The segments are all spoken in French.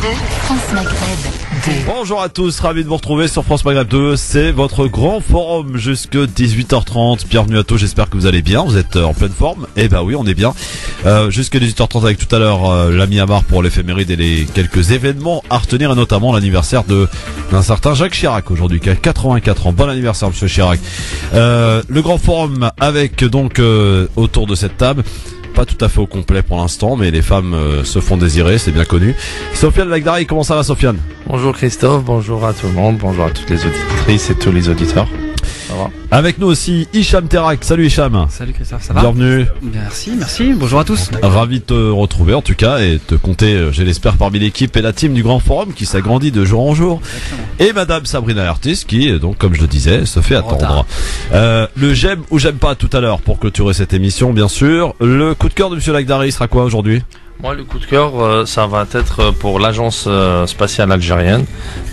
2, France Maghreb 2. Bonjour à tous, ravi de vous retrouver sur France Maghreb 2. C'est votre grand forum jusque 18h30. Bienvenue à tous, j'espère que vous allez bien. Vous êtes en pleine forme? Eh ben oui, on est bien. Jusque 18h30 avec tout à l'heure l'ami Amar pour l'éphéméride et les quelques événements à retenir, et notamment l'anniversaire d'un certain Jacques Chirac aujourd'hui, qui a 84 ans. Bon anniversaire, monsieur Chirac. Le grand forum avec donc autour de cette table. Pas tout à fait au complet pour l'instant, mais les femmes se font désirer, c'est bien connu. Sofiane Lagdari, comment ça va, Sofiane? Bonjour Christophe, bonjour à tout le monde, bonjour à toutes les auditrices et tous les auditeurs. Ça va? Avec nous aussi Hicham Terak. Salut Hicham. Salut Christophe, ça va? Bienvenue. Merci, bonjour à tous. Ravi de te retrouver en tout cas et te compter, je l'espère, parmi l'équipe et la team du Grand Forum qui s'agrandit de jour en jour. Exactement. Et Madame Sabrina Artis qui, donc comme je le disais, se fait attendre. Le j'aime ou j'aime pas tout à l'heure pour clôturer cette émission, bien sûr. Le coup de cœur de monsieur Lagdari sera quoi aujourd'hui? Moi, le coup de cœur, ça va être pour l'agence spatiale algérienne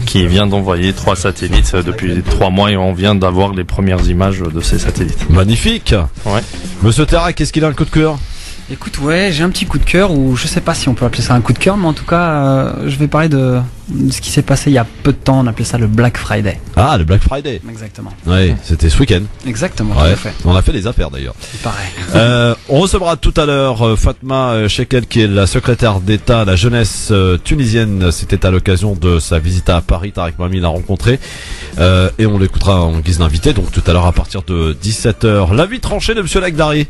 qui vient d'envoyer 3 satellites depuis 3 mois et on vient d'avoir les premières images de ces satellites. Magnifique. Ouais. Monsieur Terak, qu'est-ce qu'il a un coup de cœur? Écoute, ouais, j'ai un petit coup de cœur, ou je sais pas si on peut appeler ça un coup de cœur, mais en tout cas, je vais parler de ce qui s'est passé il y a peu de temps. On appelait ça le Black Friday. Ah, le Black Friday. Exactement. Oui, c'était ce week-end. Exactement, tout Ouais. à fait. On a fait des affaires d'ailleurs. Il paraît. On recevra tout à l'heure Fatma Shekel, qui est la secrétaire d'État à la jeunesse tunisienne. C'était à l'occasion de sa visite à Paris. Tarek Mami l'a rencontré et on l'écoutera en guise d'invité. Donc tout à l'heure à partir de 17h. L'avis tranché de monsieur Lagdari.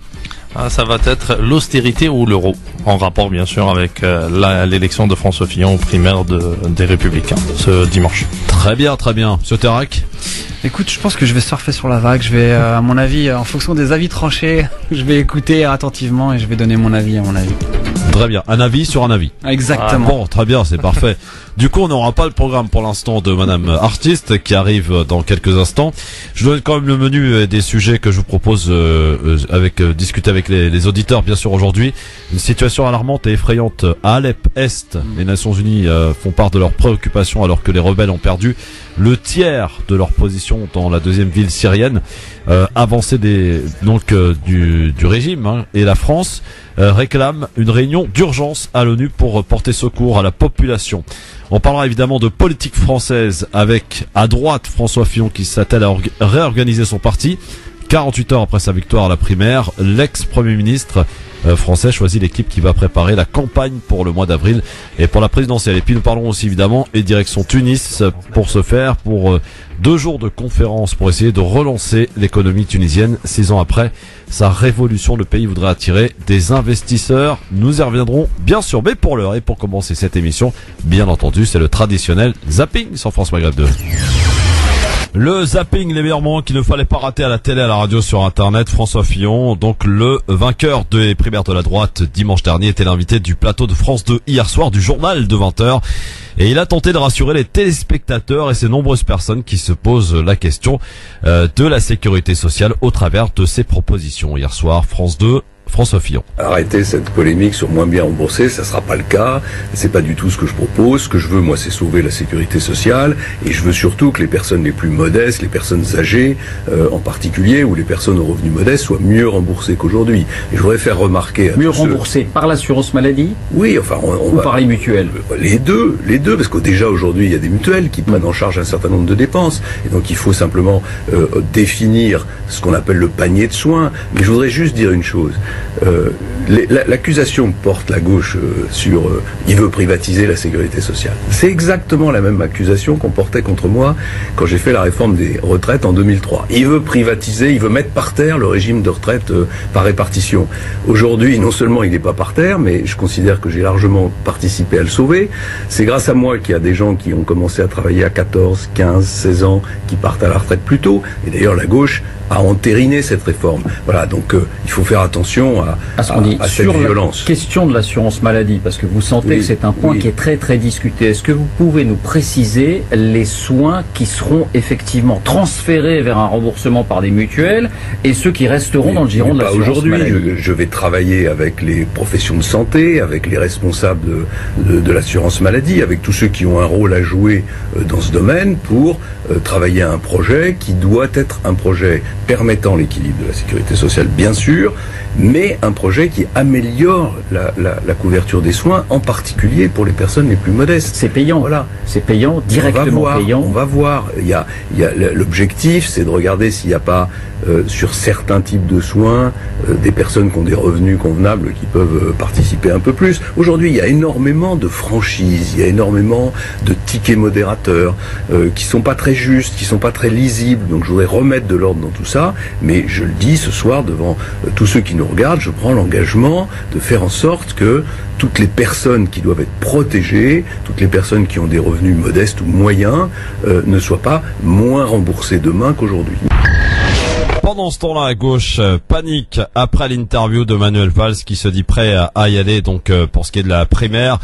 Ah, ça va être l'austérité ou l'euro, en rapport bien sûr avec l'élection de François Fillon au primaire des Républicains ce dimanche. Très bien, très bien. Monsieur Terak. Écoute, je pense que je vais surfer sur la vague. Je vais, à mon avis, en fonction des avis tranchés, je vais écouter attentivement et je vais donner mon avis à mon avis. Très bien. Un avis sur un avis. Exactement. Bon, très bien, c'est parfait. Du coup, on n'aura pas le programme pour l'instant de Madame Artiste qui arrive dans quelques instants. Je donne quand même le menu des sujets que je vous propose discuter avec les auditeurs, bien sûr, aujourd'hui. Une situation alarmante et effrayante à Alep Est. Les Nations Unies font part de leurs préoccupations alors que les rebelles ont perdu le tiers de leur position dans la deuxième ville syrienne. Avancée du régime, hein, et la France réclame une réunion d'urgence à l'ONU pour porter secours à la population. On parlera évidemment de politique française avec, à droite, François Fillon qui s'attelle à réorganiser son parti. 48 heures après sa victoire à la primaire, l'ex-premier ministre français choisit l'équipe qui va préparer la campagne pour le mois d'avril et pour la présidentielle. Et puis nous parlerons aussi évidemment et direction Tunis pour ce faire, pour 2 jours de conférence pour essayer de relancer l'économie tunisienne. 6 ans après sa révolution, le pays voudrait attirer des investisseurs. Nous y reviendrons bien sûr, mais pour l'heure et pour commencer cette émission, bien entendu, c'est le traditionnel zapping sur France Maghreb 2. Le zapping, les meilleurs moments qu'il ne fallait pas rater à la télé, à la radio, sur Internet. François Fillon, donc le vainqueur des primaires de la droite dimanche dernier, était l'invité du plateau de France 2 hier soir du journal de 20h. Et il a tenté de rassurer les téléspectateurs et ces nombreuses personnes qui se posent la question de la sécurité sociale au travers de ses propositions. Hier soir, France 2, François Fillon. Arrêtez cette polémique sur moins bien remboursé, ça sera pas le cas. C'est pas du tout ce que je propose. Ce que je veux, moi, c'est sauver la sécurité sociale. Et je veux surtout que les personnes les plus modestes, les personnes âgées, en particulier, ou les personnes aux revenus modestes, soient mieux remboursées qu'aujourd'hui. Et je voudrais faire remarquer à mieux remboursées par l'assurance maladie? Oui, enfin, ou par les mutuelles? Les deux, parce que déjà aujourd'hui, il y a des mutuelles qui prennent en charge un certain nombre de dépenses. Et donc, il faut simplement définir ce qu'on appelle le panier de soins. Mais je voudrais juste dire une chose. L'accusation que porte la gauche sur il veut privatiser la sécurité sociale, c'est exactement la même accusation qu'on portait contre moi quand j'ai fait la réforme des retraites en 2003. Il veut privatiser, il veut mettre par terre le régime de retraite par répartition. Aujourd'hui, non seulement il n'est pas par terre, mais je considère que j'ai largement participé à le sauver. C'est grâce à moi qu'il y a des gens qui ont commencé à travailler à 14, 15, 16 ans, qui partent à la retraite plus tôt. Et d'ailleurs, la gauche a entériné cette réforme. Voilà, donc il faut faire attention à cette violence. Sur la question de l'assurance maladie, parce que vous sentez que c'est un point qui est très très discuté, est-ce que vous pouvez nous préciser les soins qui seront effectivement transférés vers un remboursement par des mutuelles et ceux qui resteront dans le giron de l'assurance maladie? Aujourd'hui, je vais travailler avec les professions de santé, avec les responsables de l'assurance maladie, avec tous ceux qui ont un rôle à jouer dans ce domaine pour travailler à un projet qui doit être un projet permettant l'équilibre de la sécurité sociale, bien sûr, mais un projet qui améliore la couverture des soins, en particulier pour les personnes les plus modestes. C'est payant. Voilà. C'est payant, directement payant. On va voir. L'objectif, c'est de regarder s'il n'y a pas sur certains types de soins des personnes qui ont des revenus convenables qui peuvent participer un peu plus. Aujourd'hui, il y a énormément de franchises, il y a énormément de tickets modérateurs qui sont pas très justes, qui sont pas très lisibles. Donc je voudrais remettre de l'ordre dans tout ça, mais je le dis ce soir devant tous ceux qui nous regardent, je prends l'engagement de faire en sorte que toutes les personnes qui doivent être protégées, toutes les personnes qui ont des revenus modestes ou moyens, ne soient pas moins remboursées demain qu'aujourd'hui. Pendant ce temps-là, à gauche, panique après l'interview de Manuel Valls qui se dit prêt à y aller donc pour ce qui est de la primaire.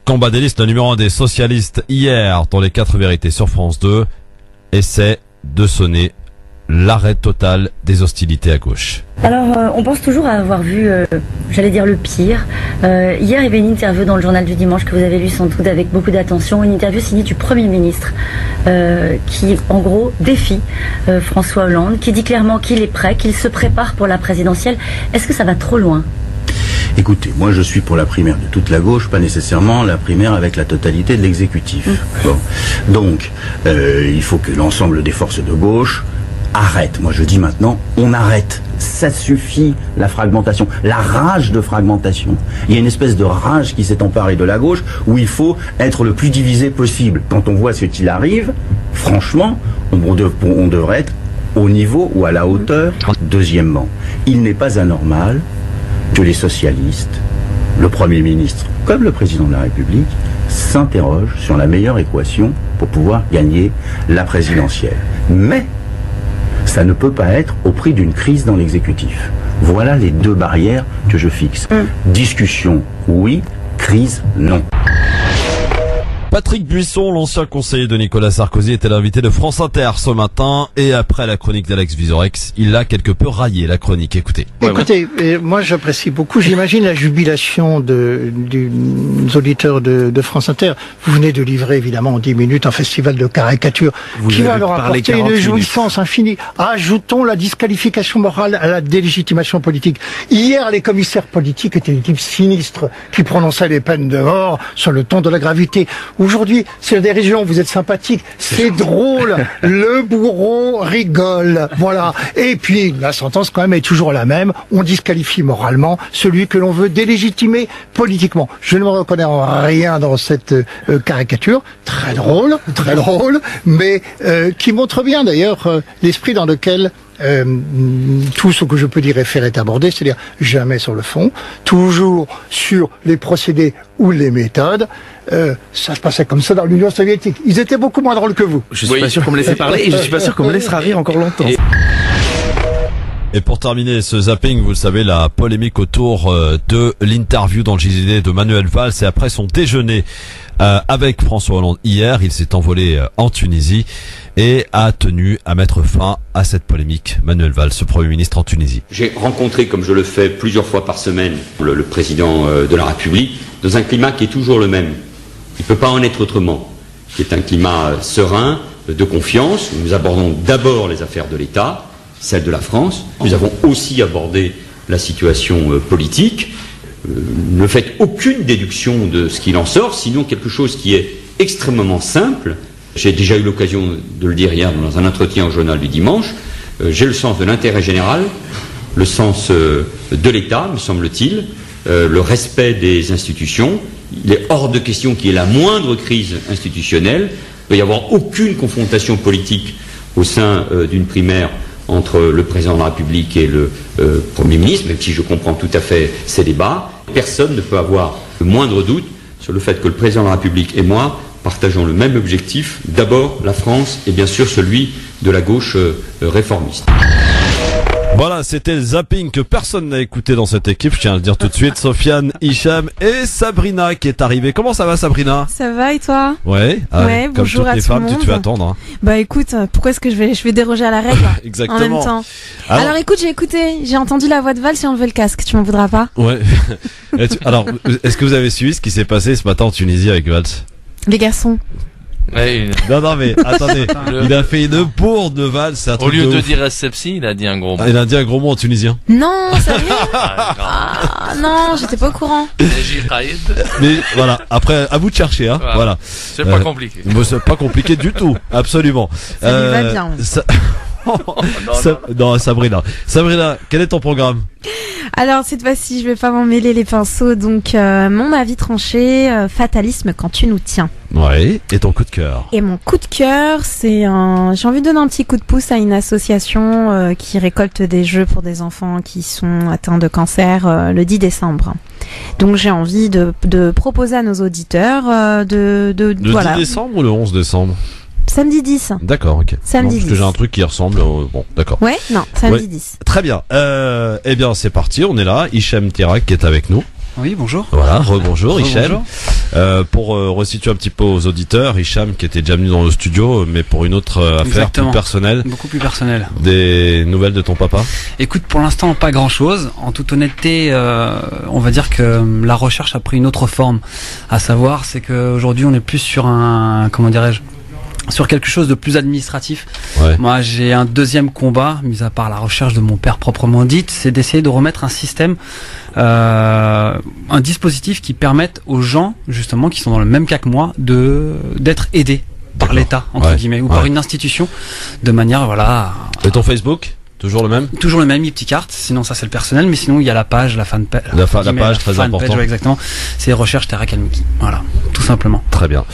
Combat des listes, le numéro 1 des socialistes hier dans les 4 vérités sur France 2 essaie de sonner l'arrêt total des hostilités à gauche. Alors, on pense toujours avoir vu, j'allais dire le pire. Hier, il y avait une interview dans le journal du dimanche que vous avez lu sans doute avec beaucoup d'attention, une interview signée du Premier ministre qui, en gros, défie François Hollande, qui dit clairement qu'il est prêt, qu'il se prépare pour la présidentielle. Est-ce que ça va trop loin ? Écoutez, moi je suis pour la primaire de toute la gauche, pas nécessairement la primaire avec la totalité de l'exécutif. Bon. Donc, il faut que l'ensemble des forces de gauche arrête. Moi je dis maintenant, on arrête. Ça suffit, la fragmentation, la rage de fragmentation. Il y a une espèce de rage qui s'est emparée de la gauche où il faut être le plus divisé possible. Quand on voit ce qu'il arrive, franchement, on devrait être au niveau ou à la hauteur. Deuxièmement, il n'est pas anormal que les socialistes, le Premier ministre comme le Président de la République, s'interrogent sur la meilleure équation pour pouvoir gagner la présidentielle. Mais ça ne peut pas être au prix d'une crise dans l'exécutif. Voilà les deux barrières que je fixe. Discussion, oui. Crise, non. Patrick Buisson, l'ancien conseiller de Nicolas Sarkozy, était l'invité de France Inter ce matin et après la chronique d'Alex Vizorek, il a quelque peu raillé la chronique. Écoutez. Écoutez, moi j'apprécie beaucoup, j'imagine la jubilation des auditeurs de France Inter. Vous venez de livrer évidemment en 10 minutes un festival de caricature qui va leur apporter une jouissance infinie. Ajoutons la disqualification morale à la délégitimation politique. Hier, les commissaires politiques étaient des types sinistres qui prononçaient les peines de mort sur le ton de la gravité. Aujourd'hui, c'est la dérision, vous êtes sympathique, c'est drôle, le bourreau rigole, voilà. Et puis, la sentence quand même est toujours la même, on disqualifie moralement celui que l'on veut délégitimer politiquement. Je ne me reconnais en rien dans cette caricature, très drôle, mais qui montre bien d'ailleurs l'esprit dans lequel tout ce que je peux dire est abordé, c'est-à-dire jamais sur le fond, toujours sur les procédés ou les méthodes. Ça se passait comme ça dans l'Union soviétique. Ils étaient beaucoup moins drôles que vous. Je suis pas sûr qu'on me laisse parler et je suis pas sûr qu'on me laissera rire encore longtemps. Et pour terminer ce zapping, vous le savez, la polémique autour de l'interview dans le JDD de Manuel Valls et après son déjeuner avec François Hollande hier, il s'est envolé en Tunisie et a tenu à mettre fin à cette polémique. Manuel Valls, ce Premier ministre en Tunisie. J'ai rencontré, comme je le fais plusieurs fois par semaine, le président de la République, dans un climat qui est toujours le même. Il ne peut pas en être autrement. Qui est un climat serein, de confiance. Nous abordons d'abord les affaires de l'État, celles de la France. Nous avons aussi abordé la situation politique. Ne faites aucune déduction de ce qu'il en sort, sinon quelque chose qui est extrêmement simple. J'ai déjà eu l'occasion de le dire hier dans un entretien au journal du dimanche. J'ai le sens de l'intérêt général, le sens de l'État, me semble-t-il, le respect des institutions. Il est hors de question qu'il y ait la moindre crise institutionnelle. Il ne peut y avoir aucune confrontation politique au sein d'une primaire entre le président de la République et le Premier ministre, même si je comprends tout à fait ces débats. Personne ne peut avoir le moindre doute sur le fait que le président de la République et moi partageons le même objectif, d'abord la France et bien sûr celui de la gauche réformiste. Voilà, c'était le zapping que personne n'a écouté dans cette équipe, je tiens à le dire tout de suite. Sofiane, Hicham et Sabrina qui est arrivée. Comment ça va, Sabrina? Ça va et toi? Ouais, ouais, comme bonjour toutes à les tout femmes, le monde. tu te fais attendre. Hein. Bah écoute, pourquoi est-ce que je vais déroger à la règle Exactement. en même temps? Alors écoute, j'ai entendu la voix de Valls et enlevé le casque, tu m'en voudras pas? Ouais. Alors, est-ce que vous avez suivi ce qui s'est passé ce matin en Tunisie avec Valls? Les garçons. Non, mais attendez, il a fait une bourde de valse, c'est un truc. Au lieu de ouf. dire SFC, il a dit un gros mot. Il a dit un gros mot en tunisien. Non, sérieux? Ah, non, j'étais pas au courant. Mais voilà, après, à vous de chercher, hein. Voilà. C'est pas compliqué. C'est pas compliqué du tout, absolument. Ça lui va bien. Non, Sabrina. Sabrina, quel est ton programme? Alors cette fois-ci, je vais pas m'en mêler les pinceaux. Donc mon avis tranché, fatalisme quand tu nous tiens. Ouais. Et ton coup de cœur? Et mon coup de cœur, c'est j'ai envie de donner un petit coup de pouce à une association qui récolte des jeux pour des enfants qui sont atteints de cancer le 10 décembre. Donc j'ai envie de proposer à nos auditeurs le 10 décembre ou le 11 décembre? Samedi 10. D'accord, ok. Samedi 10. Parce que j'ai un truc qui ressemble bon, d'accord. Ouais, non, samedi 10. Très bien. Eh bien, c'est parti, on est là. Hicham Tirak qui est avec nous. Oui, bonjour. Voilà, rebonjour Hicham. Pour resituer un petit peu aux auditeurs, Hicham qui était déjà venu dans le studio, mais pour une autre affaire plus personnelle. Beaucoup plus personnelle. Des nouvelles de ton papa? Écoute, pour l'instant, pas grand-chose. En toute honnêteté, on va dire que la recherche a pris une autre forme. À savoir, c'est qu'aujourd'hui, on est plus sur sur quelque chose de plus administratif. Ouais. Moi, j'ai un deuxième combat, mis à part la recherche de mon père proprement dite, c'est d'essayer de remettre un système, un dispositif qui permette aux gens, justement, qui sont dans le même cas que moi, d'être aidés par l'État, entre guillemets, ou par une institution, de manière, Et ton Facebook? Toujours le même? Toujours le même, Ipticart. Sinon, ça c'est le personnel, mais sinon il y a la page, la fanpage. La page, très important. Ouais, exactement. C'est recherche Tarak Almiki. Voilà, tout simplement. Très bien.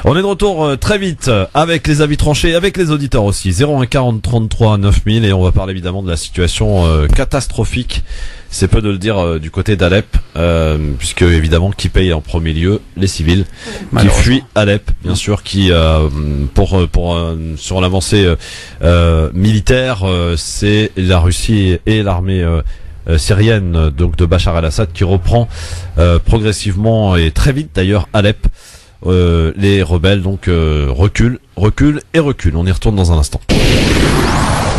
On est de retour très vite avec les avis tranchés, avec les auditeurs aussi. 01 40 33 9000 et on va parler évidemment de la situation catastrophique. C'est peu de le dire du côté d'Alep, puisque évidemment qui paye en premier lieu? Les civils qui fuient Alep, bien sûr, qui sur l'avancée militaire, c'est la Russie et l'armée syrienne, donc de Bachar el-Assad, qui reprend progressivement et très vite d'ailleurs Alep. Les rebelles donc reculent. On y retourne dans un instant.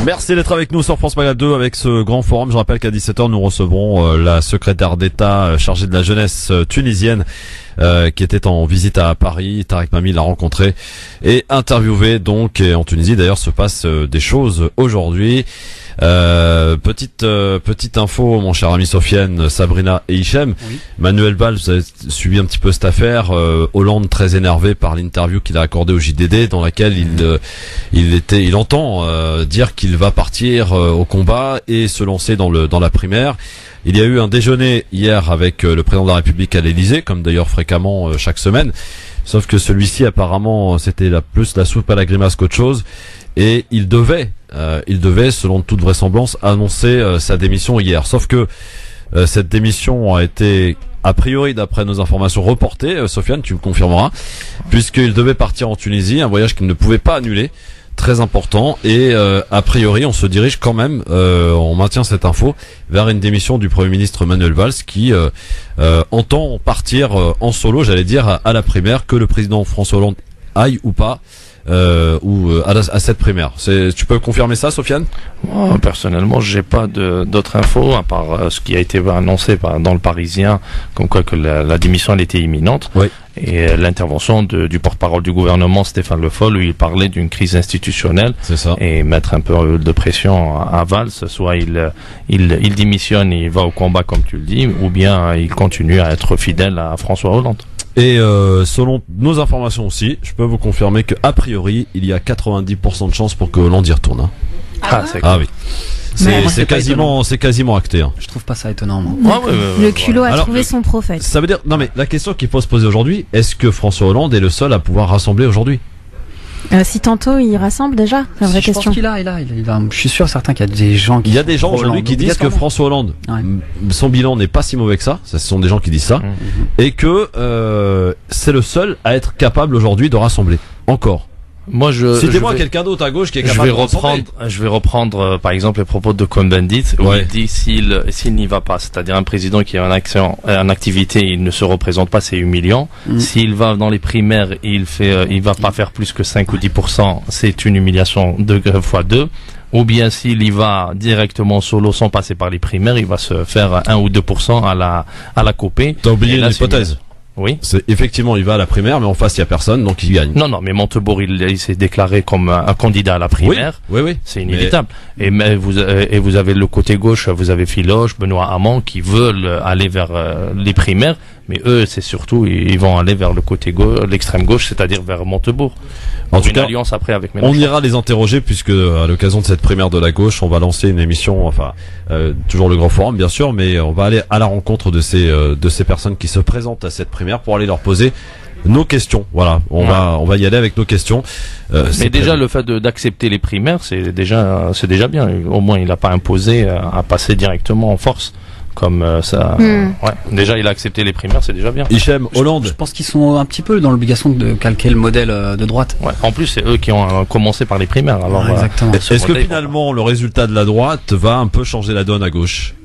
Merci d'être avec nous sur France Magazine 2 avec ce grand forum. Je rappelle qu'à 17h, nous recevrons la secrétaire d'État chargée de la jeunesse tunisienne qui était en visite à Paris. Tarek Mami l'a rencontré et interviewé. Donc, et en Tunisie, d'ailleurs, se passe des choses aujourd'hui. Petite info, mon cher ami Sofiane, Sabrina et Hichem. Oui. Manuel Valls, vous avez suivi un petit peu cette affaire. Hollande très énervé par l'interview qu'il a accordée au JDD, dans laquelle il entend dire qu'il va partir au combat et se lancer dans la primaire. Il y a eu un déjeuner hier avec le président de la République à l'Élysée, comme d'ailleurs fréquemment chaque semaine. Sauf que celui-ci, apparemment, c'était plus la soupe à la grimace qu'autre chose. Et il devait, selon toute vraisemblance, annoncer sa démission hier. Sauf que cette démission a été, a priori, d'après nos informations, reportée. Sofiane, tu me confirmeras, puisqu'il devait partir en Tunisie, un voyage qu'il ne pouvait pas annuler, très important. Et a priori, on se dirige quand même, on maintient cette info, vers une démission du Premier ministre Manuel Valls, qui entend partir en solo, j'allais dire, à la primaire, que le président François Hollande aille ou pas. À cette primaire. Tu peux confirmer ça, Sofiane? Moi, personnellement, j'ai pas d'autres infos à part ce qui a été annoncé dans le Parisien, comme quoi que la démission elle était imminente. Oui. Et l'intervention du porte-parole du gouvernement, Stéphane Le Foll, où il parlait d'une crise institutionnelle. C'est ça. Et mettre un peu de pression à Valls, soit il démissionne et il va au combat comme tu le dis, ou bien il continue à être fidèle à François Hollande. Et selon nos informations aussi, je peux vous confirmer que a priori, il y a 90% de chances pour que Hollande y retourne. Hein. Ah oui. C'est quasiment acté. Hein. Je trouve pas ça étonnant, moi. Le culot a trouvé son prophète. Ça veut dire, non mais la question qu'il faut se poser aujourd'hui, est-ce que François Hollande est le seul à pouvoir rassembler aujourd'hui? Si tantôt il rassemble déjà, c'est une vraie question. Je pense qu'il a. Je suis sûr certain qu'il y a des gens qui. Il y a des gens aujourd'hui qui disent que François Hollande, son bilan n'est pas si mauvais que ça. Ce sont des gens qui disent ça, et que c'est le seul à être capable aujourd'hui de rassembler. Encore. Moi, citez-moi quelqu'un d'autre à gauche qui est capable de rassembler. Je vais reprendre par exemple les propos de Cohn-Bendit où il dit s'il n'y va pas, c'est-à-dire un président qui est en activité, il ne se représente pas, c'est humiliant. S'il va dans les primaires, il va pas faire plus que 5 ou 10%, c'est une humiliation 2 fois 2. Ou bien s'il y va directement solo sans passer par les primaires, il va se faire 1 ou 2% à la copée. T'as oublié une hypothèse. Oui. C'est effectivement, il va à la primaire, mais en face il y a personne, donc il gagne. Non, mais Montebourg, il s'est déclaré comme un candidat à la primaire. Oui. C'est inévitable. Mais vous avez le côté gauche, vous avez Filoche, Benoît Hamon qui veulent aller vers les primaires, mais eux, c'est surtout, ils vont aller vers le côté gauche, l'extrême gauche, c'est-à-dire vers Montebourg. En tout cas, alliance après avec Mélenchon. On ira les interroger puisque à l'occasion de cette primaire de la gauche, on va lancer une émission, toujours le Grand Forum bien sûr, mais on va aller à la rencontre de ces personnes qui se présentent à cette primaire pour aller leur poser nos questions. Voilà, on va y aller avec nos questions. Mais déjà le fait d'accepter les primaires, c'est déjà bien. Au moins il n'a pas imposé à passer directement en force. Comme ça, déjà il a accepté les primaires, c'est déjà bien. Hichem, Hollande. Je pense qu'ils sont un petit peu dans l'obligation de calquer le modèle de droite. Ouais. En plus, c'est eux qui ont commencé par les primaires. Alors, exactement. Est-ce que finalement le résultat de la droite va un peu changer la donne à gauche?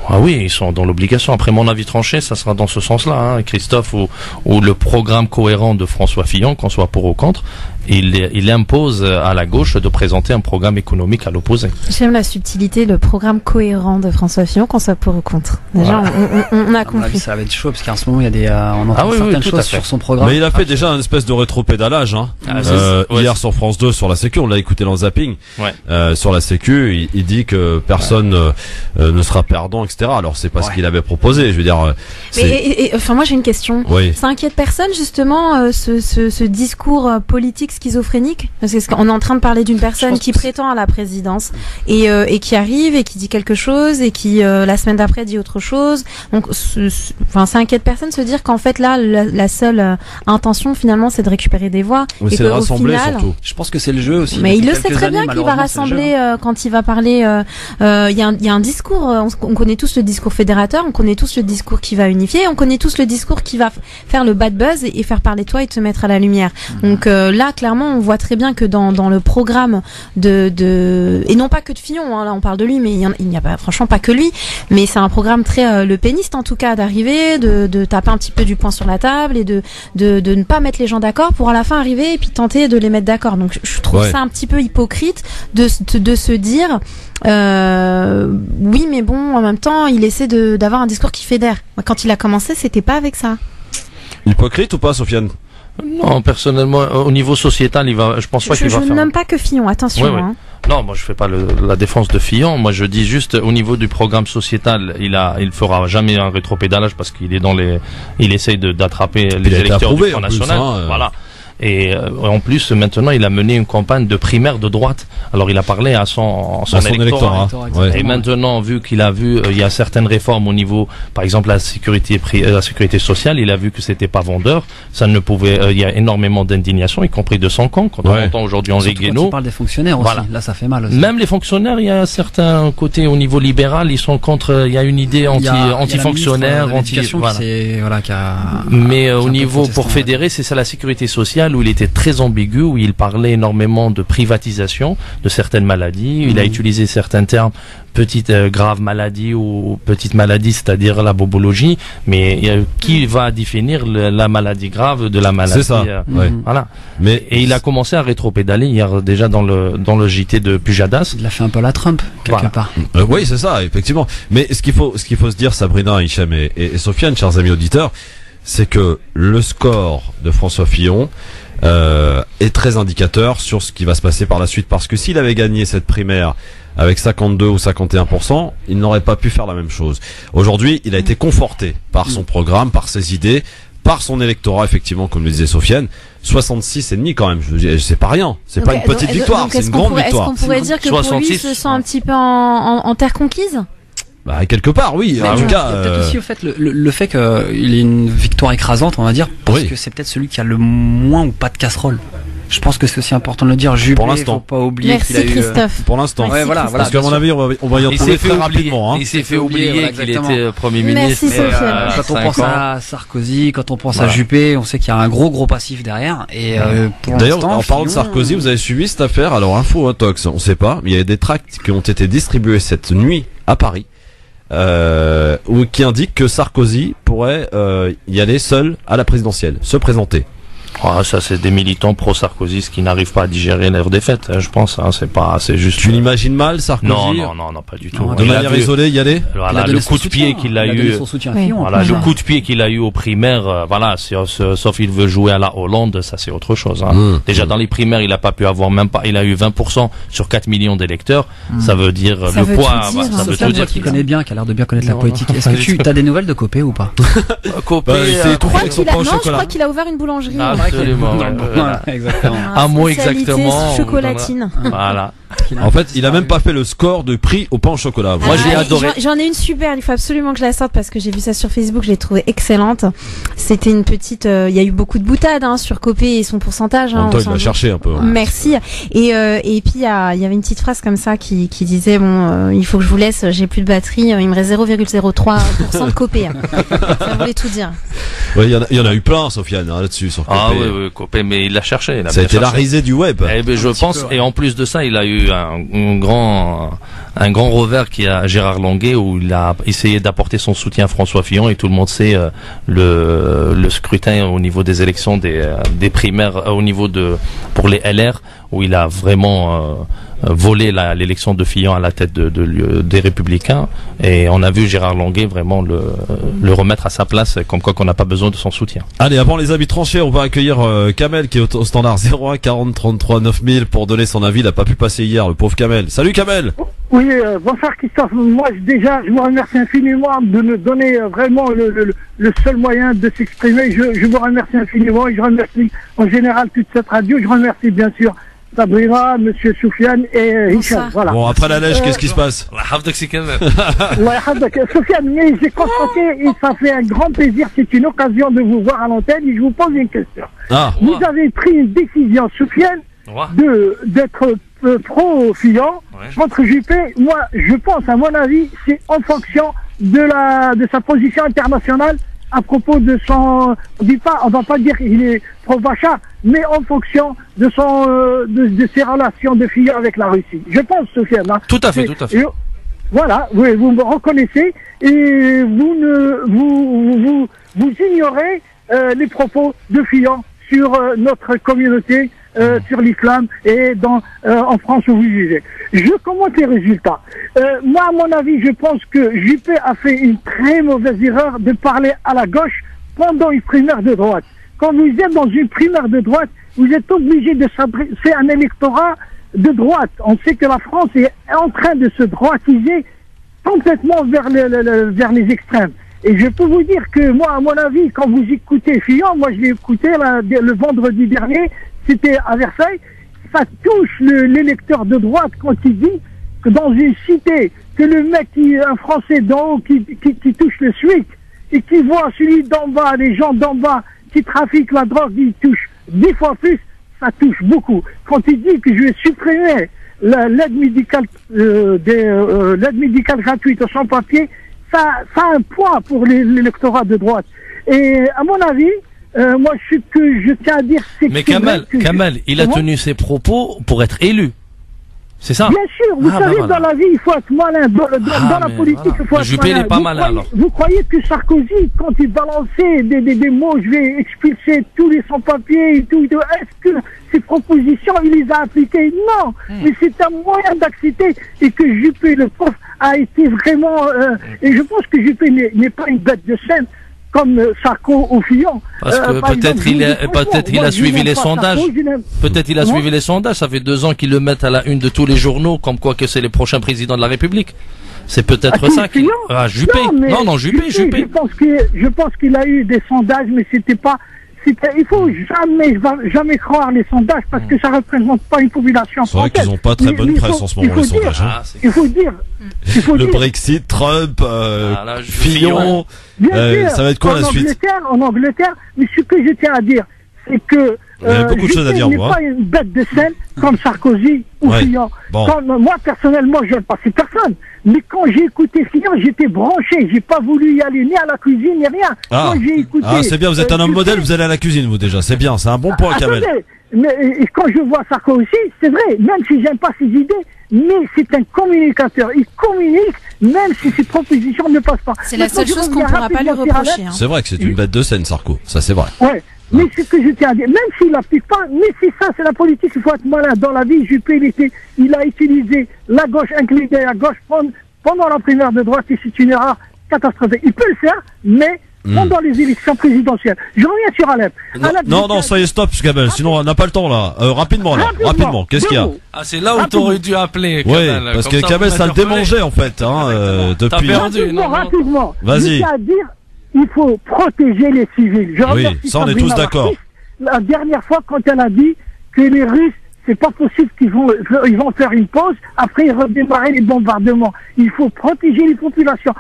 Ah oui, ils sont dans l'obligation. Après mon avis tranché, ça sera dans ce sens-là, hein, Christophe, ou le programme cohérent de François Fillon, qu'on soit pour ou contre, il impose à la gauche de présenter un programme économique à l'opposé. J'aime la subtilité, le programme cohérent de François Fillon, qu'on soit pour ou contre. Déjà, on a compris. Ça va être chaud parce qu'en ce moment, il y a on entend certaines choses sur son programme. Mais il a fait déjà un espèce de rétropédalage, hein. Hier sur France 2 sur la Sécu, on l'a écouté dans le zapping. Sur la Sécu, il dit que personne ne sera perdant, etc. Alors c'est pas ce qu'il avait proposé, je veux dire. Enfin moi j'ai une question. Oui. Ça inquiète personne justement ce discours politique schizophrénique, parce qu'on est en train de parler d'une personne qui prétend à la présidence et qui arrive et qui dit quelque chose et qui la semaine d'après dit autre chose. Donc enfin ça inquiète personne de se dire qu'en fait là la seule intention finalement c'est de récupérer des voix et c'est de rassembler final, surtout. Je pense que c'est le jeu aussi. Mais il le sait très bien qu'il va rassembler quand il va parler. Il y a un discours. On connaît tous le discours fédérateur, on connaît tous le discours qui va unifier, on connaît tous le discours qui va faire le bad buzz et faire parler toi et te mettre à la lumière. Donc là, clairement, on voit très bien que dans le programme et non pas que de Fillon, hein, là on parle de lui, mais il n'y a pas, franchement pas que lui, mais c'est un programme très le péniste en tout cas, d'arriver, de taper un petit peu du poing sur la table et de ne pas mettre les gens d'accord pour à la fin arriver et puis tenter de les mettre d'accord. Donc je trouve ça un petit peu hypocrite de se dire oui mais bon en même temps il essaie d'avoir un discours qui fédère. Quand il a commencé c'était pas avec ça. Hypocrite ou pas, Sofiane? Non, personnellement au niveau sociétal je pense pas qu'il va faire. Je ne nomme pas que Fillon, attention. Oui. Hein. Non, moi je fais pas la défense de Fillon. Moi je dis juste au niveau du programme sociétal, il fera jamais un rétropédalage parce qu'il est il essaye d'attraper les électeurs du Front National. Voilà. Et en plus, maintenant, il a mené une campagne de primaire de droite. Alors, il a parlé à son électorat. Et maintenant, vu qu'il a vu, il y a certaines réformes au niveau, par exemple, la sécurité sociale, il a vu que c'était pas vendeur. Ça ne pouvait, il y a énormément d'indignation, y compris de son camp. Quand on entend aujourd'hui Henri Guénaud. On parle des fonctionnaires aussi. Là, ça fait mal aussi. Même les fonctionnaires, il y a certains côtés au niveau libéral, ils sont contre, il y a une idée anti-fonctionnaire, mais au niveau, pour fédérer, c'est ça la sécurité sociale, où il était très ambigu, où il parlait énormément de privatisation de certaines maladies. Il a utilisé certains termes, petite grave maladie ou petite maladie, c'est-à-dire la bobologie. Mais qui va définir la maladie grave de la maladie? C'est ça. Voilà. Et il a commencé à rétropédaler hier déjà dans le JT de Pujadas. Il a fait un peu la Trump quelque part. Oui, c'est ça, effectivement. Mais ce qu'il faut se dire, Sabrina, Hichem et Sofiane, chers amis auditeurs, c'est que le score de François Fillon est très indicateur sur ce qui va se passer par la suite, parce que s'il avait gagné cette primaire avec 52 ou 51%, il n'aurait pas pu faire la même chose. Aujourd'hui, il a été conforté par son programme, par ses idées, par son électorat, effectivement, comme le disait Sofiane. 66,5 quand même, c'est pas rien, c'est pas une petite victoire, c'est une grande victoire. Est-ce qu'on pourrait dire que pour lui, il se sent un petit peu en terre conquise? Bah, quelque part, oui. En tout cas, peut-être aussi au fait le fait qu'il ait une victoire écrasante, on va dire, parce que c'est peut-être celui qui a le moins ou pas de casserole. Je pense que c'est aussi important de le dire. Juppé, pour l'instant, faut pas oublier qu'il a eu. Christophe. Pour l'instant. Ouais, voilà. Parce qu'à mon avis, on va y retrouver très rapidement. Il s'est fait oublier qu'il était Premier ministre. Merci, quand on pense à Sarkozy, quand on pense à Juppé, on sait qu'il y a un gros passif derrière. Et d'ailleurs, en parlant de Sarkozy, vous avez suivi cette affaire? Alors, info intox, on sait pas, mais il y a des tracts qui ont été distribués cette nuit à Paris. Qui indique que Sarkozy pourrait y aller seul à la présidentielle, se présenter. Ça, c'est des militants pro-Sarkozy qui n'arrivent pas à digérer leur défaite, je pense. C'est juste. Tu l'imagines mal, Sarkozy? Non, pas du tout. De manière isolée, y aller? Voilà, le coup de pied qu'il a eu. Voilà, le coup de pied qu'il a eu aux primaires, voilà, sauf il veut jouer à la Hollande, ça c'est autre chose. Déjà dans les primaires, il a pas pu avoir il a eu 20% sur 4 millions d'électeurs. Ça veut dire ça le veut poids. tout dire, ça veut tout dire. Qui connaît bien, qui a l'air de bien connaître la politique. Est-ce que tu as des nouvelles de Copé ou pas? Copé, je crois qu'il a ouvert une boulangerie. Absolument. Voilà, exactement. Un mot exactement. Chocolatine. Voilà. En fait, il a même pas fait le score de prix au pain au chocolat. Moi, j'ai adoré. J'en ai une super, il faut absolument que je la sorte parce que j'ai vu ça sur Facebook, je l'ai trouvée excellente. C'était une petite, il y a eu beaucoup de boutades sur Copé et son pourcentage. En même temps, il l'a cherché un peu. Merci. Et puis il y avait une petite phrase comme ça qui disait il faut que je vous laisse, j'ai plus de batterie, il me reste 0,03% de Copé. Ça voulait tout dire. Ouais, il y en a eu plein, Sofiane, là-dessus sur Copé. Oui, Copé, mais il l'a cherché. Ça a été la risée du web. Je pense, et en plus de ça, il a eu un grand revers qui a Gérard Longuet où il a essayé d'apporter son soutien à François Fillon, et tout le monde sait le scrutin au niveau des élections des primaires au niveau pour les LR où il a vraiment volé l'élection de Fillon à la tête des Républicains, et on a vu Gérard Longuet vraiment le remettre à sa place, comme quoi qu'on n'a pas besoin de son soutien. Allez, avant les avis tranchés, on va accueillir Kamel qui est au standard 01 40 33 9000 pour donner son avis. Il n'a pas pu passer hier, le pauvre Kamel. Salut Kamel. Oui, bonsoir Christophe. Moi déjà, je vous remercie infiniment de nous donner vraiment le seul moyen de s'exprimer. Je vous remercie infiniment, et je remercie en général toute cette radio. Je remercie bien sûr Sabrina, Monsieur Soufiane et Hicham. Voilà. Bon, après la neige, qu'est-ce qui se passe? Soufiane, mais j'ai constaté, et ça fait un grand plaisir, c'est une occasion de vous voir à l'antenne, et je vous pose une question. Vous avez pris une décision, Soufiane, d'être pro-Fillon contre Juppé. Moi, je pense, à mon avis, c'est en fonction de sa position internationale à propos de son, on va pas dire qu'il est pro-Vacha, mais en fonction de de ses relations de Fillon avec la Russie. Je pense, Sofiane. Tout à fait. Voilà, vous me reconnaissez, et vous ignorez les propos de Fillon sur notre communauté, sur l'islam et en France où vous vivez. Je commente les résultats. Moi, à mon avis, je pense que Juppé a fait une très mauvaise erreur de parler à la gauche pendant une primaire de droite. Quand vous êtes dans une primaire de droite, vous êtes obligé de s'adresser à un électorat de droite. On sait que la France est en train de se droitiser complètement vers les extrêmes. Et je peux vous dire que moi, à mon avis, quand vous écoutez Fillon, moi je l'ai écouté le vendredi dernier, c'était à Versailles, ça touche l'électeur de droite quand il dit que dans une cité, que le mec un Français d'en haut qui touche le SMIC, et qui voit celui d'en bas, les gens d'en bas qui trafiquent la drogue, il touche 10 fois plus, ça touche beaucoup. Quand il dit que je vais supprimer l'aide médicale l'aide médicale gratuite sans papier, ça a un poids pour l'électorat de droite. Et à mon avis, moi ce que je tiens à dire, c'est que... Mais Kamel, il a tenu ses propos pour être élu. C'est ça? Bien sûr, vous savez, dans la vie, il faut être malin. Dans la politique, il faut être Juppé n'est pas malin, alors. Vous croyez que Sarkozy, quand il balançait des mots, je vais expulser tous les sans-papiers et tout, est-ce que ces propositions, il les a appliquées? Non. Mais c'est un moyen d'accepter, et que Juppé, le prof, a été vraiment... et je pense que Juppé n'est pas une bête de scène comme Sarko ou Fillon. Parce que peut-être il a suivi les sondages. Peut-être il a suivi les sondages. Ça fait 2 ans qu'ils le mettent à la une de tous les journaux, comme quoi que c'est les prochains présidents de la République. C'est peut-être ça qui... Juppé. Non, Juppé. Je pense qu'il a eu des sondages, mais c'était pas... Il faut jamais croire les sondages, parce que ça représente pas une population française. C'est vrai qu'ils n'ont pas très bonne presse en ce moment, les sondages. Il faut dire. Le Brexit, Trump, Fillon, ça va être quoi la suite? En Angleterre, mais ce que je tiens à dire, c'est que Juppé n'est pas une bête de scène comme Sarkozy ou Fillon. Moi, personnellement, je ne passais personne. Mais quand j'ai écouté Fillon, j'étais branché. J'ai pas voulu y aller ni à la cuisine, ni rien. Quand j'ai écouté, c'est bien, vous êtes un homme modèle, vous allez à la cuisine, vous déjà. C'est bien, c'est un bon point, Kamel. Mais quand je vois Sarkozy, c'est vrai, même si j'aime pas ses idées, mais c'est un communicateur. Il communique, même si ses propositions ne passent pas. C'est la seule chose qu'on ne pourra pas lui reprocher. C'est vrai que c'est une bête de scène, Sarko. Ça, c'est vrai. Ouais. Mais ce que je tiens à dire, même s'il n'applique pas, mais c'est ça, c'est la politique, il faut être malin. Dans la vie, Juppé, il a utilisé la gauche inclinée à gauche pendant la primaire de droite, et c'est une erreur catastrophique. Il peut le faire, mais pendant les élections présidentielles. Je reviens sur Alep. Non, soyez stop, Kamel, sinon on n'a pas le temps là. Rapidement, qu'est-ce qu'il y a? Ah, c'est là où t'aurais dû appeler, Kamel. Oui, parce que Kamel, ça le démangeait en fait, depuis. Rapidement. Vas-y. C'est-à-dire, il faut protéger les civils. Oui, ça on est tous d'accord. La dernière fois, quand elle a dit que les Russes, c'est pas possible qu'ils vont faire une pause, après ils redémarrer les bombardements. Il faut protéger les populations.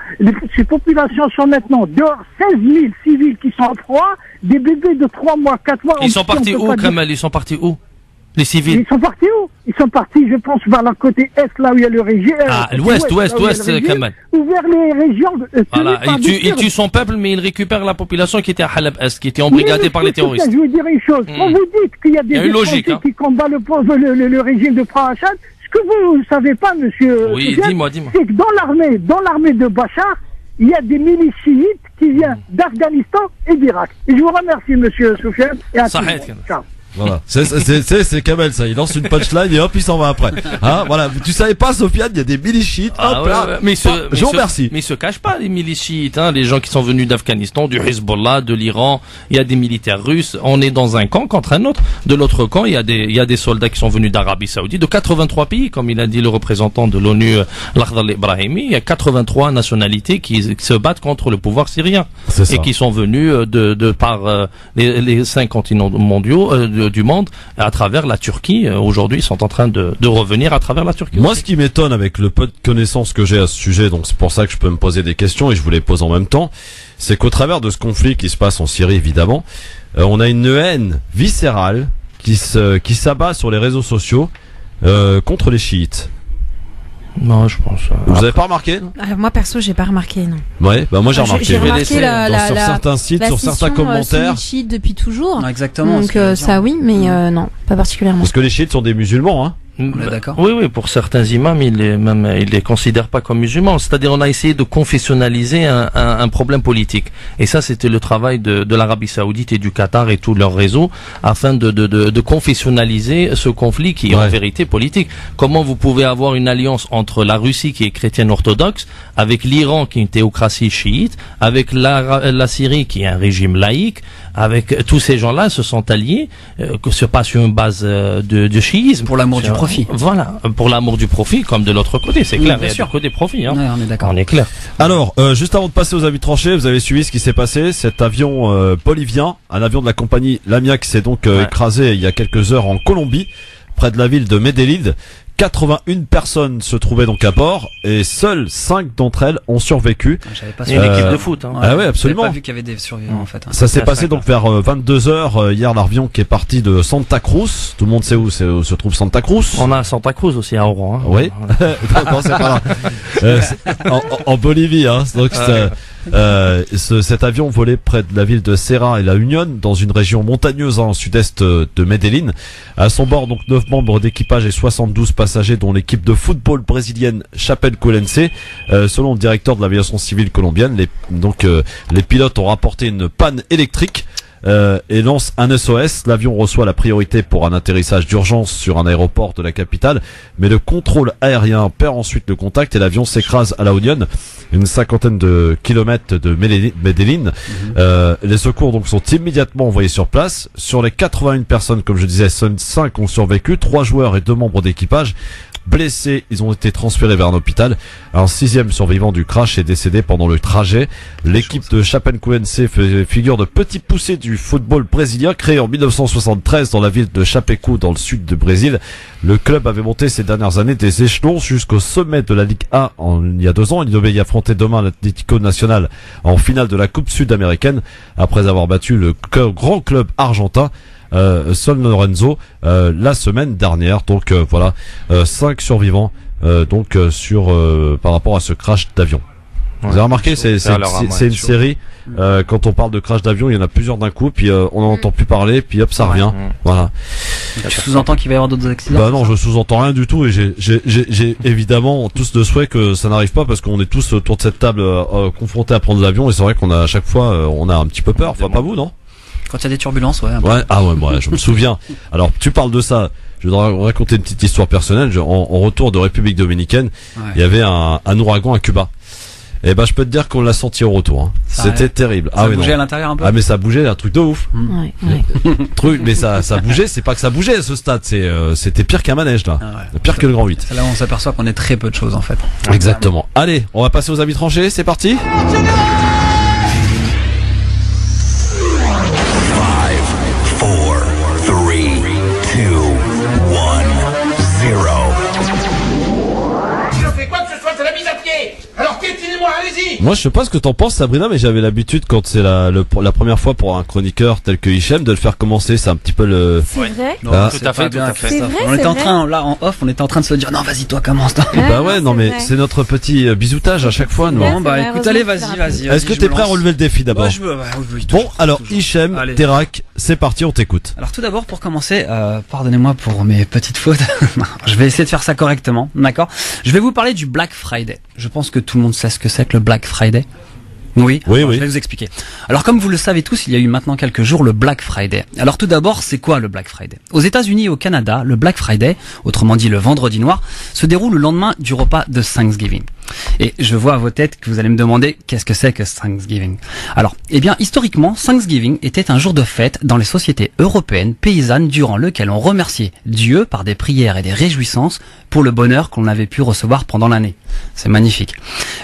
Ces populations sont maintenant dehors, 16 000 civils qui sont en proie, des bébés de 3 mois, 4 mois. Ils sont partis où, Kamel? Ils sont partis où? Les civils. Ils sont partis où? Ils sont partis, je pense, vers le côté est, là où il y a le régime. L'ouest, Kamel. Ou vers les régions. Voilà, ils tuent son peuple, mais ils récupèrent la population qui était à Halab Est, qui était embrigadée par les terroristes. Je veux dire une chose. Quand vous dites qu'il y a des étrangers qui combattent le régime de Prahachad, ce que vous ne savez pas, monsieur. Oui, dis-moi. C'est que dans l'armée de Bachar, il y a des milices chiites qui viennent d'Afghanistan et d'Irak. Et je vous remercie, monsieur Soufiane. Et à tous. Ciao. Voilà, c'est Kamel, ça. Il lance une punchline et hop, il s'en va après. Hein, voilà. Tu savais pas, Sofiane, il y a des milices chiites. Hop là. Je vous remercie. Mais ils se cachent pas, les milices chiites, hein. Les gens qui sont venus d'Afghanistan, du Hezbollah, de l'Iran. Il y a des militaires russes. On est dans un camp contre un autre. De l'autre camp, il y a des soldats qui sont venus d'Arabie Saoudite, de 83 pays, comme il a dit le représentant de l'ONU, Lakhdar Ibrahimi. Il y a 83 nationalités qui se battent contre le pouvoir syrien. Et qui sont venus par les 5 continents mondiaux, du monde à travers la Turquie. Aujourd'hui, ils sont en train de revenir à travers la Turquie. Moi, ce qui m'étonne avec le peu de connaissances que j'ai à ce sujet, donc c'est pour ça que je peux me poser des questions et je vous les pose en même temps, c'est qu'au travers de ce conflit qui se passe en Syrie, évidemment, on a une haine viscérale qui s'abat sur les réseaux sociaux contre les chiites. Non, je pense. Vous avez pas remarqué? Moi perso, j'ai pas remarqué, non. Ouais, bah moi j'ai remarqué. J'ai remarqué sur certains sites, sur certains commentaires. Chiites depuis toujours. Exactement. Donc ça, oui, mais non, pas particulièrement. Parce que les chiites sont des musulmans, hein. D'accord. Oui, pour certains imams, ils les considèrent pas comme musulmans. C'est-à-dire, on a essayé de confessionnaliser un problème politique. Et ça, c'était le travail de l'Arabie Saoudite et du Qatar et tout leur réseau, afin de confessionnaliser ce conflit qui est en vérité politique. Comment vous pouvez avoir une alliance entre la Russie qui est chrétienne orthodoxe, avec l'Iran qui est une théocratie chiite, avec la Syrie qui est un régime laïque, avec tous ces gens-là se sont alliés, que ce pas sur une base de chiisme. Pour l'amour du profit. Voilà, pour l'amour du profit, comme de l'autre côté, c'est clair. Il y a du côté profit, hein. Ouais, on est d'accord. On est clair. Alors, juste avant de passer aux avis tranchés, vous avez suivi ce qui s'est passé. Cet avion bolivien, un avion de la compagnie Lamia qui s'est donc écrasé il y a quelques heures en Colombie, près de la ville de Medellín. 81 personnes se trouvaient donc à bord et seules 5 d'entre elles ont survécu. J'avais pas une équipe de foot. Hein. Ah ouais, absolument. J'avais pas vu qu'il y avait des survivants en fait. Ça s'est passé donc vers 22h hier, l'avion qui est parti de Santa Cruz. Tout le monde sait où se trouve Santa Cruz. On a Santa Cruz aussi à Oran. Hein. Oui. Non, c'est pas là. En Bolivie, hein. Donc cet avion volait près de la ville de Serra et la Union, dans une région montagneuse au sud-est de Medellín. À son bord, donc 9 membres d'équipage et 72 passagers, dont l'équipe de football brésilienne Chapecoense. Selon le directeur de l'aviation civile colombienne, les pilotes ont rapporté une panne électrique. Et lance un SOS. L'avion reçoit la priorité pour un atterrissage d'urgence sur un aéroport de la capitale, mais le contrôle aérien perd ensuite le contact et l'avion s'écrase à La Union, une 50aine de kilomètres de Medellín. Les secours donc sont immédiatement envoyés sur place. Sur les 81 personnes, comme je disais, seuls 5 ont survécu, 3 joueurs et 2 membres d'équipage. Blessés, ils ont été transférés vers un hôpital. Un 6e survivant du crash est décédé pendant le trajet. L'équipe de Chapecoense fait figure de petit poussé du football brésilien, créé en 1973 dans la ville de Chapeco, dans le sud du Brésil. Le club avait monté ces dernières années des échelons jusqu'au sommet de la Ligue A il y a 2 ans. Il devait y affronter demain l'Atlético Nacional en finale de la Coupe sud-américaine, après avoir battu le grand club argentin San Lorenzo la semaine dernière. Donc voilà, 5 survivants par rapport à ce crash d'avion. Vous avez remarqué, c'est une série. Quand on parle de crash d'avion, il y en a plusieurs d'un coup, puis on n'en entend plus parler, puis hop, ça revient. Voilà. Tu sous-entends qu'il va y avoir d'autres accidents? Bah non, je sous-entends rien du tout, et j'ai évidemment tous de souhait que ça n'arrive pas, parce qu'on est tous autour de cette table confrontés à prendre l'avion, et c'est vrai qu'on a à chaque fois on a un petit peu peur. Enfin, pas vous, non? Quand il y a des turbulences, ouais. Ouais, ah ouais, je me souviens. Alors, tu parles de ça. Je voudrais raconter une petite histoire personnelle. En retour de République Dominicaine, il y avait un ouragan à Cuba. Et ben, je peux te dire qu'on l'a senti au retour. Hein. C'était terrible. Ça bougeait à l'intérieur un peu. Ah, mais ça bougeait, un truc de ouf. Mais ça bougeait. C'est pas que ça bougeait à ce stade. C'était pire qu'un manège là. Pire que le Grand 8. C'est là où on s'aperçoit qu'on est très peu de choses en fait. Exactement. Allez, on va passer aux avis tranchés. C'est parti. 5, 4, 3, 2, 1, 0. Si je fais quoi que ce soit, c'est la mise à pied. Alors piétinez-moi, allez-y. Moi, je sais pas ce que t'en penses, Sabrina, mais j'avais l'habitude quand c'est la première fois pour un chroniqueur tel que Hichem de le faire commencer. C'est un petit peu le. C'est vrai. Non, tout à fait. On était en train, là en off, on était en train de se dire non, vas-y, toi commence. Bah ouais, non mais c'est notre petit bisoutage à chaque fois. Nous. Bon, bah écoute, allez, vas-y. Est-ce que t'es prêt à relever le défi d'abord? Oui, bon, alors Hichem, Terak, c'est parti, on t'écoute. Alors tout d'abord, pour commencer, pardonnez-moi pour mes petites fautes. Je vais essayer de faire ça correctement, d'accord? Je vais vous parler du Black Friday. Je pense que tout le monde sait ce que c'est que le Black Friday. Oui. Je vais vous expliquer. Alors comme vous le savez tous, il y a eu maintenant quelques jours le Black Friday. Alors tout d'abord, c'est quoi le Black Friday? Aux États-Unis et au Canada, le Black Friday, autrement dit le vendredi noir, se déroule le lendemain du repas de Thanksgiving. Et je vois à vos têtes que vous allez me demander qu'est-ce que c'est que Thanksgiving. Alors, historiquement, Thanksgiving était un jour de fête dans les sociétés européennes paysannes durant lequel on remerciait Dieu par des prières et des réjouissances pour le bonheur qu'on avait pu recevoir pendant l'année. C'est magnifique.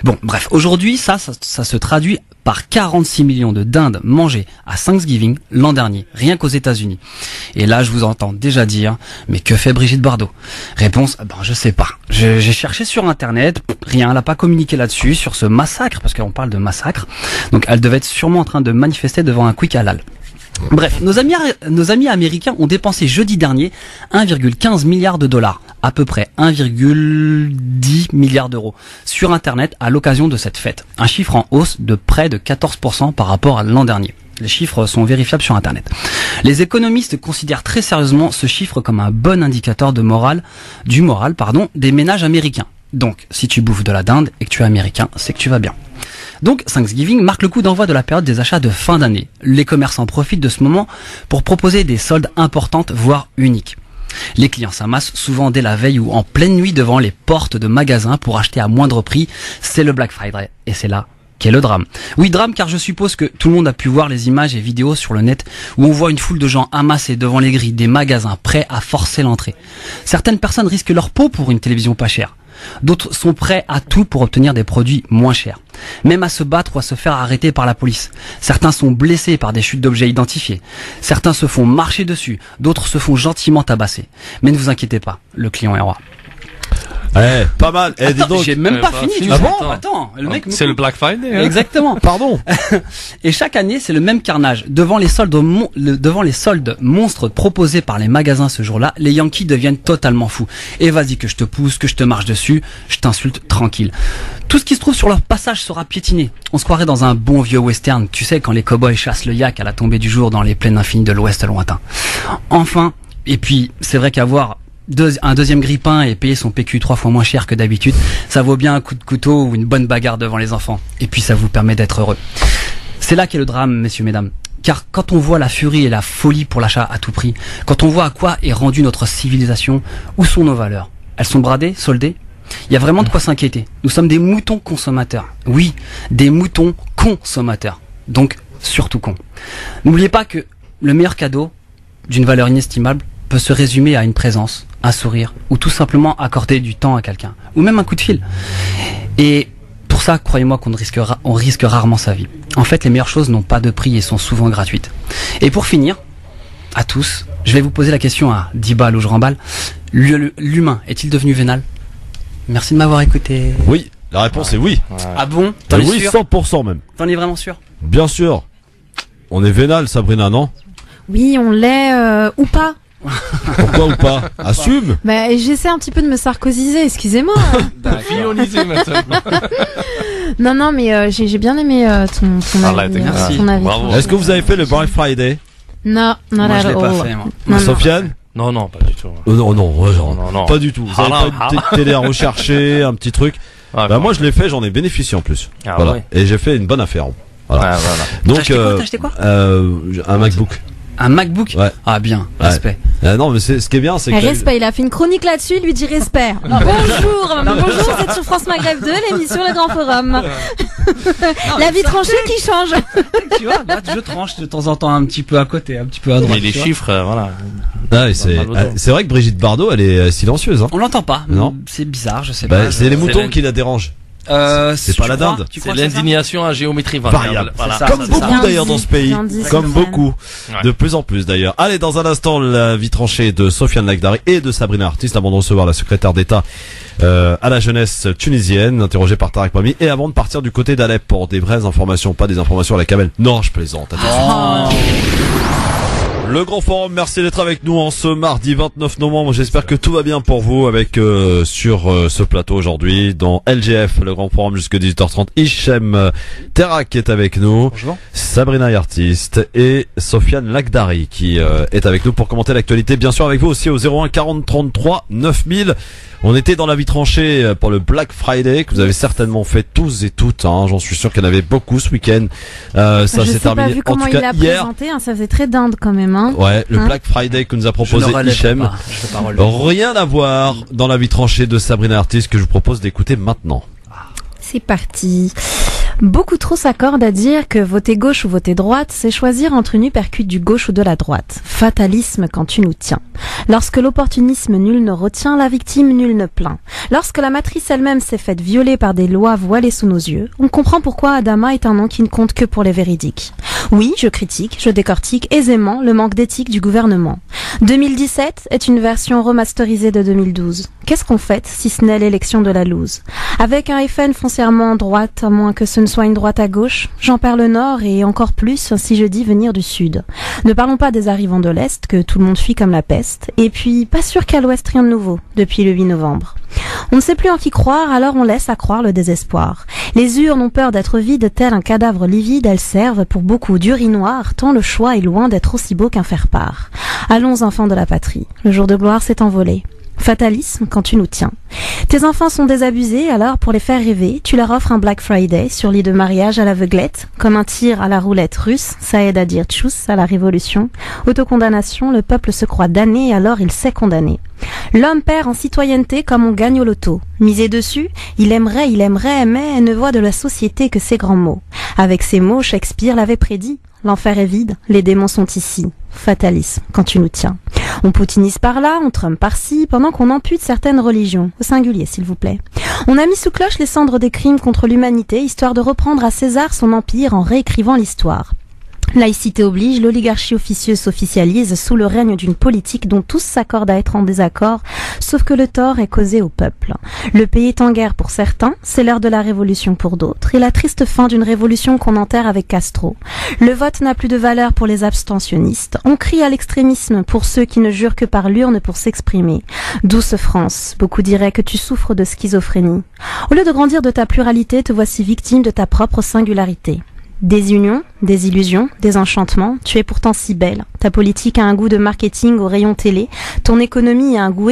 Bon, bref, aujourd'hui, ça se traduit par 46 millions de dindes mangées à Thanksgiving l'an dernier, rien qu'aux États-Unis. Et là, je vous entends déjà dire, mais que fait Brigitte Bardot? Réponse, je sais pas. J'ai cherché sur Internet, rien, elle n'a pas communiqué là-dessus, sur ce massacre, parce qu'on parle de massacre. Donc, elle devait être sûrement en train de manifester devant un quick halal. Bref, nos amis américains ont dépensé jeudi dernier 1,15 milliard de dollars, à peu près 1,10 milliard d'euros, sur Internet à l'occasion de cette fête. Un chiffre en hausse de près de 14% par rapport à l'an dernier. Les chiffres sont vérifiables sur Internet. Les économistes considèrent très sérieusement ce chiffre comme un bon indicateur du moral, des ménages américains. Donc, si tu bouffes de la dinde et que tu es américain, c'est que tu vas bien. Donc, Thanksgiving marque le coup d'envoi de la période des achats de fin d'année. Les commerçants profitent de ce moment pour proposer des soldes importantes, voire uniques. Les clients s'amassent souvent dès la veille ou en pleine nuit devant les portes de magasins pour acheter à moindre prix. C'est le Black Friday. Et c'est là qu'est le drame. Oui, drame, car je suppose que tout le monde a pu voir les images et vidéos sur le net où on voit une foule de gens amassés devant les grilles des magasins prêts à forcer l'entrée. Certaines personnes risquent leur peau pour une télévision pas chère. D'autres sont prêts à tout pour obtenir des produits moins chers. Même à se battre ou à se faire arrêter par la police. Certains sont blessés par des chutes d'objets identifiés. Certains se font marcher dessus. D'autres se font gentiment tabasser. Mais ne vous inquiétez pas, le client est roi. Pas mal. Dis donc, j'ai même pas fini. Ah bon? Attends, le mec. C'est le Black Friday. Hein. Exactement. Pardon. Et chaque année, c'est le même carnage. Devant les soldes monstres proposés par les magasins ce jour-là, les Yankees deviennent totalement fous. Et vas-y que je te pousse, que je te marche dessus, je t'insulte tranquille. Tout ce qui se trouve sur leur passage sera piétiné. On se croirait dans un bon vieux western. Tu sais, quand les cow-boys chassent le yak à la tombée du jour dans les plaines infinies de l'Ouest lointain. Enfin, et puis, c'est vrai qu'avoir un deuxième grille-pain et payer son PQ 3 fois moins cher que d'habitude, ça vaut bien un coup de couteau ou une bonne bagarre devant les enfants. Et puis ça vous permet d'être heureux. C'est là qu'est le drame, messieurs, mesdames. Car quand on voit la furie et la folie pour l'achat à tout prix, quand on voit à quoi est rendue notre civilisation, où sont nos valeurs? Elles sont bradées, soldées? Il y a vraiment de quoi s'inquiéter. Nous sommes des moutons consommateurs. Oui, des moutons consommateurs. Donc, surtout cons. N'oubliez pas que le meilleur cadeau, d'une valeur inestimable, peut se résumer à une présence, un sourire, ou tout simplement accorder du temps à quelqu'un, ou même un coup de fil. Et pour ça, croyez-moi qu'on risque rarement sa vie. En fait, les meilleures choses n'ont pas de prix et sont souvent gratuites. Et pour finir, à tous, je vais vous poser la question à 10 balles ou je remballe. L'humain est-il devenu vénal? Merci de m'avoir écouté. Oui, la réponse est oui. Ah bon? T'en es oui, sûr? 100% même. T'en es vraiment sûr? Bien sûr. On est vénal, Sabrina, non? Oui, on l'est ou pas. Pourquoi ou pas? Assume. J'essaie un petit peu de me sarkoziser, excusez-moi. Non, mais j'ai bien aimé ton avis. Merci. Ton avis. Est-ce que vous avez fait le Black Friday? Non, moi je l'ai pas fait. Non, Sofiane? Non, pas du tout. Non, pas du tout. Vous avez pas une petite télé à rechercher, un petit truc? Moi je l'ai fait, j'en ai bénéficié en plus. Voilà. Ouais. Et j'ai fait une bonne affaire. Voilà. Ah, voilà. Donc, T'as acheté quoi un MacBook. Un MacBook. Ouais. Ah bien, respect. Non, mais ce qui est bien, c'est que Respect, il a fait une chronique là-dessus, il lui dit respect. Bonjour, bonjour, c'est sur France Maghreb 2, l'émission Le Grand Forum. La vie tranchée qui change. Tu vois, là, je tranche de temps en temps un petit peu à côté, un petit peu à droite. Mais les chiffres, voilà. Ah, c'est vrai que Brigitte Bardot, elle est silencieuse. Hein. On l'entend pas. Non. C'est bizarre, je sais pas. C'est les moutons qui la dérangent. C'est pas la dinde. C'est l'indignation à géométrie variable. Voilà. Comme beaucoup d'ailleurs dans ce pays. Comme beaucoup. De plus en plus d'ailleurs. Allez, dans un instant, la vie tranchée de Sofiane Lakhdari et de Sabrina Artist avant de recevoir la secrétaire d'État à la jeunesse tunisienne, interrogée par Tarek Mami, et avant de partir du côté d'Alep pour des vraies informations, pas des informations à la camel. Non, je plaisante. Attention. Le Grand Forum, merci d'être avec nous en ce mardi 29 novembre. J'espère que tout va bien pour vous avec sur ce plateau aujourd'hui dans LGF, le Grand Forum jusqu'à 18h30. Hichem Terak qui est avec nous. Bonjour. Sabrina Artist et Sofiane Lakhdari qui est avec nous pour commenter l'actualité. Bien sûr avec vous aussi au 01 40 33 9000. On était dans la vie tranchée pour le Black Friday que vous avez certainement fait tous et toutes. Hein. J'en suis sûr qu'il y en avait beaucoup ce week-end. Ça s'est terminé. Pas vu en comment tout cas il l'a hier. présenté, hein, ça faisait très dinde quand même. Hein. Ouais, le Black Friday que nous a proposé Hichem. Rien à voir dans la vie tranchée de Sabrina Artist que je vous propose d'écouter maintenant. C'est parti. Beaucoup trop s'accordent à dire que voter gauche ou voter droite, c'est choisir entre une hypercute du gauche ou de la droite. Fatalisme quand tu nous tiens. Lorsque l'opportunisme nul ne retient, la victime nul ne plaint. Lorsque la matrice elle-même s'est faite violer par des lois voilées sous nos yeux, on comprend pourquoi Adama est un nom qui ne compte que pour les véridiques. Oui, je critique, je décortique aisément le manque d'éthique du gouvernement. 2017 est une version remasterisée de 2012. Qu'est-ce qu'on fête si ce n'est l'élection de la loose? Avec un FN foncièrement droite, à moins que ce ne soit une droite à gauche, j'en perds le nord et encore plus si je dis venir du sud. Ne parlons pas des arrivants de l'Est, que tout le monde fuit comme la peste, et puis pas sûr qu'à l'Ouest rien de nouveau, depuis le 8 novembre. On ne sait plus en qui croire, alors on laisse accroire le désespoir. Les urnes ont peur d'être vides, tel un cadavre livide, elles servent pour beaucoup d'urinoirs, tant le choix est loin d'être aussi beau qu'un faire-part. Allons enfants de la patrie, le jour de gloire s'est envolé. Fatalisme quand tu nous tiens. Tes enfants sont désabusés, alors pour les faire rêver, tu leur offres un Black Friday sur lit de mariage à l'aveuglette, comme un tir à la roulette russe, ça aide à dire tchuss à la révolution. Autocondamnation, le peuple se croit damné, alors il s'est condamné. L'homme perd en citoyenneté comme on gagne au loto. Misé dessus, il aimerait, mais ne voit de la société que ses grands mots. Avec ces mots, Shakespeare l'avait prédit. L'enfer est vide, les démons sont ici. Fatalisme, quand tu nous tiens. On poutinise par là, on trompe par-ci, pendant qu'on ampute certaines religions, au singulier s'il vous plaît. On a mis sous cloche les cendres des crimes contre l'humanité, histoire de reprendre à César son empire en réécrivant l'histoire. Laïcité oblige, l'oligarchie officieuse s'officialise sous le règne d'une politique dont tous s'accordent à être en désaccord, sauf que le tort est causé au peuple. Le pays est en guerre pour certains, c'est l'heure de la révolution pour d'autres, et la triste fin d'une révolution qu'on enterre avec Castro. Le vote n'a plus de valeur pour les abstentionnistes. On crie à l'extrémisme pour ceux qui ne jurent que par l'urne pour s'exprimer. Douce France, beaucoup diraient que tu souffres de schizophrénie. Au lieu de grandir de ta pluralité, te voici victime de ta propre singularité. Des unions, des illusions, des enchantements, tu es pourtant si belle. Ta politique a un goût de marketing au rayon télé, ton économie a un goût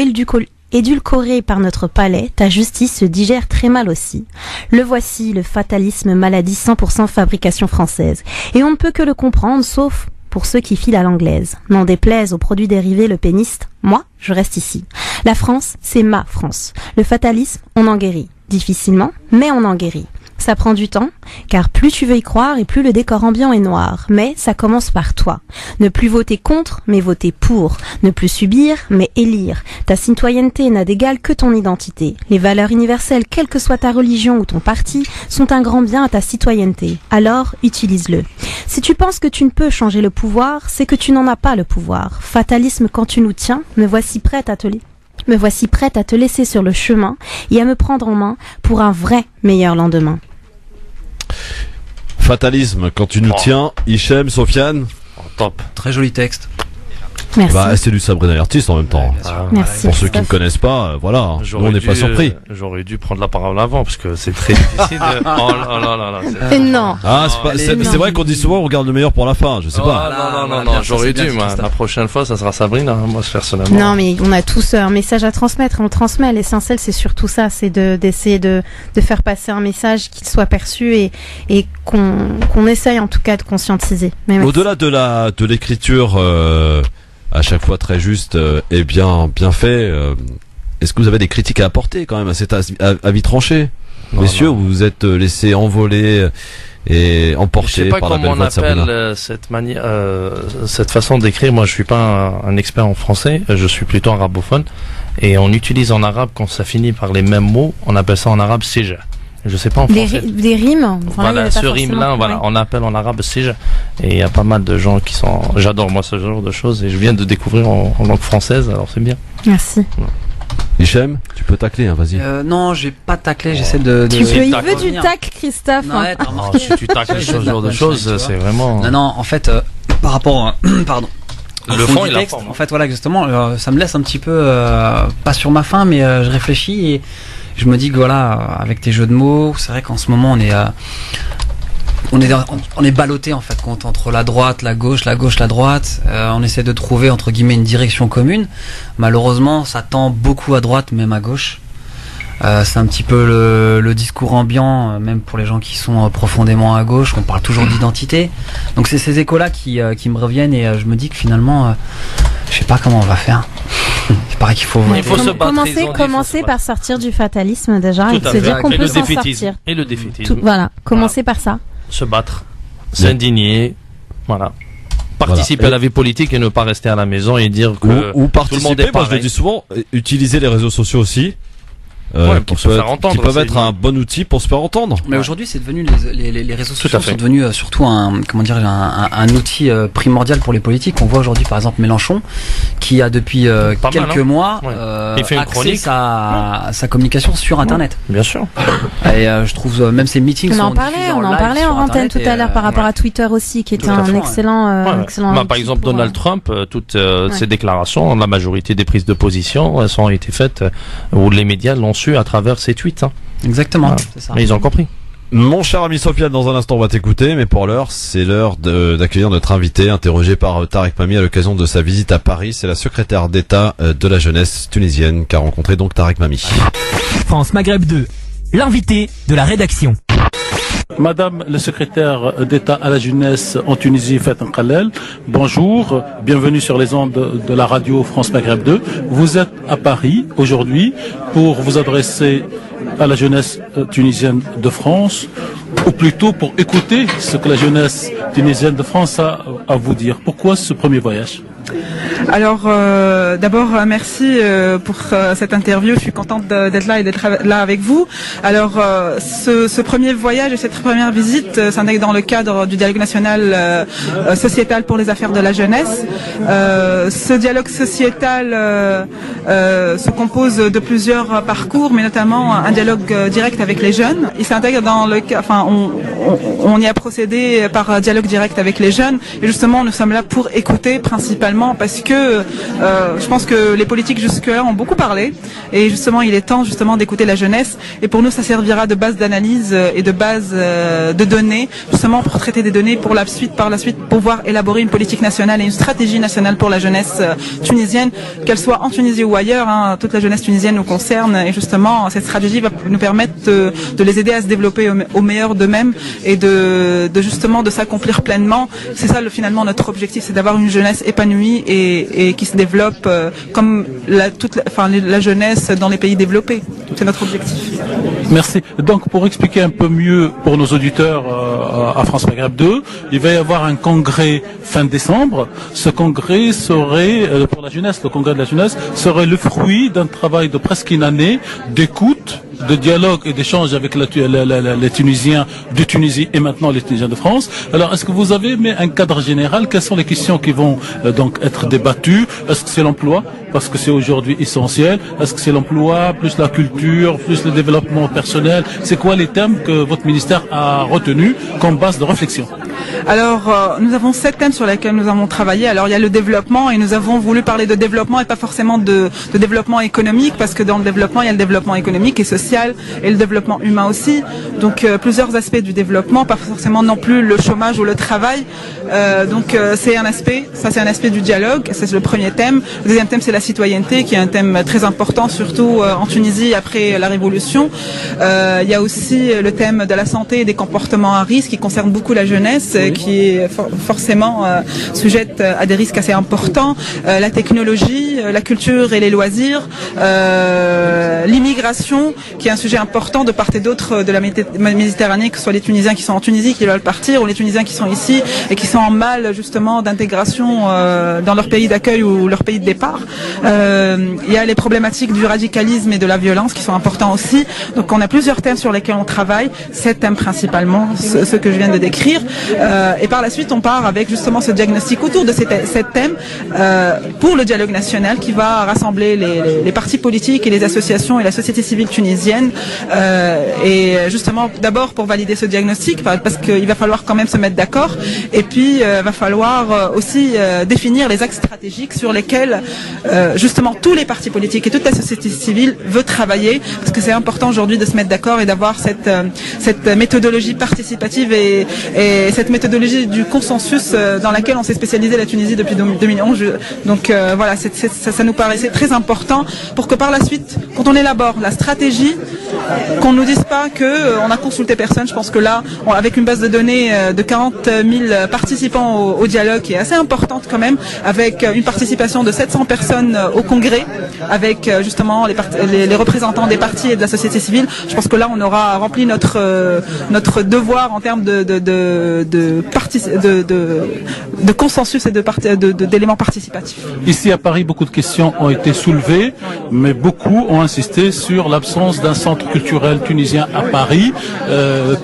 édulcoré par notre palais, ta justice se digère très mal aussi. Le voici, le fatalisme, maladie 100% fabrication française. Et on ne peut que le comprendre, sauf pour ceux qui filent à l'anglaise. N'en déplaise aux produits dérivés le péniste, moi, je reste ici. La France, c'est ma France. Le fatalisme, on en guérit. Difficilement, mais on en guérit. Ça prend du temps, car plus tu veux y croire et plus le décor ambiant est noir. Mais ça commence par toi. Ne plus voter contre, mais voter pour. Ne plus subir, mais élire. Ta citoyenneté n'a d'égal que ton identité. Les valeurs universelles, quelle que soit ta religion ou ton parti, sont un grand bien à ta citoyenneté. Alors, utilise-le. Si tu penses que tu ne peux changer le pouvoir, c'est que tu n'en as pas le pouvoir. Fatalisme quand tu nous tiens, me voici prête à te laisser sur le chemin et à me prendre en main pour un vrai meilleur lendemain. Fatalisme quand tu nous tiens, Hichem, Sofiane. Top. Très joli texte. Merci. Bah, c'est du Sabrina l'artiste en même temps. Merci. Pour ceux qui ne connaissent pas, voilà, nous, on n'est pas surpris. J'aurais dû prendre la parole avant parce que c'est très difficile. Oh là là. Non. Ah, c'est vrai qu'on dit souvent on regarde le meilleur pour la fin, je sais pas. Non, j'aurais dû, moi. La prochaine fois, ça sera Sabrina, moi, personnellement. Non, mais on a tous un message à transmettre, on transmet. L'essentiel, c'est surtout ça, c'est d'essayer de faire passer un message qui soit perçu et qu'on essaye en tout cas de conscientiser. Au-delà de l'écriture, à chaque fois très juste et bien fait, est-ce que vous avez des critiques à apporter quand même à cet avis tranché? Messieurs, vous vous êtes laissés envoler et emporter par la belle voix de Sabrina. Je sais pas comment on appelle cette façon d'écrire. Moi, je suis pas un expert en français, je suis plutôt arabophone. Et on utilise en arabe, quand ça finit par les mêmes mots, on appelle ça en arabe sija. Je sais pas en français. Des rimes. Voilà, ce rime-là, voilà, on appelle en arabe sija. Et il y a pas mal de gens qui sont. J'adore moi ce genre de choses et je viens de découvrir en langue française, alors c'est bien. Merci. Ouais. Hichem, tu peux tacler, hein, vas-y. Non, j'ai pas taclé, j'essaie de. Il veut du tac, Christophe. Si tu tacles ce genre de choses, c'est vraiment. Non, en fait, par rapport, pardon. Le fond et la texte, forme. en fait, voilà, justement, ça me laisse un petit peu pas sur ma faim, mais je réfléchis et je me dis que voilà, avec tes jeux de mots, c'est vrai qu'en ce moment on est ballotté en fait entre la droite, la gauche, la droite. On essaie de trouver entre guillemets une direction commune. Malheureusement, ça tend beaucoup à droite, même à gauche. C'est un petit peu le discours ambiant, même pour les gens qui sont profondément à gauche. On parle toujours d'identité. Donc c'est ces échos-là qui me reviennent et je me dis que finalement, je sais pas comment on va faire. Il paraît qu'il faut. Il faut se battre. Commencer par sortir du fatalisme déjà et se dire qu'on peut s'en sortir. Et le défaitisme. Voilà, commencer par ça. Se battre, s'indigner, voilà. Participer à la vie politique et ne pas rester à la maison et dire que ou tout le monde est participer, moi je le dis souvent, utiliser les réseaux sociaux aussi. Pour se faire entendre, qui peuvent être un bon outil pour se faire entendre. Mais aujourd'hui, c'est devenu les réseaux sociaux sont devenus surtout un outil primordial pour les politiques. On voit aujourd'hui par exemple Mélenchon qui a depuis quelques mois axé sa communication sur Internet. Bien sûr. Et je trouve même ses meetings on en parlait en antenne tout à l'heure par rapport à Twitter aussi, qui était un excellent. Par exemple, Donald Trump, toutes ses déclarations, la majorité des prises de position, elles ont été faites où les médias l'ont su à travers ses tweets. Exactement. Voilà. C'est ça. Mais ils ont compris. Mon cher ami Sofiane, dans un instant on va t'écouter, mais pour l'heure, c'est l'heure d'accueillir notre invité, interrogé par Tarek Mami à l'occasion de sa visite à Paris. C'est la secrétaire d'État de la jeunesse tunisienne qu'a rencontré donc Tarek Mami. France Maghreb 2, l'invité de la rédaction. Madame le secrétaire d'État à la jeunesse en Tunisie, Faten Khalel, bonjour, bienvenue sur les ondes de la radio France Maghreb 2. Vous êtes à Paris aujourd'hui pour vous adresser à la jeunesse tunisienne de France, ou plutôt pour écouter ce que la jeunesse tunisienne de France a à vous dire. Pourquoi ce premier voyage ? Alors, d'abord, merci pour cette interview. Je suis contente d'être là et d'être là avec vous. Alors, ce premier voyage et cette première visite s'intègre dans le cadre du dialogue national sociétal pour les affaires de la jeunesse. Ce dialogue sociétal se compose de plusieurs parcours, mais notamment un dialogue direct avec les jeunes. Il s'intègre dans le cas, enfin, on y a procédé par dialogue direct avec les jeunes. Et justement, nous sommes là pour écouter principalement parce que je pense que les politiques jusque-là ont beaucoup parlé et justement il est temps justement d'écouter la jeunesse et pour nous ça servira de base d'analyse et de base de données justement pour traiter des données pour par la suite pouvoir élaborer une politique nationale et une stratégie nationale pour la jeunesse tunisienne, qu'elle soit en Tunisie ou ailleurs, hein, toute la jeunesse tunisienne nous concerne et justement cette stratégie va nous permettre de les aider à se développer au meilleur d'eux-mêmes et de justement de s'accomplir pleinement. C'est ça finalement notre objectif, c'est d'avoir une jeunesse épanouie et qui se développe comme la jeunesse dans les pays développés. C'est notre objectif. Merci. Donc pour expliquer un peu mieux pour nos auditeurs à France Maghreb 2, il va y avoir un congrès fin décembre. Ce congrès serait, pour la jeunesse, le congrès de la jeunesse, serait le fruit d'un travail de presque une année d'écoute, de dialogue et d'échange avec les Tunisiens de Tunisie et maintenant les Tunisiens de France. Alors, est-ce que vous avez mis un cadre général? Quelles sont les questions qui vont donc être débattues? Est-ce que c'est l'emploi? Parce que c'est aujourd'hui essentiel. Est-ce que c'est l'emploi, plus la culture, plus le développement personnel? C'est quoi les thèmes que votre ministère a retenus comme base de réflexion? Alors, nous avons 7 thèmes sur lesquels nous avons travaillé. Alors, il y a le développement et nous avons voulu parler de développement et pas forcément de développement économique, parce que dans le développement, il y a le développement économique et social et le développement humain aussi. Donc, plusieurs aspects du développement, pas forcément non plus le chômage ou le travail. C'est un aspect, ça c'est un aspect du dialogue, c'est le premier thème. Le deuxième thème, c'est la citoyenneté, qui est un thème très important, surtout en Tunisie après la révolution. Il y a aussi le thème de la santé et des comportements à risque, qui concerne beaucoup la jeunesse, qui est forcément sujette à des risques assez importants. La technologie, la culture et les loisirs, l'immigration, qui est un sujet important de part et d'autre de la Méditerranée, que ce soit les Tunisiens qui sont en Tunisie, qui veulent partir, ou les Tunisiens qui sont ici et qui sont en mal justement d'intégration dans leur pays d'accueil ou leur pays de départ. Il y a les problématiques du radicalisme et de la violence qui sont importants aussi. Donc on a plusieurs thèmes sur lesquels on travaille, 7 thèmes principalement, ceux que je viens de décrire. Et par la suite, on part avec justement ce diagnostic autour de ces 7 thèmes pour le dialogue national, qui va rassembler les partis politiques et les associations et la société civile tunisienne. Et justement, d'abord pour valider ce diagnostic, parce qu'il va falloir quand même se mettre d'accord. Et puis, va falloir aussi définir les axes stratégiques sur lesquels justement tous les partis politiques et toute la société civile veut travailler, parce que c'est important aujourd'hui de se mettre d'accord et d'avoir cette méthodologie participative et cette méthodologie du consensus dans laquelle on s'est spécialisé la Tunisie depuis 2011. Donc voilà, ça nous paraissait très important pour que par la suite, quand on élabore la stratégie, qu'on nous dise pas que on a consulté personne. Je pense que là, avec une base de données de 40 000 participants au dialogue, qui est assez importante quand même, avec une participation de 700 personnes au congrès, avec justement les représentants des partis et de la société civile, je pense que là on aura rempli notre devoir en termes de consensus et d'éléments participatifs. Ici à Paris, beaucoup de questions ont été soulevées, mais beaucoup ont insisté sur l'absence d'un centre culturel tunisien à Paris.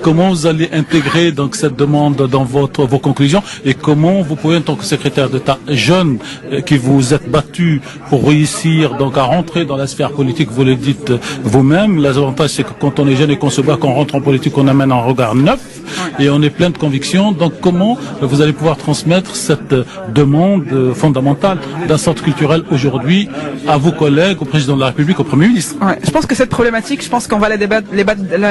Comment vous allez intégrer donc cette demande dans vos conclusions, et comment vous pouvez, en tant que secrétaire d'État jeune qui vous êtes battu pour réussir donc à rentrer dans la sphère politique, vous le dites vous-même, l'avantage c'est que quand on est jeune et qu'on se bat, qu'on rentre en politique, on amène un regard neuf et on est plein de convictions. Donc comment vous allez pouvoir transmettre cette demande fondamentale d'un centre culturel aujourd'hui à vos collègues, au président de la République, au Premier ministre? Je pense que cette problématique, je pense qu'on va la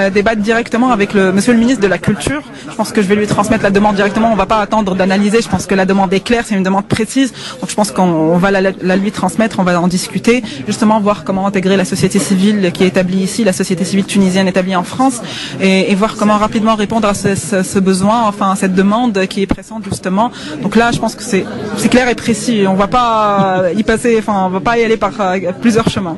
débattre directement avec monsieur le ministre de la Culture. Je pense que je vais lui transmettre la demande directement. On va pas attendre d'analyser. Je pense que la demande est claire, c'est une demande précise. Donc je pense qu'on va la lui transmettre, on va en discuter, justement voir comment intégrer la société civile qui est établie ici, la société civile tunisienne établie en France, et voir comment rapidement répondre à ce besoin, enfin à cette demande qui est pressante justement. Donc là, je pense que c'est clair et précis. On va pas y passer, enfin on va pas y aller par plusieurs chemins.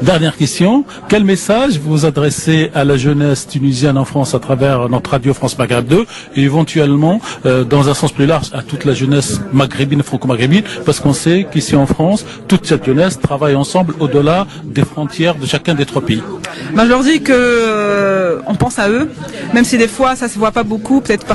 Dernière question, quel message vous adressez à la jeunesse tunisienne en France à travers notre radio France Maghreb 2, et éventuellement dans un sens plus large à toute la jeunesse maghrébine, franco-maghrébine, parce qu'on sait qu'ici en France, toute cette jeunesse travaille ensemble au-delà des frontières de chacun des 3 pays. Je leur dis que on pense à eux, même si des fois ça se voit pas beaucoup, peut-être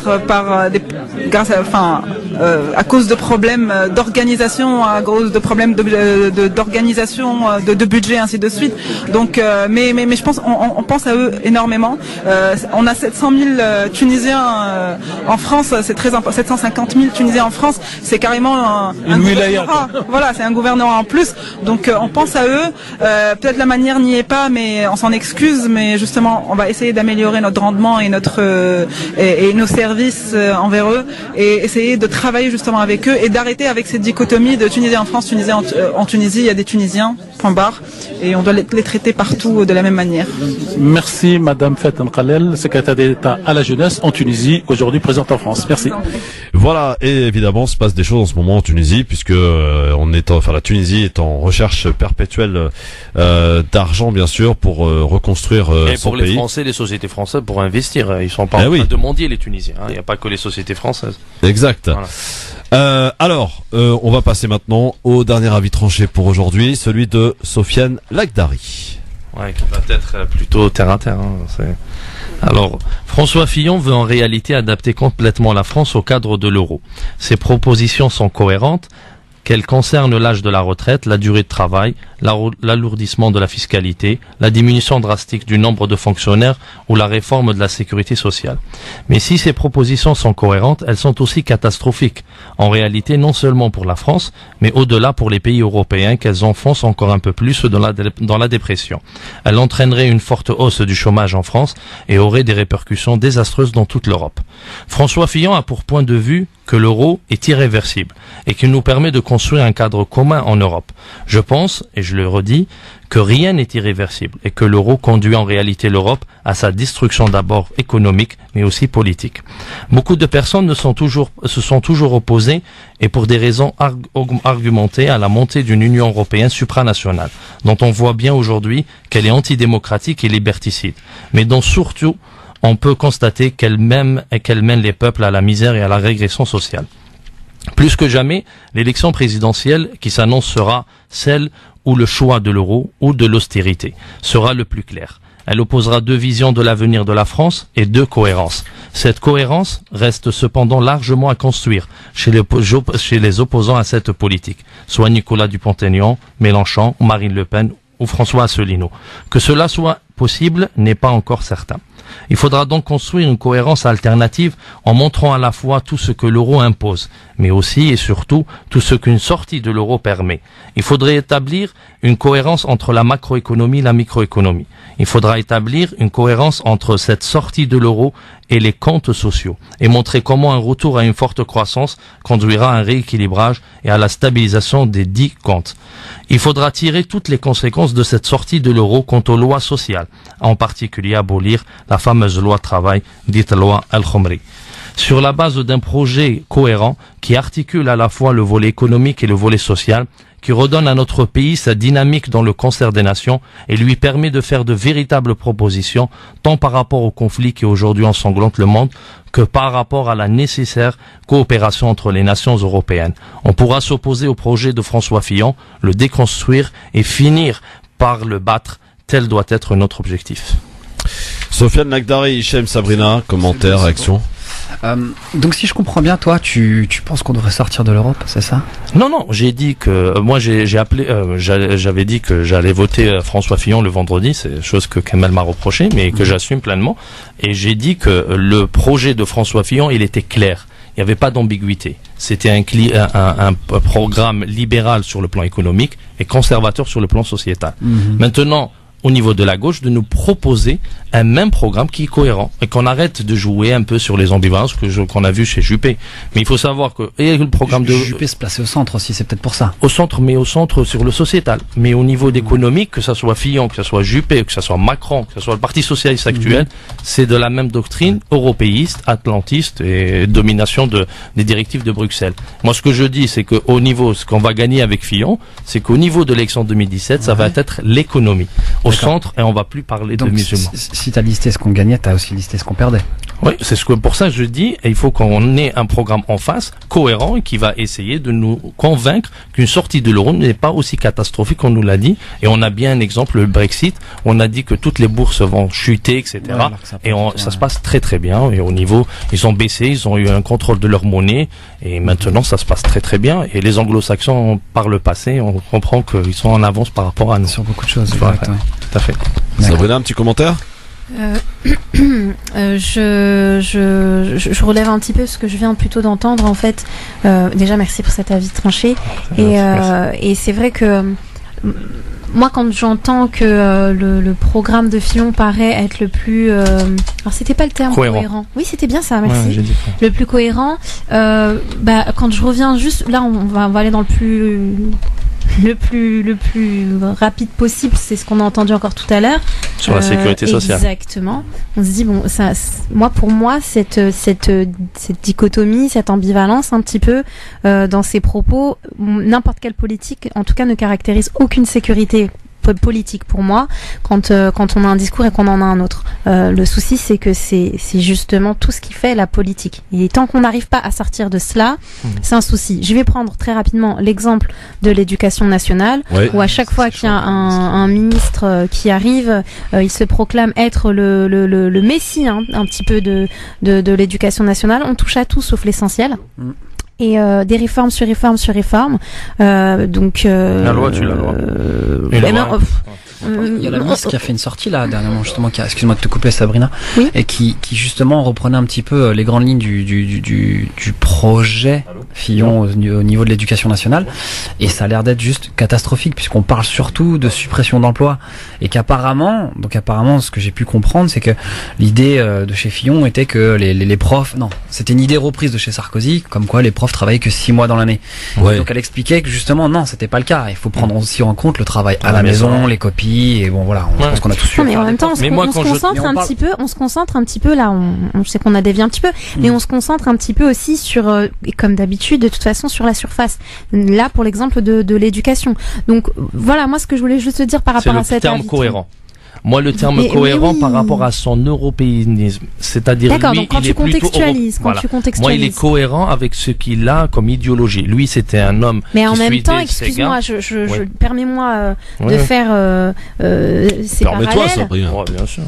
à cause de problèmes d'organisation, à cause de problèmes d'organisation, de budget, ainsi de suite. Donc, mais je pense, on pense à eux énormément. On a 700 000 Tunisiens en France, c'est très important. 750 000 Tunisiens en France, c'est carrément un gouvernorat. Voilà, c'est un gouvernorat en plus. Donc, on pense à eux. Peut-être la manière n'y est pas, mais on s'en excuse. Mais justement, on va essayer d'améliorer notre rendement et et nos services envers eux, et essayer de travailler justement avec eux et d'arrêter avec cette dichotomie de Tunisiens en France, Tunisiens en Tunisie. Il y a des Tunisiens, point barre, et on doit les traiter partout de la même manière. Merci Madame Fatem Khalel, secrétaire d'État à la jeunesse en Tunisie, aujourd'hui présente en France. Merci. Voilà, et évidemment, se passe des choses en ce moment en Tunisie, puisque la Tunisie est en recherche perpétuelle d'argent, bien sûr, pour reconstruire son pays. Et pour les Français, les sociétés françaises, pour investir, ils sont pas en train de mendier, les Tunisiens. Il n'y a pas que les sociétés françaises. Exact. Voilà. On va passer maintenant au dernier avis tranché pour aujourd'hui, celui de Sofiane Lakhdari. Ouais, qui va être plutôt terre à terre. Alors, François Fillon veut en réalité adapter complètement la France au cadre de l'euro. Ses propositions sont cohérentes, qu'elles concernent l'âge de la retraite, la durée de travail, l'alourdissement de la fiscalité, la diminution drastique du nombre de fonctionnaires ou la réforme de la sécurité sociale. Mais si ces propositions sont cohérentes, elles sont aussi catastrophiques. En réalité, non seulement pour la France, mais au-delà pour les pays européens qu'elles enfoncent encore un peu plus dans la dépression. Elles entraîneraient une forte hausse du chômage en France et auraient des répercussions désastreuses dans toute l'Europe. François Fillon a pour point de vue que l'euro est irréversible et qu'il nous permet de construire un cadre commun en Europe. Je pense, et je le redis, que rien n'est irréversible et que l'euro conduit en réalité l'Europe à sa destruction d'abord économique mais aussi politique. Beaucoup de personnes se sont toujours opposées et pour des raisons argumentées à la montée d'une Union européenne supranationale dont on voit bien aujourd'hui qu'elle est antidémocratique et liberticide, mais dont surtout on peut constater qu'elle mène les peuples à la misère et à la régression sociale. Plus que jamais, l'élection présidentielle qui s'annonce sera celle où le choix de l'euro ou de l'austérité sera le plus clair. Elle opposera deux visions de l'avenir de la France et deux cohérences. Cette cohérence reste cependant largement à construire chez les opposants à cette politique, soit Nicolas Dupont-Aignan, Mélenchon, Marine Le Pen ou François Asselineau. Que cela soit possible n'est pas encore certain. Il faudra donc construire une cohérence alternative en montrant à la fois tout ce que l'euro impose, mais aussi et surtout tout ce qu'une sortie de l'euro permet. Il faudrait établir une cohérence entre la macroéconomie et la microéconomie. Il faudra établir une cohérence entre cette sortie de l'euro et les comptes sociaux et montrer comment un retour à une forte croissance conduira à un rééquilibrage et à la stabilisation des dits comptes. Il faudra tirer toutes les conséquences de cette sortie de l'euro quant aux lois sociales, en particulier abolir la fameuse loi travail, dite loi El Khomri. Sur la base d'un projet cohérent qui articule à la fois le volet économique et le volet social, qui redonne à notre pays sa dynamique dans le concert des nations et lui permet de faire de véritables propositions, tant par rapport au conflit qui aujourd'hui ensanglante le monde, que par rapport à la nécessaire coopération entre les nations européennes. On pourra s'opposer au projet de François Fillon, le déconstruire et finir par le battre. Tel doit être notre objectif. Sofiane Nagdari, Hichem, Sabrina, commentaire, réaction. Donc si je comprends bien, toi, tu penses qu'on devrait sortir de l'Europe, c'est ça? Non, j'ai dit que moi j'avais dit que j'allais voter François Fillon le vendredi, c'est chose que Kamel m'a reproché, mais que j'assume pleinement. Et j'ai dit que le projet de François Fillon, il était clair. Il n'y avait pas d'ambiguïté. C'était un programme libéral sur le plan économique et conservateur sur le plan sociétal. Maintenant, au niveau de la gauche, de nous proposer un même programme qui est cohérent et qu'on arrête de jouer un peu sur les ambivalences qu'on a vu chez Juppé. Mais il faut savoir que le programme de Juppé se plaçait au centre aussi, c'est peut-être pour ça. Au centre, mais au centre sur le sociétal. Mais au niveau d'économique, que ça soit Fillon, que ça soit Juppé, que ça soit Macron, que ça soit le Parti socialiste actuel, c'est de la même doctrine européiste, atlantiste et domination des directives de Bruxelles. Moi, ce que je dis, c'est qu'au niveau, ce qu'on va gagner avec Fillon, c'est qu'au niveau de l'élection 2017, ça va être l'économie. Au centre, et on va plus parler de musulmans. Si tu as listé ce qu'on gagnait, tu as aussi listé ce qu'on perdait. Oui, c'est pour ça que je dis, il faut qu'on ait un programme en face, cohérent, et qui va essayer de nous convaincre qu'une sortie de l'euro n'est pas aussi catastrophique qu'on nous l'a dit. Et on a bien un exemple, le Brexit, on a dit que toutes les bourses vont chuter, etc. Ouais, ça se passe très très bien. Et au niveau, ils ont baissé, ils ont eu un contrôle de leur monnaie, et maintenant ça se passe très très bien. Et les anglo-saxons, par le passé, on comprend qu'ils sont en avance par rapport à nous. Sur beaucoup de choses. Tout à fait. Sabrina, un petit commentaire? Je relève un petit peu ce que je viens plutôt d'entendre en fait. Déjà merci pour cet avis tranché. Et c'est vrai que moi quand j'entends que le programme de Fillon paraît être le plus alors c'était pas le terme cohérent. Oui, c'était bien ça, merci. Ouais, le plus cohérent, quand je reviens juste là on va aller dans le plus rapide possible, c'est ce qu'on a entendu encore tout à l'heure sur la sécurité sociale. Exactement. On se dit bon, ça, pour moi, cette dichotomie, cette ambivalence un petit peu dans ces propos, n'importe quelle politique, en tout cas, ne caractérise aucune sécurité politique pour moi quand on a un discours et qu'on en a un autre. Le souci c'est que c'est justement tout ce qui fait la politique. Et tant qu'on n'arrive pas à sortir de cela, c'est un souci. Je vais prendre très rapidement l'exemple de l'éducation nationale, où à chaque fois qu'il y a un ministre qui arrive, il se proclame être le messie un petit peu de l'éducation nationale. On touche à tout sauf l'essentiel. et des réformes sur réformes sur réformes. Donc la loi tue la loi. Il y a la ministre qui a fait une sortie là dernièrement justement, excuse-moi de te couper Sabrina, oui, et qui justement reprenait un petit peu les grandes lignes du projet Fillon au niveau de l'éducation nationale, et ça a l'air d'être juste catastrophique puisqu'on parle surtout de suppression d'emplois, et qu'apparemment ce que j'ai pu comprendre, c'est que l'idée de chez Fillon était que les profs, non, c'était une idée reprise de chez Sarkozy, comme quoi les profs travaillaient que 6 mois dans l'année. Ouais. Donc elle expliquait que justement non, c'était pas le cas, il faut prendre aussi en compte le travail à la maison, les copies. Et bon voilà, je pense qu'on a tous su. Mais en même temps, on se concentre un petit peu là. On sait qu'on a dévié un petit peu, mais on se concentre un petit peu aussi sur, comme d'habitude, de toute façon, sur la surface. Là, pour l'exemple de l'éducation. Donc voilà, moi, ce que je voulais juste te dire par rapport à cette terme cohérent. Moi, le terme cohérent par rapport à son européisme, c'est-à-dire lui, quand il tu est plutôt Moi, il est cohérent avec ce qu'il a comme idéologie. Lui, c'était un homme. Mais en même temps, excuse-moi, permets-moi de faire ces parallèles. Permets-toi, Sabrina. Bien sûr.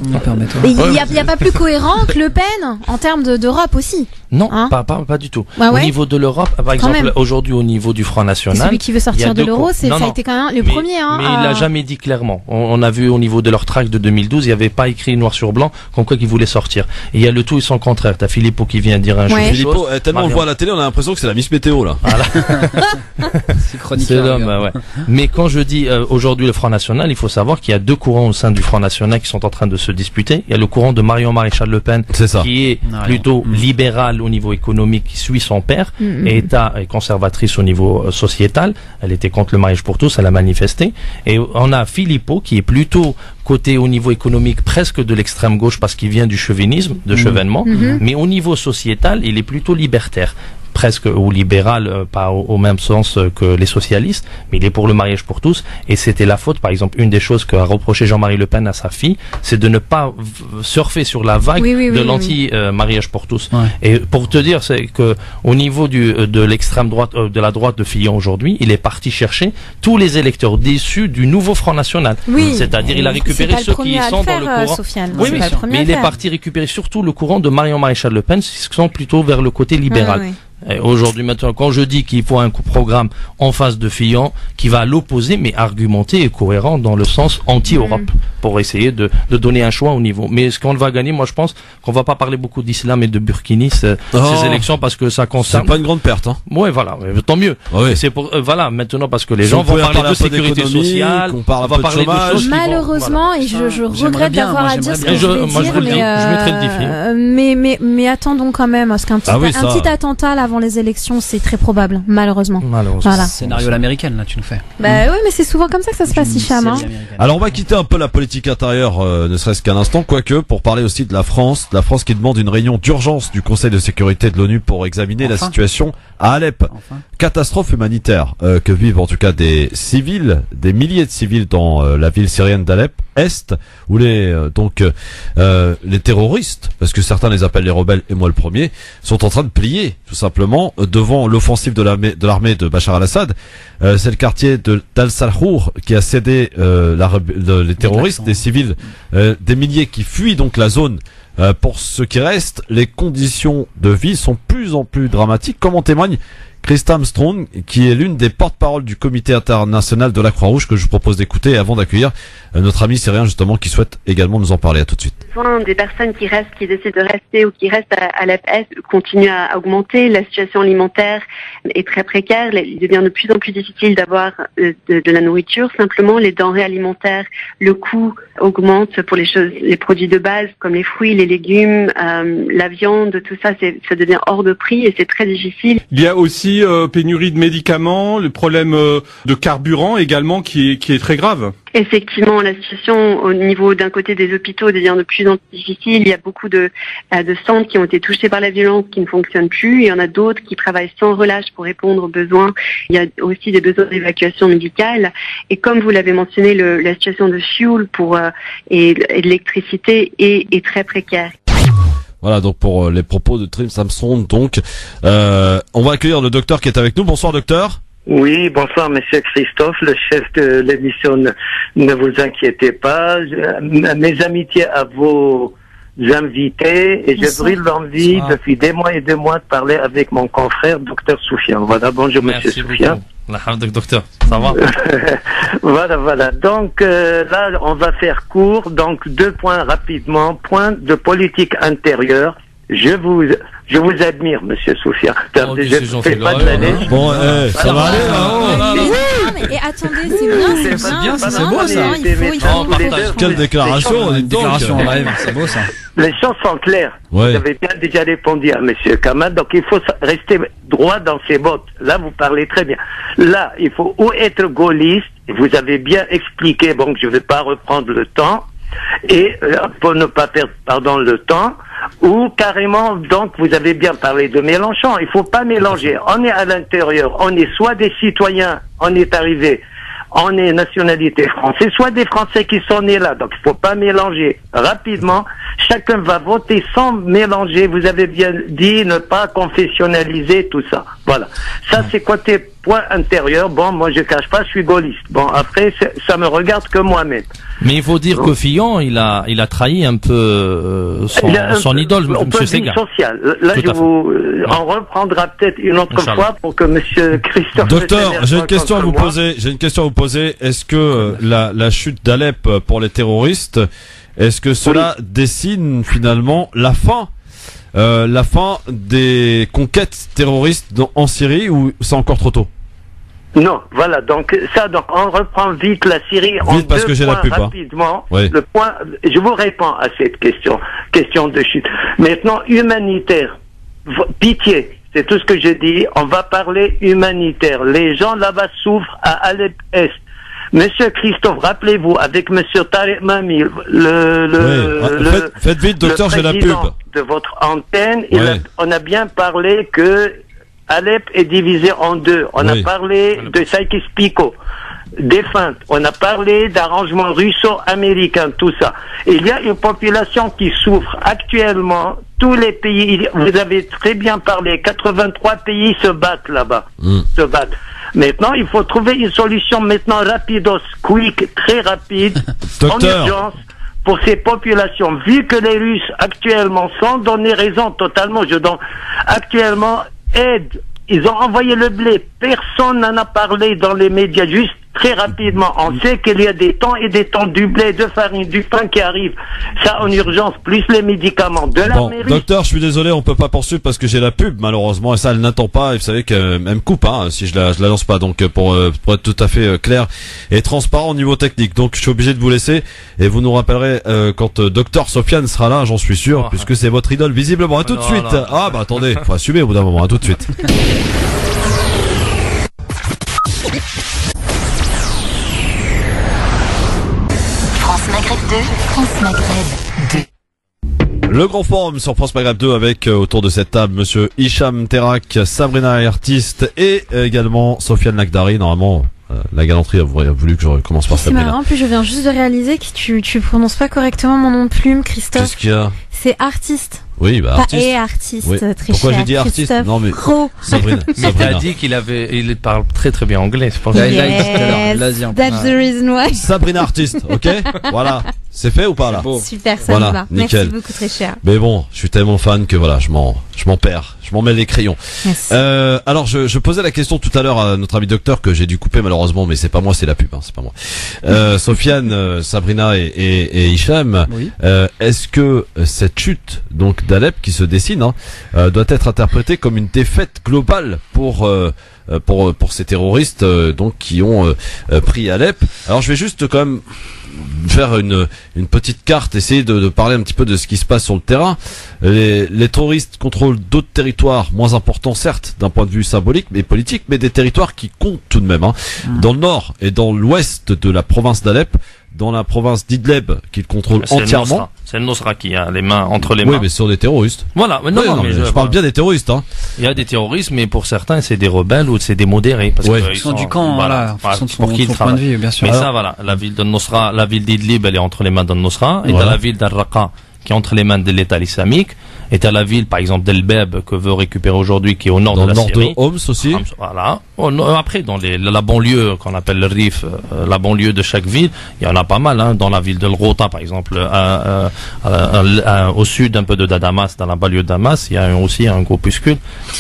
Il n'y a pas plus cohérent que Le Pen en termes d'Europe aussi. Non, pas du tout. Au niveau de l'Europe, par exemple, aujourd'hui, au niveau du Front National, celui qui veut sortir de l'euro, ça a été quand même le premier. Mais il l'a jamais dit clairement. On a vu au niveau de leur tract de 2012, il n'y avait pas écrit noir sur blanc comme quoi qu'ils voulaient sortir. Et il y a le tout et son contraire. T'as Philippot qui vient dire un chose. Philippot, tellement on le voit à la télé, on a l'impression que c'est la Miss Météo là. Voilà. C'est chronique. C'est l'homme, ouais. Mais quand je dis aujourd'hui le Front National, il faut savoir qu'il y a deux courants au sein du Front National qui sont en train de se disputer. Il y a le courant de Marion Maréchal Le Pen, qui est plutôt libéral au niveau économique, qui suit son père, et est conservatrice au niveau sociétal. Elle était contre le mariage pour tous, elle a manifesté. Et on a Philippot qui est plutôt côté au niveau économique presque de l'extrême gauche parce qu'il vient du chauvinisme, de chevènement, mais au niveau sociétal, il est plutôt libertaire. Presque ou libéral, pas au même sens que les socialistes, mais il est pour le mariage pour tous, et c'était la faute, par exemple, une des choses qu'a reproché Jean-Marie Le Pen à sa fille, c'est de ne pas surfer sur la vague de l'anti-mariage pour tous. Ouais. Et pour te dire, c'est que au niveau de l'extrême droite, de la droite de Fillon aujourd'hui, il est parti chercher tous les électeurs déçus du nouveau Front National. C'est-à-dire, il a récupéré ceux qui sont dans le courant. Mais il est parti récupérer surtout le courant de Marion Maréchal Le Pen, qui sont plutôt vers le côté libéral. Aujourd'hui, maintenant, quand je dis qu'il faut un programme en face de Fillon qui va à l'opposé, mais argumenté et cohérent dans le sens anti-Europe, pour essayer de donner un choix au niveau. Mais ce qu'on va gagner, moi je pense qu'on va pas parler beaucoup d'islam et de burkini ces élections, parce que ça concerne. C'est pas une grande perte, hein. Ouais, voilà, tant mieux. C'est pour voilà, maintenant, parce que les gens vont parler de sécurité sociale, on va parler de choses. Malheureusement, et je regrette d'avoir à dire ce que je vais dire, je mettrai le défi. Mais attendons quand même, parce qu'un petit attentat là, avant les élections, c'est très probable, malheureusement. Voilà. Scénario l'américaine, là, tu nous fais. Bah oui, mais c'est souvent comme ça que ça se passe, Hicham. Alors, on va quitter un peu la politique intérieure, ne serait-ce qu'un instant, quoique, pour parler aussi de la France qui demande une réunion d'urgence du Conseil de sécurité de l'ONU pour examiner la situation à Alep. Catastrophe humanitaire que vivent en tout cas des civils, des milliers de civils dans la ville syrienne d'Alep Est, où les terroristes, parce que certains les appellent les rebelles et moi le premier, sont en train de plier tout simplement devant l'offensive de l'armée de Bachar al-Assad. C'est le quartier d'Al-Salhour qui a cédé les terroristes, des civils, des milliers qui fuient donc la zone. Pour ce qui reste, les conditions de vie sont plus en plus dramatiques, comme en témoigne Christa Armstrong, qui est l'une des porte-paroles du comité international de la Croix-Rouge, que je vous propose d'écouter avant d'accueillir notre ami syrien justement qui souhaite également nous en parler. À tout de suite. Des personnes qui restent, qui décident de rester ou qui restent à Alep Est continue à augmenter. La situation alimentaire est très précaire. Il devient de plus en plus difficile d'avoir de la nourriture. Simplement, les denrées alimentaires, le coût augmente pour les produits de base comme les fruits, les légumes, la viande, tout ça, ça devient hors de prix et c'est très difficile. Il y a aussi pénurie de médicaments, le problème de carburant également qui est très grave. Effectivement, la situation au niveau d'un côté des hôpitaux devient de plus en plus difficile. Il y a beaucoup de centres qui ont été touchés par la violence qui ne fonctionnent plus. Il y en a d'autres qui travaillent sans relâche pour répondre aux besoins. Il y a aussi des besoins d'évacuation médicale. Et comme vous l'avez mentionné, la situation de fuel et de l'électricité est très précaire. Voilà donc pour les propos de Trim Samson. Donc, on va accueillir le docteur qui est avec nous. Bonsoir docteur. Oui, bonsoir Monsieur Christophe, le chef de l'émission. Ne vous inquiétez pas. Mes amitiés à vos invités et je brûle l'envie depuis des mois et des mois de parler avec mon confrère, docteur Soufiane. Voilà, bonjour monsieur Soufiane. Docteur, ça va? Voilà. Donc là, on va faire court. Donc 2 points rapidement. Point de politique intérieure. Je vous admire, monsieur Soufiane. Je fais pas de l'année. Bon, ça va aller, là. Et attendez, c'est bien, c'est beau ça. Il faut. Quelle déclaration, en live, c'est beau ça. Les choses sont claires. Ouais. Vous avez bien déjà répondu à monsieur Kamal, donc il faut rester droit dans ses bottes. Là, vous parlez très bien. Là, il faut ou être gaulliste, vous avez bien expliqué, bon, je ne vais pas reprendre le temps, et pour ne pas perdre, le temps, ou carrément, donc, vous avez bien parlé de Mélenchon. Il faut pas mélanger. On est à l'intérieur. On est soit des citoyens, on est arrivé, on est nationalité française, soit des Français qui sont nés là. Donc, il faut pas mélanger. Rapidement, chacun va voter sans mélanger. Vous avez bien dit ne pas confessionnaliser tout ça. Voilà. Ça, c'est côté point intérieur. Bon, moi, je cache pas, je suis gaulliste. Bon, après, ça me regarde que moi-même. Mais il faut dire que Fillon, il a trahi un peu son idole, monsieur Sega. Social. Là, on reprendra peut-être une autre fois pour que monsieur Christophe. Docteur, j'ai une question à vous poser. Est-ce que la chute d'Alep pour les terroristes, est-ce que cela dessine finalement la fin des conquêtes terroristes en Syrie, ou c'est encore trop tôt? Non, voilà, donc on reprend vite la Syrie en vite, parce 2 que j'ai points la pub, rapidement. Oui. Le point, je vous réponds à cette question de chute. Maintenant, humanitaire, pitié, c'est tout ce que je dis, on va parler humanitaire. Les gens là-bas souffrent à Alep-Est. Monsieur Christophe, rappelez-vous, avec monsieur Tariq Mami, faites vite, docteur, j'ai la pub. De votre antenne, Ouais. on a bien parlé que Alep est divisé en 2. On a parlé de Saïkis-Picot, des feintes. On a parlé d'arrangements russo-américains, tout ça. Il y a une population qui souffre actuellement. Tous les pays, vous avez très bien parlé, 83 pays se battent là-bas. Se battent. Maintenant, il faut trouver une solution maintenant rapidos, quick, très rapide, en urgence, pour ces populations. Vu que les Russes actuellement, sans donner raison totalement, actuellement aident, ils ont envoyé le blé, personne n'en a parlé dans les médias, juste très rapidement. On sait qu'il y a des temps et des temps du blé, de farine, du pain qui arrivent. Ça en urgence, plus les médicaments, de la mairie. Docteur, je suis désolé, on peut pas poursuivre parce que j'ai la pub, malheureusement, et ça, elle n'attend pas, et vous savez qu'elle me coupe, si je la lance pas. Donc, pour être tout à fait clair et transparent au niveau technique. Donc, je suis obligé de vous laisser, et vous nous rappellerez, quand docteur Sofiane sera là, j'en suis sûr, puisque c'est votre idole, visiblement. À tout de suite. Ah, bah, attendez, faut assumer au bout d'un moment. À tout de suite. France Maghreb 2. Le grand forum sur France Maghreb 2 avec autour de cette table monsieur Hicham Terak, Sabrina Artiste et également Sofiane Lakdari. Normalement la galanterie a voulu que je commence par Sabrina. C'est marrant, en plus je viens juste de réaliser que tu prononces pas correctement mon nom de plume, Christophe. Qu'est-ce qu'il y a? C'est artiste. Oui, bah artiste. Et artiste, oui. très Pourquoi cher. j'ai dit artiste? Non mais Sabrina. Il a dit il parle très très bien anglais. C'est pour ça. That's the reason why. Sabrina Artiste, ok? Voilà. C'est fait ou pas là? Super, ça voilà, me va. nickel. Merci beaucoup, très cher. Mais bon, je suis tellement fan que voilà, je m'en perds. Je m'en mets les crayons. Yes. Alors, je posais la question tout à l'heure à notre ami docteur que j'ai dû couper malheureusement, mais c'est pas moi, c'est la pub, c'est pas moi. Sofiane, Sabrina et Hicham, oui. Est-ce que cette chute donc d'Alep qui se dessine doit être interprétée comme une défaite globale pour ces terroristes donc qui ont pris Alep? Alors, je vais juste quand même faire une petite carte, essayer de parler un petit peu de ce qui se passe sur le terrain. Les terroristes contrôlent d'autres territoires moins importants, certes, d'un point de vue symbolique mais politique, mais des territoires qui comptent tout de même. Dans le nord et dans l'ouest de la province d'Alep, dans la province d'Idleb qu'ils contrôlent entièrement. C'est le Nosra qui a les mains entre les mains. Oui, mais sur des terroristes. Voilà, mais non, mais je parle bien des terroristes. Il y a des terroristes, mais pour certains, c'est des rebelles ou c'est des modérés. Parce que ils sont du camp, voilà, pour qui ils point de vue, bien sûr. Mais ça, voilà, la ville de Nosra, la ville d'Idlib, elle est entre les mains de Nosra, et dans la ville d'Al-Raqqa, qui est entre les mains de l'État islamique. Et à la ville, par exemple, d'El Beb, que veut récupérer aujourd'hui, qui est au nord de la Syrie. Dans le nord de Homs aussi. Voilà. Après, dans la banlieue, qu'on appelle le Rif, la banlieue de chaque ville, il y en a pas mal, hein. Dans la ville de Rota, par exemple, au sud un peu de Damas, dans la banlieue de Damas, il y a aussi un groupuscule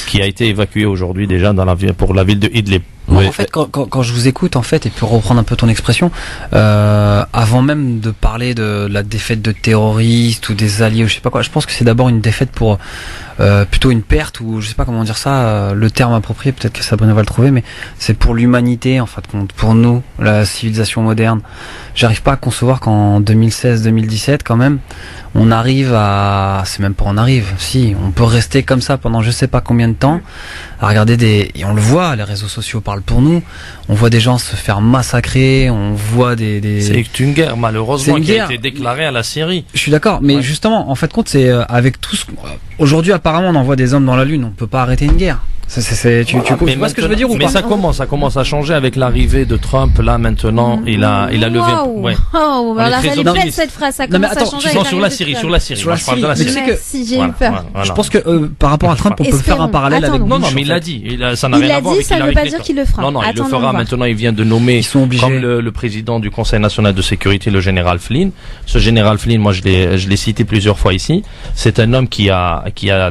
qui a été évacué aujourd'hui déjà dans la ville, pour la ville de Idlib. Oui. En fait, quand je vous écoute, en fait, et pour reprendre un peu ton expression, avant même de parler de la défaite de terroristes ou des alliés ou je sais pas quoi, je pense que c'est d'abord une défaite pour plutôt une perte, ou je sais pas comment dire ça, le terme approprié, peut-être que Sabrina va le trouver, mais c'est pour l'humanité, en fait, pour nous, la civilisation moderne. J'arrive pas à concevoir qu'en 2016-2017, quand même, on arrive à, c'est même pas on arrive, si, on peut rester comme ça pendant je sais pas combien de temps, à regarder et on le voit, les réseaux sociaux parlent pour nous, on voit des gens se faire massacrer, on voit C'est une guerre, malheureusement, qui a été déclarée à la Syrie. Je suis d'accord, mais justement, en fait, compte, c'est avec tout ce, aujourd'hui, apparemment, on envoie des hommes dans la Lune, on peut pas arrêter une guerre. Tu vois ce que je veux dire ou mais pas? ça commence à changer avec l'arrivée de Trump. Là maintenant, il a levé. Ouais. Oh, alors elle est belle cette phrase. Ça commence à changer. Sur la Syrie. Moi, je parle de la Syrie. Si j'ai eu peur. Je pense que par rapport à Trump, on peut faire un parallèle avec. Non, mais il l'a dit. Ça n'a rien à voir avec. Ça ne veut pas dire qu'il le fera. Non, il le fera. Maintenant, il vient de nommer comme le président du Conseil national de sécurité, le général Flynn. Ce général Flynn, moi, je l'ai cité plusieurs fois ici. C'est un homme qui a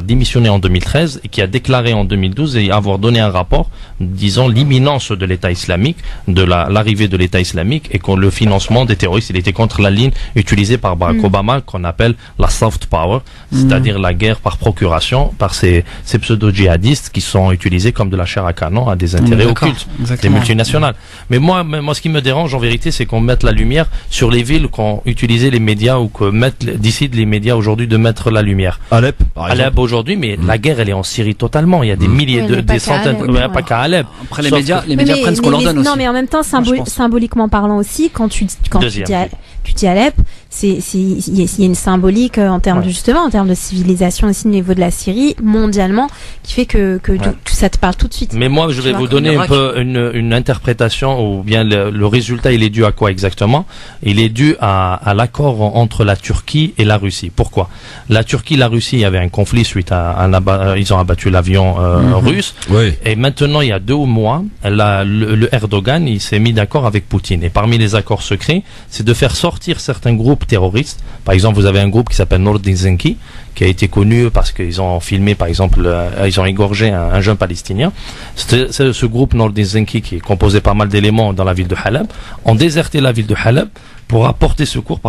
démissionné en 2013 et qui a déclaré en 2012 et avoir donné un rapport disant l'imminence de l'État islamique, de l'arrivée de l'État islamique et le financement des terroristes. Il était contre la ligne utilisée par Barack Obama qu'on appelle la soft power, c'est-à-dire la guerre par procuration par ces pseudo-djihadistes qui sont utilisés comme de la chair à canon à des intérêts occultes, des multinationales. Mais moi, ce qui me dérange en vérité, c'est qu'on mette la lumière sur les villes qu'ont utilisé les médias ou que décident les médias aujourd'hui de mettre la lumière. Alep, par exemple. Alep aujourd'hui, mais la guerre, elle est en Syrie totalement. Il y a des milliers des centaines, pas qu'à Alep. Après les médias prennent ce qu'on leur donne aussi. Non, mais en même temps, symboliquement parlant aussi, quand tu dis Alep, il y a une symbolique en termes en termes de civilisation aussi au niveau de la Syrie, mondialement, qui fait que ça te parle tout de suite. Mais moi, je vais vous donner un peu une interprétation, ou bien le résultat, il est dû à quoi exactement? Il est dû à l'accord entre la Turquie et la Russie. Pourquoi? La Turquie, la Russie, il y avait un conflit suite à ils ont abattu l'avion russe. Oui. Et maintenant, il y a 2 mois, le Erdogan, il s'est mis d'accord avec Poutine. Et parmi les accords secrets, c'est de faire sortir certains groupes terroristes. Par exemple, vous avez un groupe qui s'appelle Nordin Zenki, qui a été connu parce qu'ils ont filmé, par exemple, ils ont égorgé un jeune palestinien. C'est ce groupe Nordin Zenki, qui est composé pas mal d'éléments dans la ville de Halab, ont déserté la ville de Halab pour apporter secours,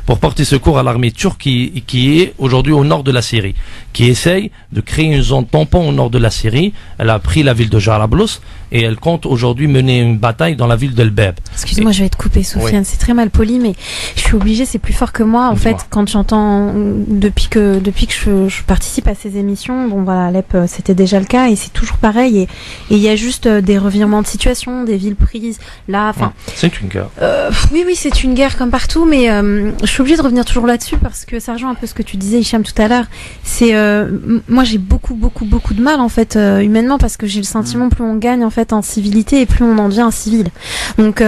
pour porter secours à l'armée turque qui est aujourd'hui au nord de la Syrie, qui essaye de créer une zone tampon au nord de la Syrie. Elle a pris la ville de Jarablus et elle compte aujourd'hui mener une bataille dans la ville d'El Beb. Excuse-moi, je vais te couper, Sofiane, c'est très mal poli, mais je suis obligée, c'est plus fort que moi. En fait, quand j'entends, depuis que je participe à ces émissions, bon voilà, Alep, c'était déjà le cas et c'est toujours pareil. Et il y a juste des revirements de situation, des villes prises. Là, enfin. C'est une guerre. Oui, c'est une guerre comme partout, mais je suis obligée de revenir toujours là-dessus parce que ça rejoint un peu ce que tu disais, Hicham, tout à l'heure. C'est moi, j'ai beaucoup de mal en fait humainement, parce que j'ai le sentiment plus on gagne en fait en civilité et plus on en devient incivil. Donc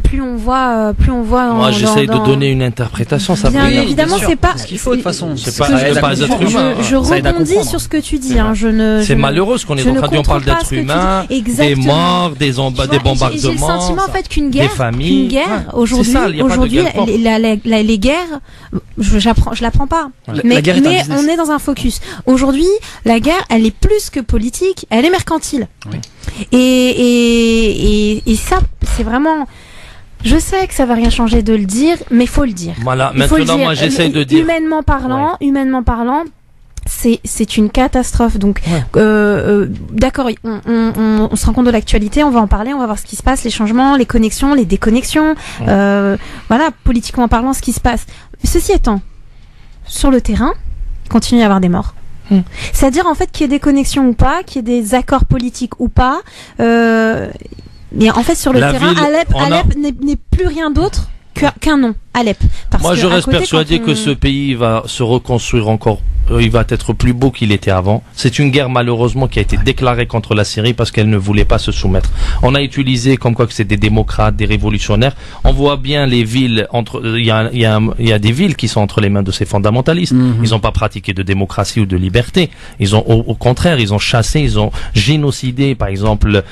plus on voit. Moi, j'essaye de donner une interprétation. Ça bien évidemment, c'est pas ce qu'il faut de toute façon. C'est pas être humain. Je rebondis sur ce que tu dis. C'est malheureux ce qu'on est en train de dire. On parle d'être humain, des morts, des bombardements. J'ai le sentiment en fait qu'une guerre, aujourd'hui, les guerres, je l'apprends pas. Mais on est dans un focus. Aujourd'hui, la guerre, elle est plus que politique, elle est mercantile. Oui. Et ça, c'est vraiment. Je sais que ça va rien changer de le dire, mais il faut le dire. Voilà. Maintenant, moi, j'essaie de dire. Humainement parlant. C'est une catastrophe. Donc, d'accord, on se rend compte de l'actualité, on va en parler, on va voir ce qui se passe, les changements, les connexions, les déconnexions, voilà, politiquement parlant, ce qui se passe. Ceci étant, sur le terrain, continue à y avoir des morts. C'est-à-dire, en fait, qu'il y ait des connexions ou pas, qu'il y ait des accords politiques ou pas, mais en fait, sur le terrain, Alep n'est plus rien d'autre qu'un nom, Alep. Moi, je reste persuadé que ce pays va se reconstruire encore il va être plus beau qu'il était avant. C'est une guerre malheureusement qui a été déclarée contre la Syrie parce qu'elle ne voulait pas se soumettre. On a utilisé comme quoi que c'est des démocrates, des révolutionnaires. On voit bien les villes il y a des villes qui sont entre les mains de ces fondamentalistes. Ils n'ont pas pratiqué de démocratie ou de liberté. Ils ont au contraire, ils ont chassé, ils ont génocidé, par exemple,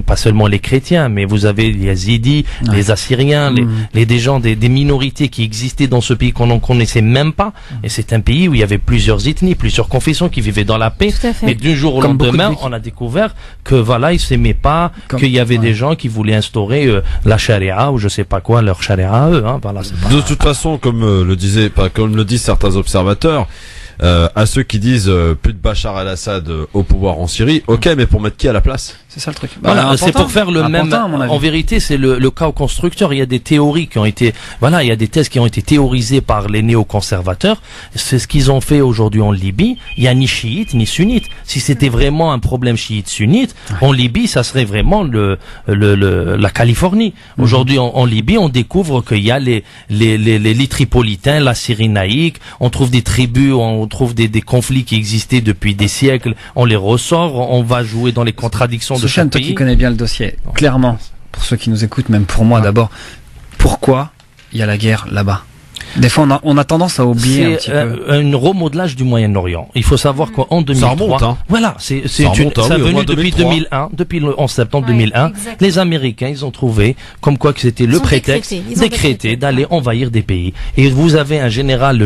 pas seulement les chrétiens, mais vous avez les Yazidis, les Assyriens, des gens, des minorités qui existaient dans ce pays qu'on ne connaissait même pas. Et c'est un pays où il y avait plusieurs ethnies, plusieurs confessions qui vivaient dans la paix. Mais d'un jour au lendemain, on a découvert que voilà, ils s'aimaient pas, qu'il y avait des gens qui voulaient instaurer la charia ou je sais pas quoi, leur charia à eux. Voilà, de toute façon, comme le disent certains observateurs, à ceux qui disent plus de Bachar al-Assad au pouvoir en Syrie, ok, mais pour mettre qui à la place? C'est ça le truc. Voilà, c'est pour faire le même. En vérité, c'est le cas constructeur. Il y a des théories qui ont été, il y a des thèses qui ont été théorisées par les néoconservateurs. C'est ce qu'ils ont fait aujourd'hui en Libye. Il y a ni chiite ni sunnite. Si c'était vraiment un problème chiite-sunnite, en Libye, ça serait vraiment la Californie. Aujourd'hui, en Libye, on découvre qu'il y a les Tripolitains, la Cyrénaïque. On trouve des tribus, on trouve des conflits qui existaient depuis des siècles. On les ressort. On va jouer dans les contradictions. Soufiane, toi qui connais bien le dossier, clairement, pour ceux qui nous écoutent, même pour moi d'abord, pourquoi il y a la guerre là-bas? Des fois, on a tendance à oublier un petit peu. C'est un remodelage du Moyen-Orient. Il faut savoir qu'en 2003, ça remonte, hein. Voilà, ça venu depuis 2001, depuis le 11 septembre 2001. Exactement. Les Américains, ils ont trouvé comme quoi que c'était le prétexte décrété d'aller envahir des pays. Et vous avez le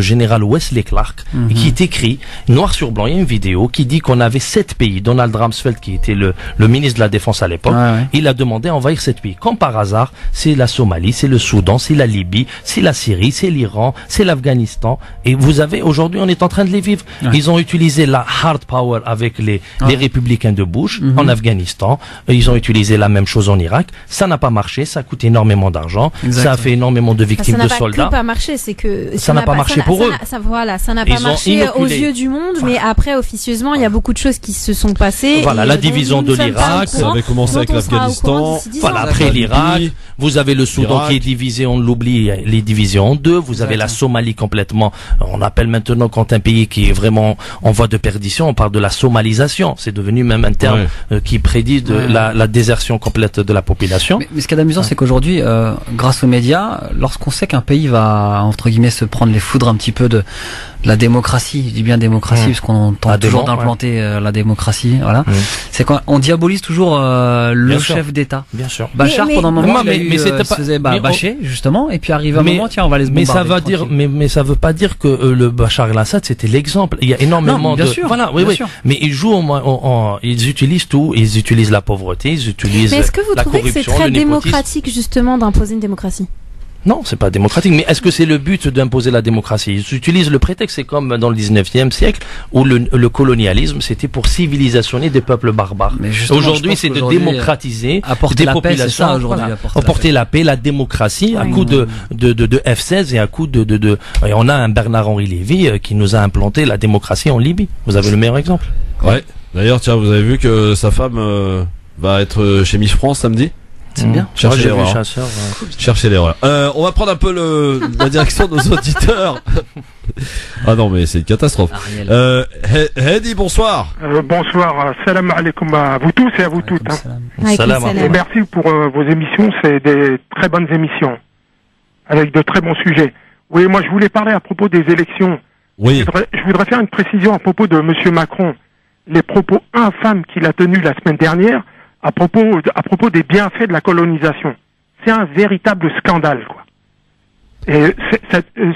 général Wesley Clark, qui est écrit noir sur blanc. Il y a une vidéo qui dit qu'on avait 7 pays. Donald Rumsfeld, qui était le ministre de la Défense à l'époque, il a demandé à envahir 7 pays. Comme par hasard, c'est la Somalie, c'est le Soudan, c'est la Libye, c'est la Syrie, c'est l'Iran, c'est l'Afghanistan, et vous avez aujourd'hui, on est en train de les vivre. Ils ont utilisé la hard power avec les républicains de Bush en Afghanistan. Ils ont utilisé la même chose en Irak. Ça n'a pas marché, ça coûte énormément d'argent, ça a fait énormément de victimes de soldats. Ça n'a pas marché, c'est que ça n'a pas marché pour eux. Ça n'a pas marché aux yeux du monde, mais après officieusement, il y a beaucoup de choses qui se sont passées. Voilà, la division de l'Irak, ça avait commencé avec l'Afghanistan. Voilà, après l'Irak, vous avez le Soudan qui est divisé, on l'oublie, les divisions en deux. Vous avez la Somalie complètement. On appelle maintenant, quand un pays qui est vraiment en voie de perdition, on parle de la somalisation. C'est devenu même un terme qui prédit la désertion complète de la population. Mais ce qui est amusant, c'est qu'aujourd'hui, grâce aux médias, lorsqu'on sait qu'un pays va, entre guillemets, se prendre les foudres un petit peu de la démocratie, je dis bien démocratie, parce qu'on tente toujours d'implanter la démocratie, voilà. C'est quand on diabolise toujours le chef d'État. Bien sûr. Bachar, pendant un moment, se faisait bâcher, justement, et puis arrive un moment, tiens, on va les bombarder. Mais ça veut pas dire que le Bachar el-Assad c'était l'exemple. Il y a énormément voilà, mais ils jouent ils utilisent tout, ils utilisent la pauvreté, ils utilisent la corruption. Mais est-ce que vous trouvez que c'est très démocratique justement d'imposer une démocratie? Non, c'est pas démocratique. Mais est-ce que c'est le but d'imposer la démocratie? Ils utilisent le prétexte, c'est comme dans le 19e siècle, où le colonialisme, c'était pour civilisationner des peuples barbares. Aujourd'hui, c'est de démocratiser des populations. Apporter la paix, la démocratie, à coup de F-16 et à coup et on a un Bernard-Henri Lévy qui nous a implanté la démocratie en Libye. Vous avez le meilleur exemple. Ouais. D'ailleurs, tiens, vous avez vu que sa femme va être chez Miss France samedi? C'est bien. Cherchez l'erreur. Cherchez l'erreur. On va prendre un peu la direction de nos auditeurs. Ah non, mais c'est une catastrophe. Hedi, bonsoir. Bonsoir. Salam alaikum à vous tous et à vous toutes. Salam. Et merci pour vos émissions. C'est des très bonnes émissions. Avec de très bons sujets. Oui, moi je voulais parler à propos des élections. Oui. Je voudrais faire une précision à propos de Monsieur Macron. Les propos infâmes qu'il a tenus la semaine dernière à propos des bienfaits de la colonisation. C'est un véritable scandale, quoi. Et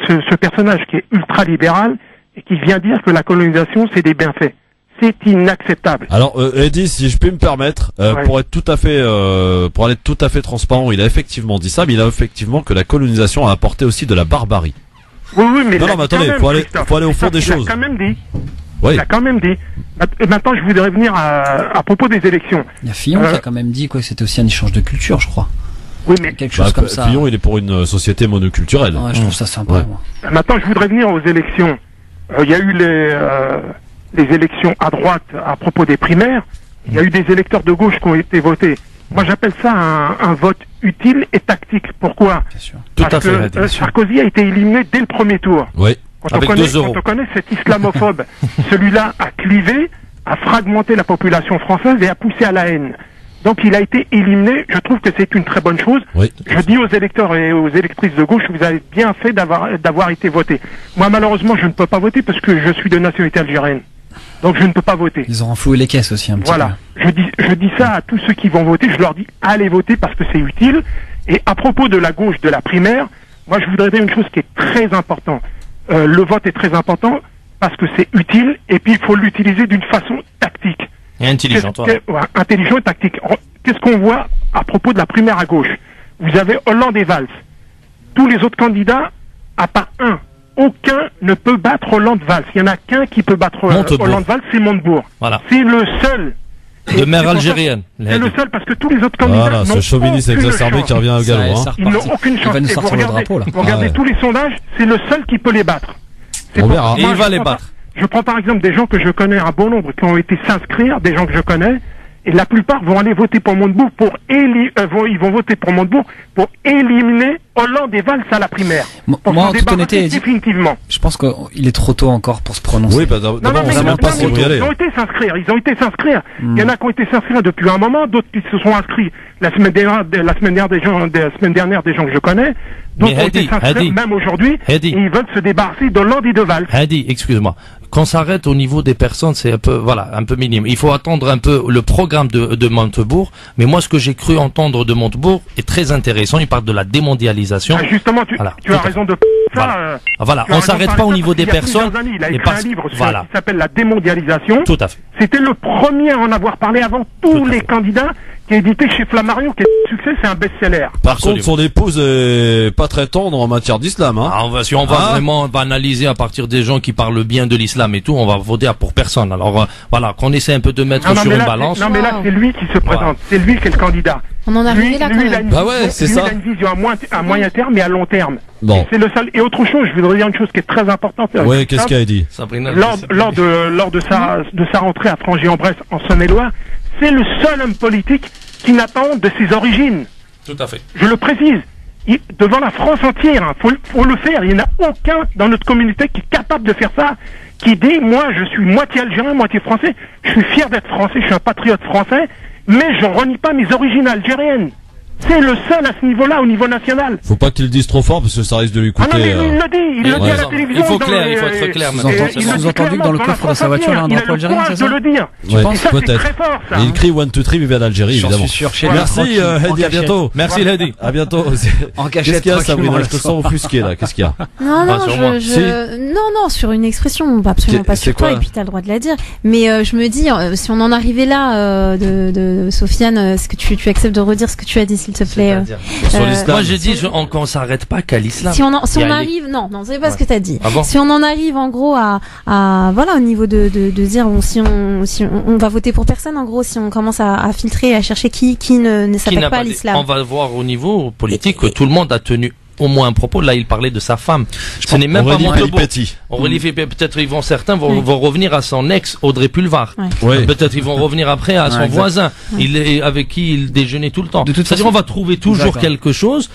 ce personnage qui est ultra-libéral et qui vient dire que la colonisation, c'est des bienfaits. C'est inacceptable. Alors, Eddy, si je peux me permettre, pour être tout à fait transparent, il a effectivement dit ça, mais il a effectivement que la colonisation a apporté aussi de la barbarie. Oui, mais non, mais attendez, faut aller au fond des choses. Il a quand même dit. Oui. Il a quand même dit. Maintenant, je voudrais revenir à propos des élections. Il y a Fillon qui a quand même dit que c'était aussi un échange de culture, je crois. Oui, mais quelque chose comme ça. Fillon, il est pour une société monoculturelle. Ouais, je trouve ça sympa. Moi. Maintenant, je voudrais venir aux élections. Il y a eu les élections à droite à propos des primaires. Il y a eu des électeurs de gauche qui ont été votés. Moi, j'appelle ça un vote utile et tactique. Pourquoi? Bien sûr. Tout à fait. Sarkozy a été éliminé dès le premier tour. Oui. Quand on connaît cet islamophobe, celui-là a clivé, a fragmenté la population française et a poussé à la haine. Donc il a été éliminé. Je trouve que c'est une très bonne chose. Oui. Je dis aux électeurs et aux électrices de gauche, vous avez bien fait d'avoir été voté. Moi, malheureusement, je ne peux pas voter parce que je suis de nationalité algérienne. Donc je ne peux pas voter. Ils ont enfloué les caisses aussi un petit peu. Voilà. Je dis ça à tous ceux qui vont voter. Je leur dis, allez voter parce que c'est utile. Et à propos de la gauche, de la primaire, moi je voudrais dire une chose qui est très importante. Le vote est très important parce que c'est utile et puis il faut l'utiliser d'une façon tactique. Et intelligent, intelligent et tactique. Qu'est-ce qu'on voit à propos de la primaire à gauche? Vous avez Hollande et Valls. Tous les autres candidats, à part un, aucun ne peut battre Hollande-Valls. Il n'y en a qu'un qui peut battre Hollande-Valls, c'est Montebourg. Voilà. C'est le seul. De mère algérienne. C'est le seul parce que tous les autres candidats voilà, ce chauviniste exacerbé qui revient au galop. Ils n'ont aucune chance. Et vous regardez tous les sondages, c'est le seul qui peut les battre. On verra. Et il va les battre. Je prends par exemple des gens que je connais, un bon nombre, qui ont été s'inscrire, des gens que je connais, et la plupart vont aller voter pour Montebourg ils vont voter pour Montebourg pour éliminer Hollande et Valls à la primaire. Moi, en toute honnêteté, définitivement. Je pense qu'il est trop tôt encore pour se prononcer. Oui, d'abord, on sait même pas si vous y allez. Ils ont été s'inscrire. Il y en a qui ont été s'inscrire depuis un moment, d'autres qui se sont inscrits la semaine dernière des gens que je connais. D'autres ont été s'inscrire même aujourd'hui, et ils veulent se débarrasser d'Hollande et de Valls. Hadi, excuse-moi. Qu'on s'arrête au niveau des personnes, c'est un peu minime. Il faut attendre un peu le programme de Montebourg. Mais moi, ce que j'ai cru entendre de Montebourg est très intéressant. Il parle de la démondialisation. Justement, tu as raison de ça. Voilà, on s'arrête pas au niveau des personnes. Il a écrit un livre qui s'appelle La démondialisation. Tout à fait. C'était le premier à en avoir parlé avant tous les candidats, qui est édité chez Flammarion, qui est un succès, c'est un best-seller. Par contre, son épouse est pas très tendre en matière d'islam. Hein. Si on va vraiment analyser à partir des gens qui parlent bien de l'islam et tout, on va voter pour personne. Alors voilà, qu'on essaie un peu de mettre sur une balance. Non mais là, c'est lui qui se présente. C'est lui qui est le candidat. On en arrive là quand même. Bah ouais, c'est ça. Il a une vision à moyen terme et à long terme. Bon. C'est le seul. Et autre chose, je voudrais dire une chose qui est très importante. Ouais, qu'est-ce qu'il a dit? Lors de sa rentrée à Frangy-en-Bresse, en Saône-et-Loire, c'est le seul homme politique qui n'a pas honte de ses origines. Tout à fait. Je le précise. Devant la France entière, faut le faire. Il n'y en a aucun dans notre communauté qui est capable de faire ça, qui dit, moi, je suis moitié algérien, moitié français. Je suis fier d'être français, je suis un patriote français, mais je renie pas mes origines algériennes. C'est le seul à ce niveau-là, au niveau national. Faut pas qu'il le dise trop fort parce que ça risque de lui coûter. Ah non, mais il le dit à la télévision. Il faut être clair maintenant. Sous-entendu que dans le coffre de sa voiture, il y a un drapeau algérien, c'est ça? Il a le courage de le dire. Tu penses peut-être. Et il crie 1, 2, 3, vive l'Algérie, évidemment. Je suis sûr. Merci, Hedi, à bientôt. Merci, Hedi. À bientôt. Qu'est-ce qu'il y a, Sabrina? Je te sens offusqué, là. Qu'est-ce qu'il y a? Non, sur une expression, absolument pas sur toi, et puis t'as le droit de la dire. Mais je me dis, si on en arrivait là, de Sofiane, est-ce que tu acceptes de redire ce que tu as dit, s'il te plaît? Moi j'ai dit qu'on s'arrête pas qu'à l'islam. Si on arrive, non, c'est pas ce que t'as dit. Ah bon? Si on en arrive en gros à voilà, au niveau de dire si on va voter pour personne, en gros, si on commence à filtrer, à chercher qui ne s'attaque pas à l'islam. On va voir au niveau politique que tout le monde a tenu au moins un propos. Là, il parlait de sa femme. Ce n'est même pas Montebourg. Peut-être certains vont revenir à son ex Audrey Pulvar. Ouais. Peut-être ils vont revenir après à son voisin, avec qui il déjeunait tout le temps. C'est-à-dire, on va trouver toujours quelque chose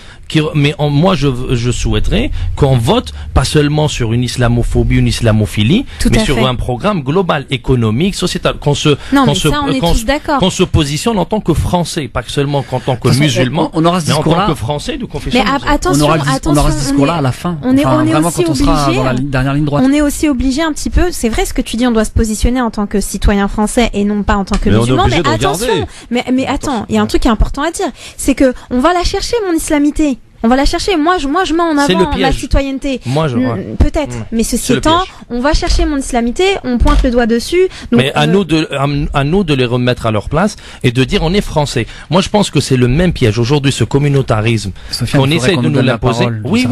moi, je souhaiterais qu'on vote pas seulement sur une islamophobie, une islamophilie, mais sur un programme global, économique, sociétal, qu'on se positionne en tant que Français, pas seulement en tant que musulman, mais en tant que Français de confession musulmane. On aura ce discours-là à la fin. On est vraiment aussi quand on sera dans la dernière ligne droite. On est aussi obligé un petit peu, c'est vrai ce que tu dis, on doit se positionner en tant que citoyen français et non pas en tant que musulman. Mais attention, mais attends, il y a un truc qui est important à dire, c'est que on va la chercher, mon islamité. On va la chercher. Moi, je mets en avant ma citoyenneté. Peut-être. Mais ceci étant, on va chercher mon islamité, on pointe le doigt dessus. Donc, mais à nous de les remettre à leur place et de dire on est français. Moi, je pense que c'est le même piège aujourd'hui, ce communautarisme qu'on essaie de nous l'imposer. Oui.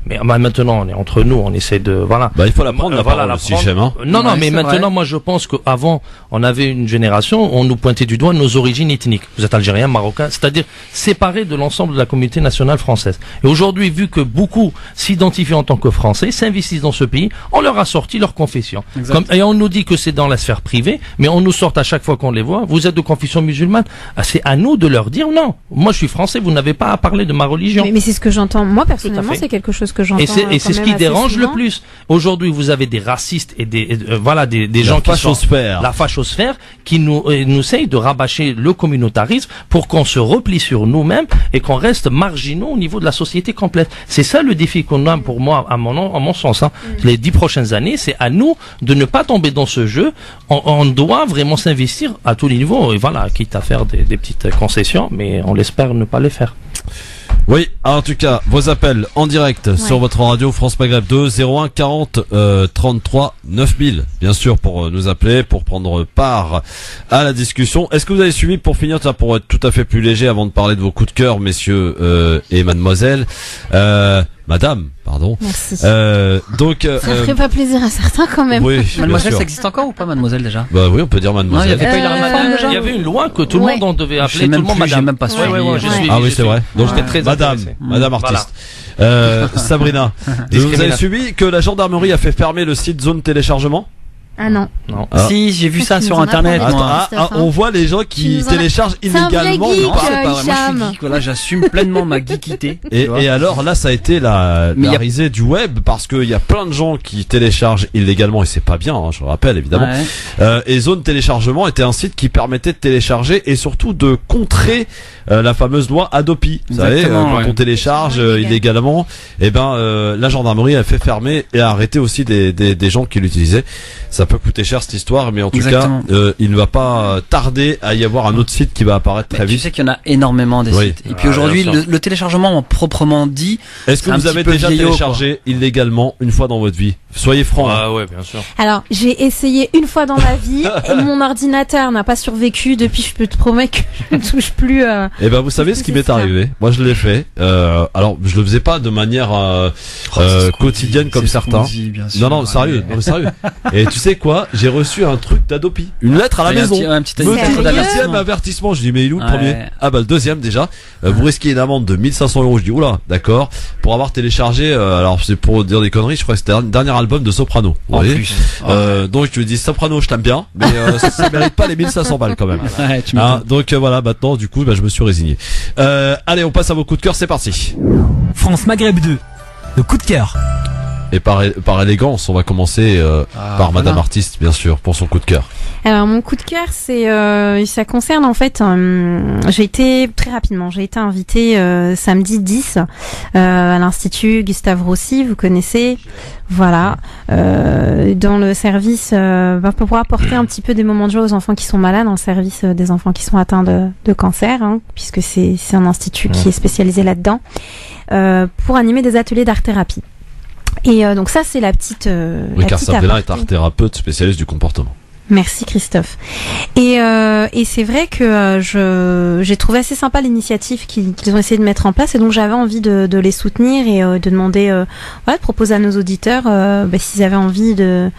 Mais maintenant, on est entre nous, on essaie de il faut la prendre la parole aussi, j'aime. Non, mais maintenant, moi, je pense qu'avant, on avait une génération, on nous pointait du doigt nos origines ethniques. Vous êtes algérien, marocain, c'est-à-dire séparés de l'ensemble de la communauté nationale française. française. Et aujourd'hui, vu que beaucoup s'identifient en tant que Français, s'investissent dans ce pays, on leur a sorti leur confession. Et on nous dit que c'est dans la sphère privée, mais on nous sort à chaque fois qu'on les voit, vous êtes de confession musulmane. C'est à nous de leur dire non. Moi, je suis français, vous n'avez pas à parler de ma religion. Mais c'est ce que j'entends. Moi, personnellement, c'est quelque chose que j'entends. Et c'est ce qui dérange le plus. Aujourd'hui, vous avez des racistes et des gens qui sont la fachosphère qui nous essayent de rabâcher le communautarisme pour qu'on se replie sur nous-mêmes et qu'on reste marginaux au niveau de la société complète. C'est ça le défi qu'on a pour moi, à mon sens. Les 10 prochaines années, c'est à nous de ne pas tomber dans ce jeu. On doit vraiment s'investir à tous les niveaux. Et voilà, quitte à faire des petites concessions, mais on l'espère ne pas les faire. Oui, en tout cas, vos appels en direct sur votre radio France Maghreb 2 01 40 33 9000, bien sûr, pour nous appeler, pour prendre part à la discussion. Est-ce que vous avez suivi, pour finir, pour être tout à fait plus léger, avant de parler de vos coups de cœur, messieurs et mademoiselle, madame, pardon. Merci. Donc, ça ferait pas plaisir à certains quand même. Oui, mademoiselle, ça existe encore ou pas, mademoiselle, déjà? Bah oui, on peut dire mademoiselle. Il y avait une loi que tout le monde en devait appeler, tout le monde madame. J'ai même pas suivi. Ah oui, c'est vrai. Donc j'étais très Madame artiste. Sabrina, vous avez suivi que la gendarmerie a fait fermer le site zone téléchargement? Ah non. Si, j'ai vu ça sur internet. On voit les gens qui téléchargent illégalement. Non, c'est pas vrai. Moi, je suis geek. Voilà, j'assume pleinement ma geekité. Et alors là, ça a été la risée du web, parce qu'il y a plein de gens qui téléchargent illégalement, et c'est pas bien, je le rappelle évidemment. Et Zone Téléchargement était un site qui permettait de télécharger et surtout de contrer la fameuse loi Adopi. Vous savez, quand on télécharge illégalement, la gendarmerie a fait fermer et a arrêté aussi des gens qui l'utilisaient. Ça peut coûter cher cette histoire, mais en tout cas, il ne va pas tarder à y avoir un autre site qui va apparaître très vite. Tu sais qu'il y en a énormément des sites. Et puis aujourd'hui, le téléchargement proprement dit. Est-ce que vous avez déjà téléchargé illégalement une fois dans votre vie? Soyez francs. Ah ouais, bien sûr. Alors, j'ai essayé une fois dans ma vie et mon ordinateur n'a pas survécu. Depuis, je peux te promettre que je ne touche plus. Eh ben, vous savez ce qui m'est arrivé? Moi, je l'ai fait. Alors, je le faisais pas de manière quotidienne comme certains. Non, sérieux. Et tu sais quoi? J'ai reçu un truc d'Adopi, une lettre à la maison. Un petit deuxième avertissement. Je dis mais il est où le premier? Ah bah le deuxième déjà. Vous risquez une amende de 1500 €. Je dis oula, d'accord. Pour avoir téléchargé. Alors c'est pour dire des conneries. Je crois que c'était le dernier album de Soprano. Vous voyez. Donc je lui dis Soprano, je t'aime bien, mais ça mérite pas les 1500 balles quand même. Donc voilà. Maintenant du coup, je me suis résigné. Allez, on passe à vos coups de cœur. C'est parti. France Maghreb 2. Le coup de cœur. Et par élégance, on va commencer par Madame Artiste, bien sûr, pour son coup de cœur. Alors mon coup de cœur, ça concerne en fait, j'ai été invitée samedi 10 à l'Institut Gustave Roussy, vous connaissez, voilà, dans le service pour pouvoir apporter un petit peu des moments de joie aux enfants qui sont malades, dans le service des enfants qui sont atteints de cancer, puisque c'est un institut qui est spécialisé là-dedans, pour animer des ateliers d'art-thérapie. Et donc ça, c'est la petite. Car Sabrina est art-thérapeute spécialiste du comportement. Merci Christophe. Et c'est vrai que j'ai trouvé assez sympa l'initiative qu'ils ont essayé de mettre en place, et donc j'avais envie de les soutenir et de demander, de proposer à nos auditeurs s'ils avaient envie de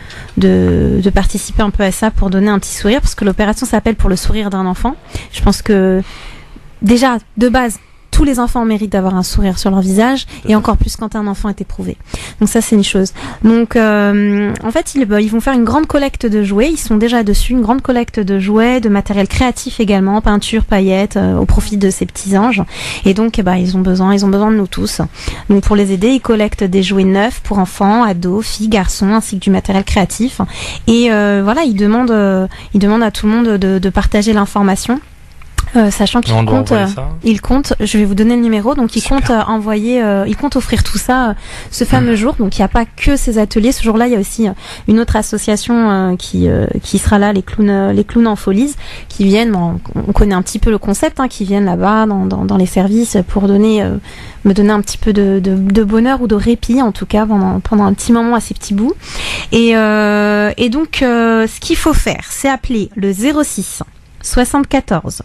participer un peu à ça pour donner un petit sourire, parce que l'opération s'appelle Pour le sourire d'un enfant. Je pense que déjà de base, tous les enfants méritent d'avoir un sourire sur leur visage, et encore plus quand un enfant est éprouvé. Donc ça, c'est une chose. Donc en fait, ils vont faire une grande collecte de jouets. Ils sont déjà dessus, une grande collecte de jouets, de matériel créatif également, peinture, paillettes, au profit de ces petits anges. Et donc, ils ont besoin de nous tous. Donc pour les aider, ils collectent des jouets neufs pour enfants, ados, filles, garçons, ainsi que du matériel créatif. Et ils demandent à tout le monde de partager l'information. Sachant qu'il compte, je vais vous donner le numéro, donc il compte il compte offrir tout ça ce fameux jour. Donc il n'y a pas que ces ateliers. Ce jour-là, il y a aussi une autre association qui sera là, les clowns en folies, qui viennent. On connaît un petit peu le concept, qui viennent là-bas dans les services pour me donner un petit peu de bonheur ou de répit, en tout cas pendant un petit moment à ces petits bouts. Et donc ce qu'il faut faire, c'est appeler le 06 74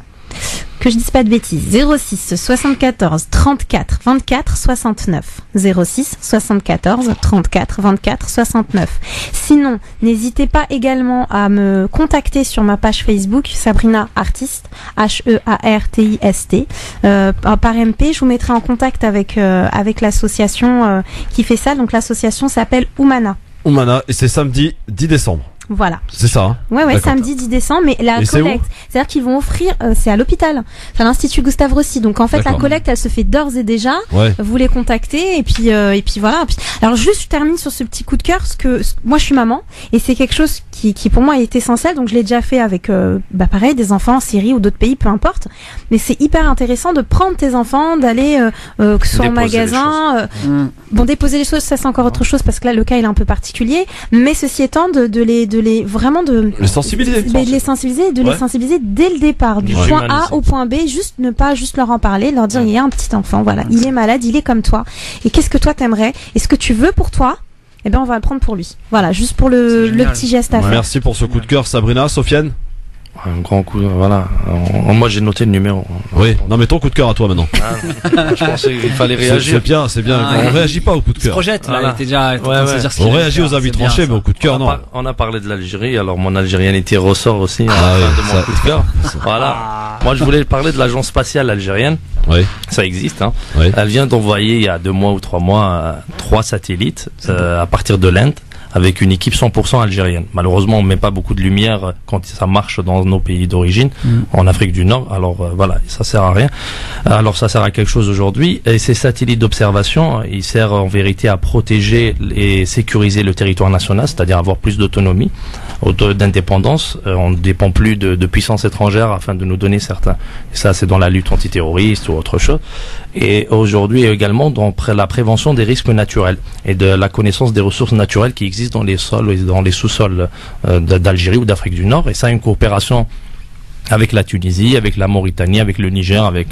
que je dise pas de bêtises. 06 74 34 24 69. 06 74 34 24 69. Sinon, n'hésitez pas également à me contacter sur ma page Facebook Sabrina Artiste, HEARTIST. Par MP, je vous mettrai en contact avec l'association qui fait ça. Donc l'association s'appelle Oumana. Oumana, et c'est samedi 10 décembre. Voilà. C'est ça, hein? Ouais, D'accord. samedi 10 décembre, mais la collecte, c'est-à-dire qu'ils vont offrir, c'est à l'hôpital, c'est à l'Institut Gustave Roussy. Donc en fait, la collecte, elle se fait d'ores et déjà. Ouais. Vous les contactez et puis voilà. Alors juste, je termine sur ce petit coup de cœur, parce que moi, je suis maman et c'est quelque chose qui pour moi est essentiel. Donc je l'ai déjà fait avec, pareil, des enfants en Syrie ou d'autres pays, peu importe. Mais c'est hyper intéressant de prendre tes enfants, d'aller que ce soit en magasin. Bon, déposer les choses, ça c'est encore autre chose parce que là, le cas il est un peu particulier. Mais ceci étant, de les les sensibiliser, les sensibiliser dès le départ, du point A au point B, ne pas leur en parler, leur dire il y a un petit enfant, voilà, il est malade, il est comme toi, et qu'est-ce que toi t'aimerais, et ce que tu veux pour toi, eh ben on va le prendre pour lui. Voilà, juste pour le petit geste à faire. Merci pour ce coup de cœur, Sabrina. Sofiane? Un grand coup, voilà. Moi, j'ai noté le numéro. Oui, non, mais ton coup de cœur à toi maintenant. Je pensais qu'il fallait réagir. C'est bien. On réagit pas au coup de cœur. On projette, là, il était déjà. On réagit aux avis tranchés, mais au coup de cœur, non. On a parlé de l'Algérie, alors mon algérianité ressort aussi. De mon coup de cœur. Voilà. Moi, je voulais parler de l'agence spatiale algérienne. Oui. Ça existe, hein. Oui. Elle vient d'envoyer, il y a 2 mois ou 3 mois, 3 satellites, à partir de l'Inde, avec une équipe 100% algérienne. Malheureusement, on met pas beaucoup de lumière quand ça marche dans nos pays d'origine, en Afrique du Nord. Alors voilà, ça sert à rien. Alors ça sert à quelque chose aujourd'hui. Et ces satellites d'observation, ils servent en vérité à protéger et sécuriser le territoire national, c'est-à-dire avoir plus d'autonomie, d'indépendance. On ne dépend plus de puissances étrangères afin de nous donner certains. Et ça, c'est dans la lutte antiterroriste ou autre chose. Et aujourd'hui également dans la prévention des risques naturels et de la connaissance des ressources naturelles qui existent dans les sols et dans les sous-sols d'Algérie ou d'Afrique du Nord. Et ça, une coopération avec la Tunisie, avec la Mauritanie, avec le Niger, avec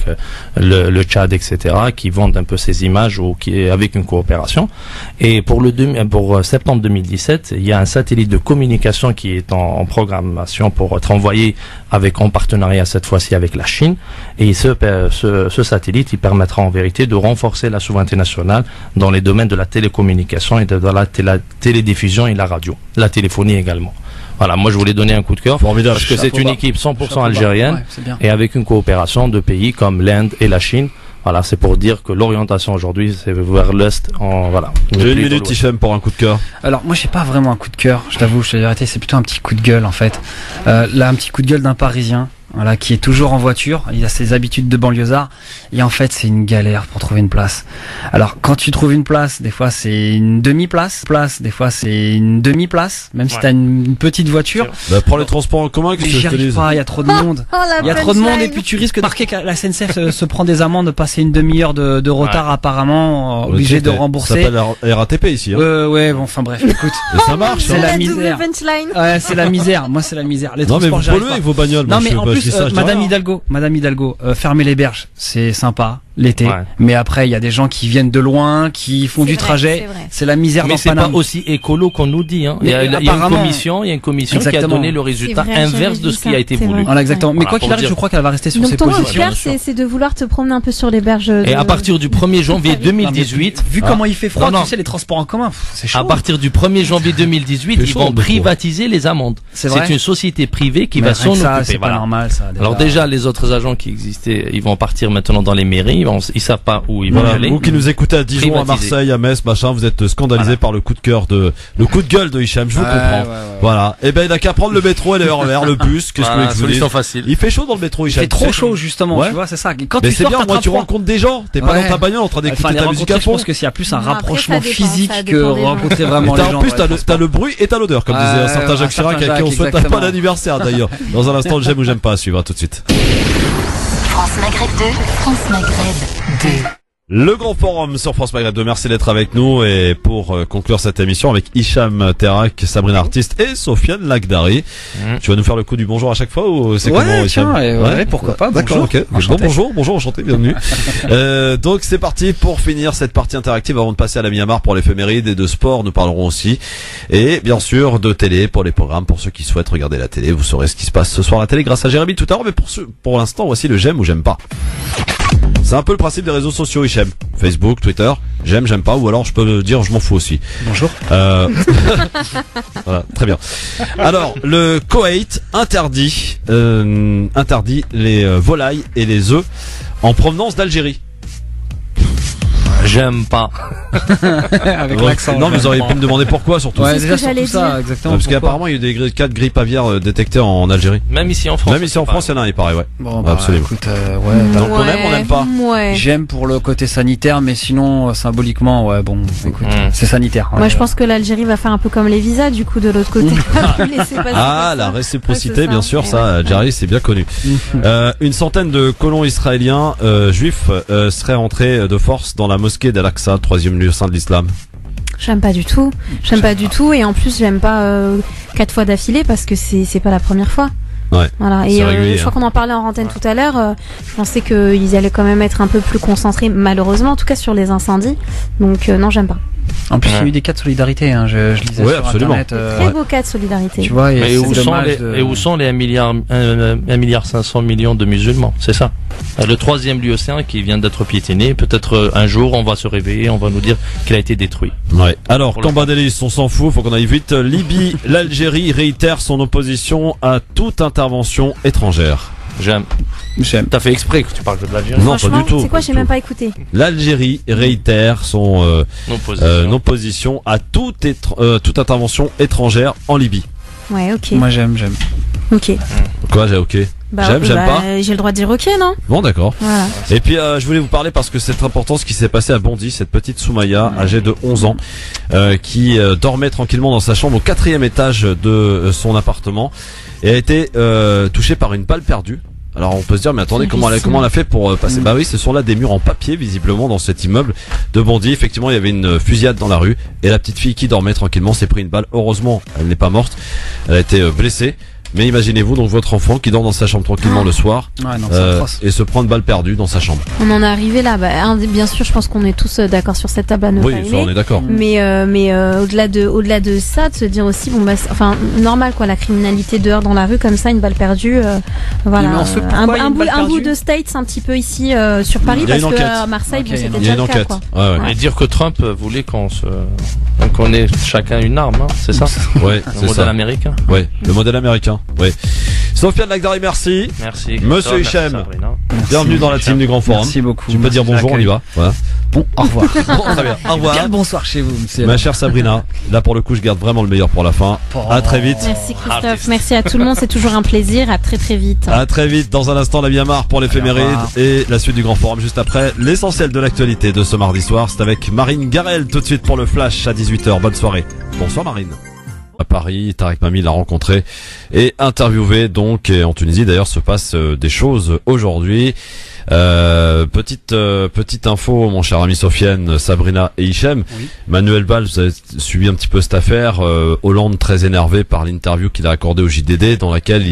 le Tchad, etc., qui vendent un peu ces images ou qui avec une coopération. Et pour septembre 2017, il y a un satellite de communication qui est en programmation pour être envoyé en partenariat cette fois-ci avec la Chine. Et ce satellite, il permettra en vérité de renforcer la souveraineté nationale dans les domaines de la télécommunication et de la télédiffusion et la radio, la téléphonie également. Voilà, moi je voulais donner un coup de cœur parce que c'est une équipe 100% algérienne et avec une coopération de pays comme l'Inde et la Chine. Voilà, c'est pour dire que l'orientation aujourd'hui c'est vers l'Est. Voilà. J'ai 1 minute, Hichem, pour un coup de cœur. Alors moi j'ai pas vraiment un coup de cœur, je t'avoue, je te dirais, c'est plutôt un petit coup de gueule en fait. Là, un petit coup de gueule d'un Parisien. Voilà, qui est toujours en voiture, il a ses habitudes de banlieusard, et en fait c'est une galère pour trouver une place. Alors quand tu trouves une place, des fois c'est une demi-place, des fois c'est une demi-place, même si t'as une petite voiture. Prends les transports en commun, que j'y arrive pas, il y a trop de monde. Il y a trop de monde et puis tu risques de marquer que la SNCF se prend des amendes, passer une demi-heure de retard apparemment, obligé de rembourser. Ça s'appelle RATP ici. Hein. Ouais, bon, enfin bref, écoute. Ça marche. C'est la misère. Ouais, c'est la misère. Moi c'est la misère. Les transports, mais vous polluez avec vos bagnoles. Non mais en plus, Madame Hidalgo, fermer les berges, c'est sympa l'été, mais après il y a des gens qui viennent de loin, qui font du trajet, c'est la misère. Mais c'est pas aussi écolo qu'on nous dit, hein. Il y a une commission qui a donné le résultat inverse de ce qui a été voulu. Voilà, exactement. Mais quoi qu'il arrive, je crois qu'elle va rester sur ses positions. Donc ton c'est de vouloir te promener un peu sur les berges. Et à partir du 1er janvier 2018, vu comment il fait froid, tu sais, les transports en commun, c'est chaud. À partir du 1er janvier 2018, ils vont privatiser les amendes. C'est une société privée qui va s'en occuper. C'est pas normal ça. Alors déjà, les autres agents qui existaient, ils vont partir maintenant dans les mairies, ils savent pas où ils vont aller. Vous qui nous écoutez à Dijon, à Marseille, à Metz, machin, vous êtes scandalisés par le coup de gueule de Hicham, je vous comprends. Voilà. Et ben il a qu'à prendre le métro et le RER, le bus, qu'est-ce que vous voulez que je vous dise. Il fait chaud dans le métro, Hicham. Il fait trop chaud justement, tu vois, c'est ça. Quand mais c'est bien, moi tu rencontres des gens, t'es pas dans ta bagnole en train d'écouter ta musique à fond. Je pense que s'il y a plus un rapprochement physique que rencontrer vraiment les gens. En plus t'as le bruit et t'as l'odeur, comme disait un certain Jacques Chirac, à qui on souhaite pas d'anniversaire d'ailleurs. Dans un instant, j'aime ou j'aime pas à suivre, tout de suite. France Maghreb 2, France Maghreb 2. Le grand forum sur France Maghreb 2, merci d'être avec nous et pour conclure cette émission avec Hicham Terak, Sabrina Artiste et Sofiane Lagdari. Tu vas nous faire le coup du bonjour à chaque fois ou c'est comment Hicham? Ouais, pourquoi pas. D'accord, ok. Bonjour, enchanté, bienvenue. Donc c'est parti pour finir cette partie interactive avant de passer à la Myanmar pour l'éphéméride et de sport, nous parlerons aussi. Et bien sûr de télé pour les programmes, pour ceux qui souhaitent regarder la télé, vous saurez ce qui se passe ce soir à la télé grâce à Jérémy tout à l'heure, mais pour l'instant voici le j'aime ou j'aime pas. C'est un peu le principe des réseaux sociaux, Hichem. Facebook, Twitter, j'aime pas, ou alors je peux dire je m'en fous aussi. Bonjour. Voilà, très bien. Alors, le Koweït interdit les volailles et les œufs en provenance d'Algérie. J'aime pas. Avec l'accent. Non, mais vous auriez pu me demander pourquoi, surtout. Ouais, déjà surtout ça, exactement. Parce qu'apparemment, il y a eu des cas de grippe aviaire détectés en Algérie. Même ici en France. Même ici en France, il y en a un, il paraît, ouais. Bon, absolument. Écoute, donc on aime, on n'aime pas. Ouais. J'aime pour le côté sanitaire, mais sinon, symboliquement, ouais, bon, écoute, c'est sanitaire. Moi, je pense que l'Algérie va faire un peu comme les visas, du coup, de l'autre côté. La réciprocité, bien sûr, ça, Algérie, c'est bien connu. Une centaine de colons israéliens juifs seraient entrés de force dans la mosquée d'Al-Aqsa, troisième lieu saint de l'islam. J'aime pas du tout. Et en plus, j'aime pas 4 fois d'affilée parce que c'est pas la première fois. Ouais. Voilà. Et je crois qu'on en parlait en antenne tout à l'heure. Je pensais qu'ils allaient quand même être un peu plus concentrés, malheureusement, en tout cas sur les incendies. Donc non, j'aime pas. En plus, il y a eu des cas de solidarité, hein. Je lisais sur absolument. Internet. Très beau cas de solidarité. Tu vois, et où sont les 1,5 milliard de musulmans? C'est ça. Le troisième lieu saint qui vient d'être piétiné. Peut-être un jour, on va se réveiller, on va nous dire qu'il a été détruit. Ouais. Alors, Cambadélis, on s'en fout, faut qu'on aille vite. Libye, l'Algérie réitère son opposition à toute intervention étrangère. J'aime. T'as fait exprès que tu parles de l'Algérie? Non, pas du tout. C'est quoi? J'ai même pas écouté. L'Algérie réitère son opposition à toute intervention étrangère en Libye. Ouais, ok. Moi, j'aime. Ok. Quoi, j'ai ok? J'aime pas. J'ai le droit de dire ok, non? Bon, d'accord. Voilà. Et puis, je voulais vous parler parce que c'est important ce qui s'est passé à Bondy, cette petite Soumaya, âgée de 11 ans, qui dormait tranquillement dans sa chambre au 4e étage de son appartement et a été touchée par une balle perdue. Alors on peut se dire mais attendez comment elle a fait pour passer. Bah oui, ce sont là des murs en papier visiblement dans cet immeuble de Bondy. Effectivement il y avait une fusillade dans la rue et la petite fille qui dormait tranquillement s'est pris une balle. Heureusement elle n'est pas morte, elle a été blessée. Mais imaginez-vous donc votre enfant qui dort dans sa chambre tranquillement le soir et se prend une balle perdue dans sa chambre. On en est arrivé là. Bien sûr, je pense qu'on est tous d'accord sur cette table à ne pas aimer. Oui, on est d'accord. Mais au-delà de ça, de se dire aussi normal quoi, la criminalité dehors dans la rue comme ça, une balle perdue, voilà. Un bout de States un petit peu ici sur Paris parce que à Marseille, c'était déjà le cas quoi. Et dire que Trump voulait qu'on ait chacun une arme, hein, c'est ça? Ouais, le modèle américain. Ouais, le modèle américain. Oui. Sofiane Lagdari, merci. Merci. Monsieur Hichem, bienvenue dans la team du Grand Forum. Merci beaucoup. Tu peux dire bonjour, on y va. Voilà. Bon, au revoir. Bon, très bien. Au revoir. Bien le bonsoir chez vous, monsieur. Ma chère Sabrina, là pour le coup, je garde vraiment le meilleur pour la fin. À très vite. Merci Christophe. Merci à tout le monde. C'est toujours un plaisir. À très très vite. À très vite. Dans un instant, la Myanmar pour l'éphéméride et la suite du Grand Forum juste après. L'essentiel de l'actualité de ce mardi soir, c'est avec Marine Garel tout de suite pour le flash à 18h. Bonne soirée. Bonsoir Marine. À Paris, Tarek Mami l'a rencontré et interviewé donc, et en Tunisie d'ailleurs se passe des choses aujourd'hui. Petite info, mon cher ami Sofiane, Sabrina et Hichem. Oui. Manuel Valls, vous avez suivi un petit peu cette affaire. Hollande très énervé par l'interview qu'il a accordée au JDD, dans laquelle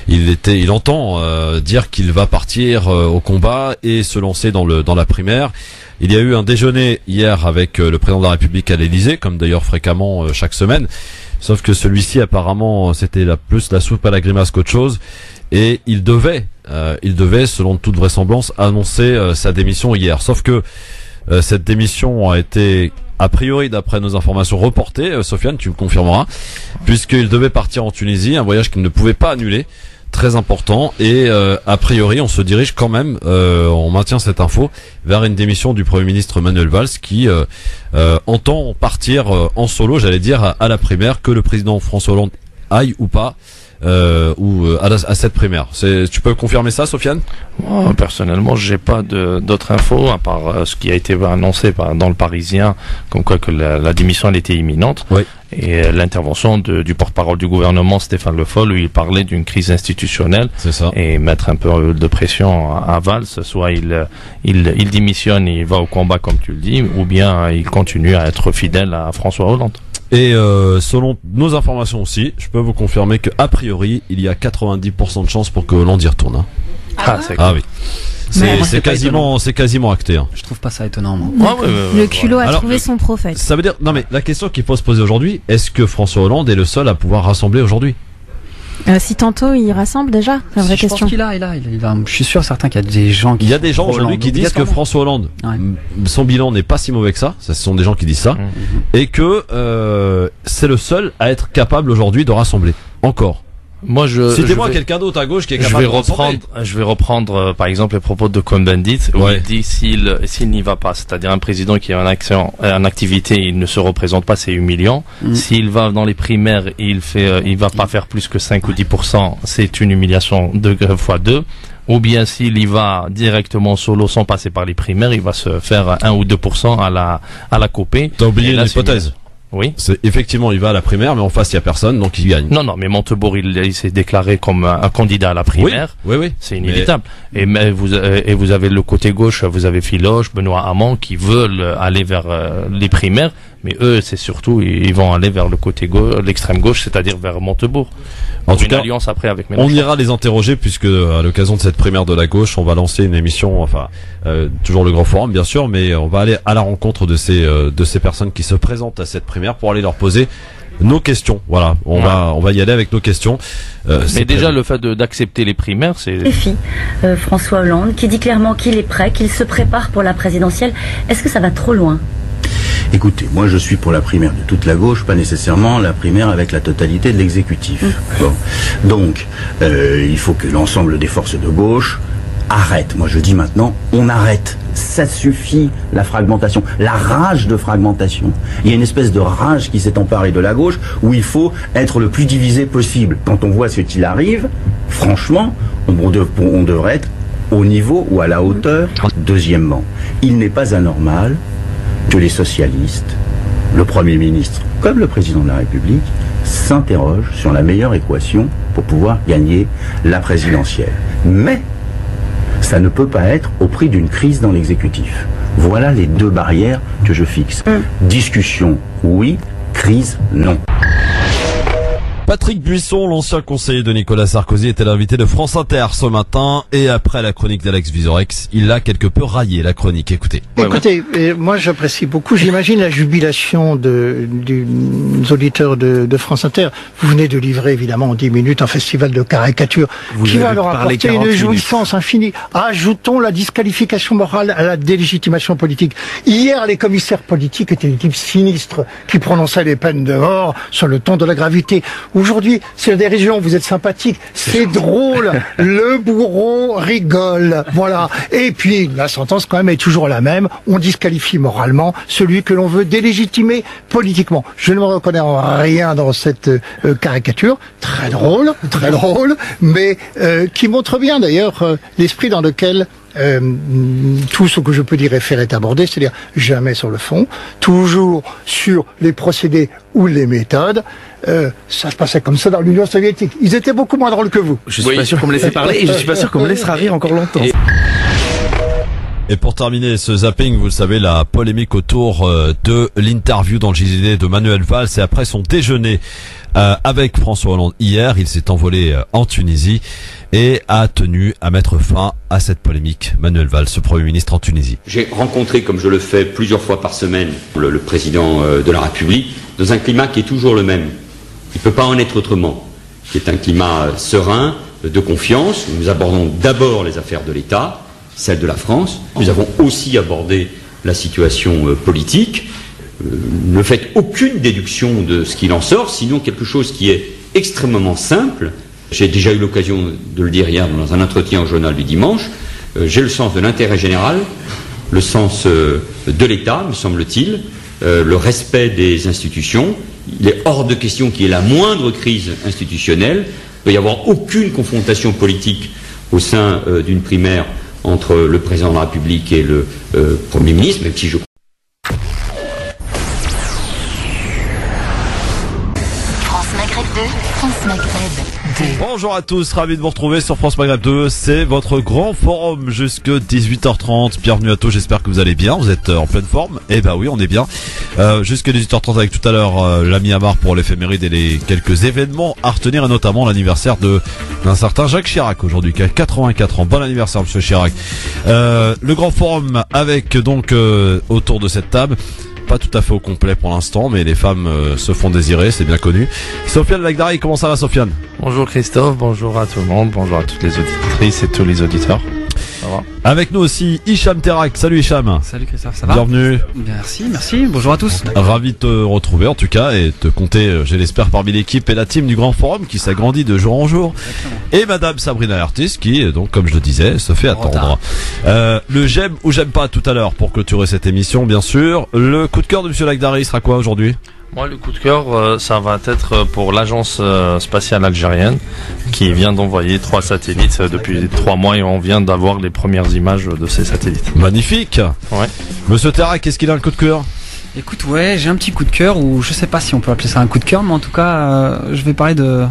il entend dire qu'il va partir au combat et se lancer dans la primaire. Il y a eu un déjeuner hier avec le président de la République à l'Élysée, comme d'ailleurs fréquemment chaque semaine. Sauf que celui-ci apparemment c'était plus la soupe à la grimace qu'autre chose. Et il devait, selon toute vraisemblance, annoncer sa démission hier. Sauf que cette démission a été, a priori, d'après nos informations, reportée. Sofiane, tu me confirmeras, puisqu'il devait partir en Tunisie, un voyage qu'il ne pouvait pas annuler. Très important, et a priori on se dirige quand même, on maintient cette info, vers une démission du Premier ministre Manuel Valls qui entend partir en solo, j'allais dire, à la primaire, que le président François Hollande aille ou pas à cette primaire. Tu peux confirmer ça, Sofiane? Moi, personnellement, j'ai pas d'autres infos à part ce qui a été annoncé dans le Parisien, comme quoi que la démission elle était imminente. Oui. et l'intervention du porte-parole du gouvernement Stéphane Le Foll, où il parlait d'une crise institutionnelle et mettre un peu de pression à Valls, soit il démissionne et il va au combat comme tu le dis, ou bien il continue à être fidèle à François Hollande. Et selon nos informations aussi, je peux vous confirmer que a priori, il y a 90% de chances pour que Hollande y retourne. Oui. C'est quasiment acté. Hein. Je trouve pas ça étonnant. Moi. Le culot a trouvé son prophète. Ça veut dire, non mais la question qu'il faut se poser aujourd'hui, est-ce que François Hollande est le seul à pouvoir rassembler aujourd'hui? Si tantôt il rassemble déjà, c'est la vraie question. Je pense qu'il a. Je suis sûr certain qu'il y a des gens qui... Il y a des gens aujourd'hui qui disent que François Hollande, son bilan n'est pas si mauvais que ça. Ce sont des gens qui disent ça. Et que c'est le seul à être capable aujourd'hui de rassembler. Encore. Citez-moi quelqu'un d'autre à gauche qui est capable de rassembler. Je vais reprendre par exemple les propos de Cohn-Bendit où il dit s'il n'y va pas, c'est-à-dire un président qui est en activité, il ne se représente pas, c'est humiliant. S'il va dans les primaires, il va pas faire plus que 5 ou 10%, c'est une humiliation 2 fois 2. Ou bien s'il y va directement solo sans passer par les primaires, il va se faire 1 ou 2% à la copée. T'as oublié une hypothèse. Oui. C'est effectivement, il va à la primaire, mais en face il y a personne, donc il gagne. Non, mais Montebourg, il s'est déclaré comme un candidat à la primaire. Oui. C'est inévitable. Mais vous avez le côté gauche, vous avez Filoche, Benoît Hamon qui veulent aller vers les primaires, mais eux, c'est surtout ils vont aller vers le côté gauche, l'extrême gauche, c'est-à-dire vers Montebourg. En tout cas, alliance après avec Mélenchon. On ira les interroger puisque à l'occasion de cette primaire de la gauche, on va lancer une émission, toujours le grand forum bien sûr, mais on va aller à la rencontre de ces personnes qui se présentent à cette primaire pour aller leur poser nos questions. Voilà, on va y aller avec nos questions. Mais déjà le fait d'accepter les primaires, c'est... François Hollande qui dit clairement qu'il est prêt, qu'il se prépare pour la présidentielle. Est-ce que ça va trop loin ? Écoutez, moi je suis pour la primaire de toute la gauche, pas nécessairement la primaire avec la totalité de l'exécutif. Bon. Donc, il faut que l'ensemble des forces de gauche arrêtent. Moi je dis maintenant, on arrête. Ça suffit, la fragmentation, la rage de fragmentation. Il y a une espèce de rage qui s'est emparée de la gauche où il faut être le plus divisé possible. Quand on voit ce qu'il arrive, franchement, on devrait être au niveau ou à la hauteur. Deuxièmement, il n'est pas anormal que les socialistes, le Premier ministre, comme le Président de la République, s'interrogent sur la meilleure équation pour pouvoir gagner la présidentielle. Mais ça ne peut pas être au prix d'une crise dans l'exécutif. Voilà les deux barrières que je fixe. Discussion, oui. Crise, non. Patrick Buisson, l'ancien conseiller de Nicolas Sarkozy, était l'invité de France Inter ce matin et après la chronique d'Alex Vizorek, il a quelque peu raillé la chronique. Écoutez. Écoutez, moi j'apprécie beaucoup. J'imagine la jubilation des auditeurs de France Inter. Vous venez de livrer évidemment en 10 minutes un festival de caricature qui va leur apporter une jouissance infinie. Ajoutons la disqualification morale à la délégitimation politique. Hier, les commissaires politiques étaient des types sinistres qui prononçaient les peines de mort sur le ton de la gravité. Aujourd'hui, c'est la dérision, vous êtes sympathique, c'est drôle, le bourreau rigole, voilà. Et puis, la sentence quand même est toujours la même, on disqualifie moralement celui que l'on veut délégitimer politiquement. Je ne me reconnais en rien dans cette caricature, très drôle, mais qui montre bien d'ailleurs l'esprit dans lequel tout ce que je peux dire est abordé, c'est-à-dire jamais sur le fond, toujours sur les procédés ou les méthodes. Ça se passait comme ça dans l'Union soviétique. Ils étaient beaucoup moins drôles que vous. Je suis pas sûr qu'on me laisse parler et je suis pas sûr qu'on me laissera rire encore longtemps. Et pour terminer ce zapping, vous le savez, la polémique autour de l'interview dans le JDD de Manuel Valls et après son déjeuner avec François Hollande hier, il s'est envolé en Tunisie et a tenu à mettre fin à cette polémique. Manuel Valls, ce Premier ministre en Tunisie. J'ai rencontré, comme je le fais plusieurs fois par semaine, le président de la République dans un climat qui est toujours le même. Il ne peut pas en être autrement. Qui est un climat serein, de confiance. Nous abordons d'abord les affaires de l'État, celles de la France. Nous avons aussi abordé la situation politique. Ne faites aucune déduction de ce qu'il en sort, sinon quelque chose qui est extrêmement simple. J'ai déjà eu l'occasion de le dire hier dans un entretien au journal du dimanche. J'ai le sens de l'intérêt général, le sens de l'État, me semble-t-il, le respect des institutions. Il est hors de question qu'il y ait la moindre crise institutionnelle. Il ne peut y avoir aucune confrontation politique au sein d'une primaire entre le président de la République et le Premier ministre, même si je Maghreb 2. Bonjour à tous, ravi de vous retrouver sur France Maghreb 2. C'est votre grand forum jusque 18h30. Bienvenue à tous, j'espère que vous allez bien. Vous êtes en pleine forme? Eh ben oui, on est bien. Jusque 18h30 avec tout à l'heure l'ami Amar pour l'éphéméride et les quelques événements à retenir, et notamment l'anniversaire d'un certain Jacques Chirac aujourd'hui, qui a 84 ans. Bon anniversaire, monsieur Chirac. Le grand forum avec donc autour de cette table. Pas tout à fait au complet pour l'instant, mais les femmes se font désirer, c'est bien connu. Sofiane Lagdari, comment ça va, Sofiane? Bonjour Christophe, bonjour à tout le monde, bonjour à toutes les auditrices et tous les auditeurs. Ça va? Avec nous aussi Hicham Terak. Salut Hicham. Salut Christophe, ça va? Bienvenue. Merci, bonjour à tous. Ravi de te retrouver en tout cas et te compter, je l'espère, parmi l'équipe et la team du Grand Forum qui s'agrandit de jour en jour. Exactement. Et Madame Sabrina Artis qui, donc comme je le disais, se fait attendre. Le j'aime ou j'aime pas tout à l'heure pour clôturer cette émission, bien sûr. Le coup de cœur de monsieur Lagdari sera quoi aujourd'hui? Moi, le coup de cœur, ça va être pour l'agence spatiale algérienne qui vient d'envoyer 3 satellites depuis 3 mois et on vient d'avoir les premières images de ces satellites. Magnifique. Ouais. Monsieur Terra, qu'est-ce qu'il a un coup de cœur? Écoute, ouais, j'ai un petit coup de cœur, ou je sais pas si on peut appeler ça un coup de cœur, mais en tout cas, je vais parler de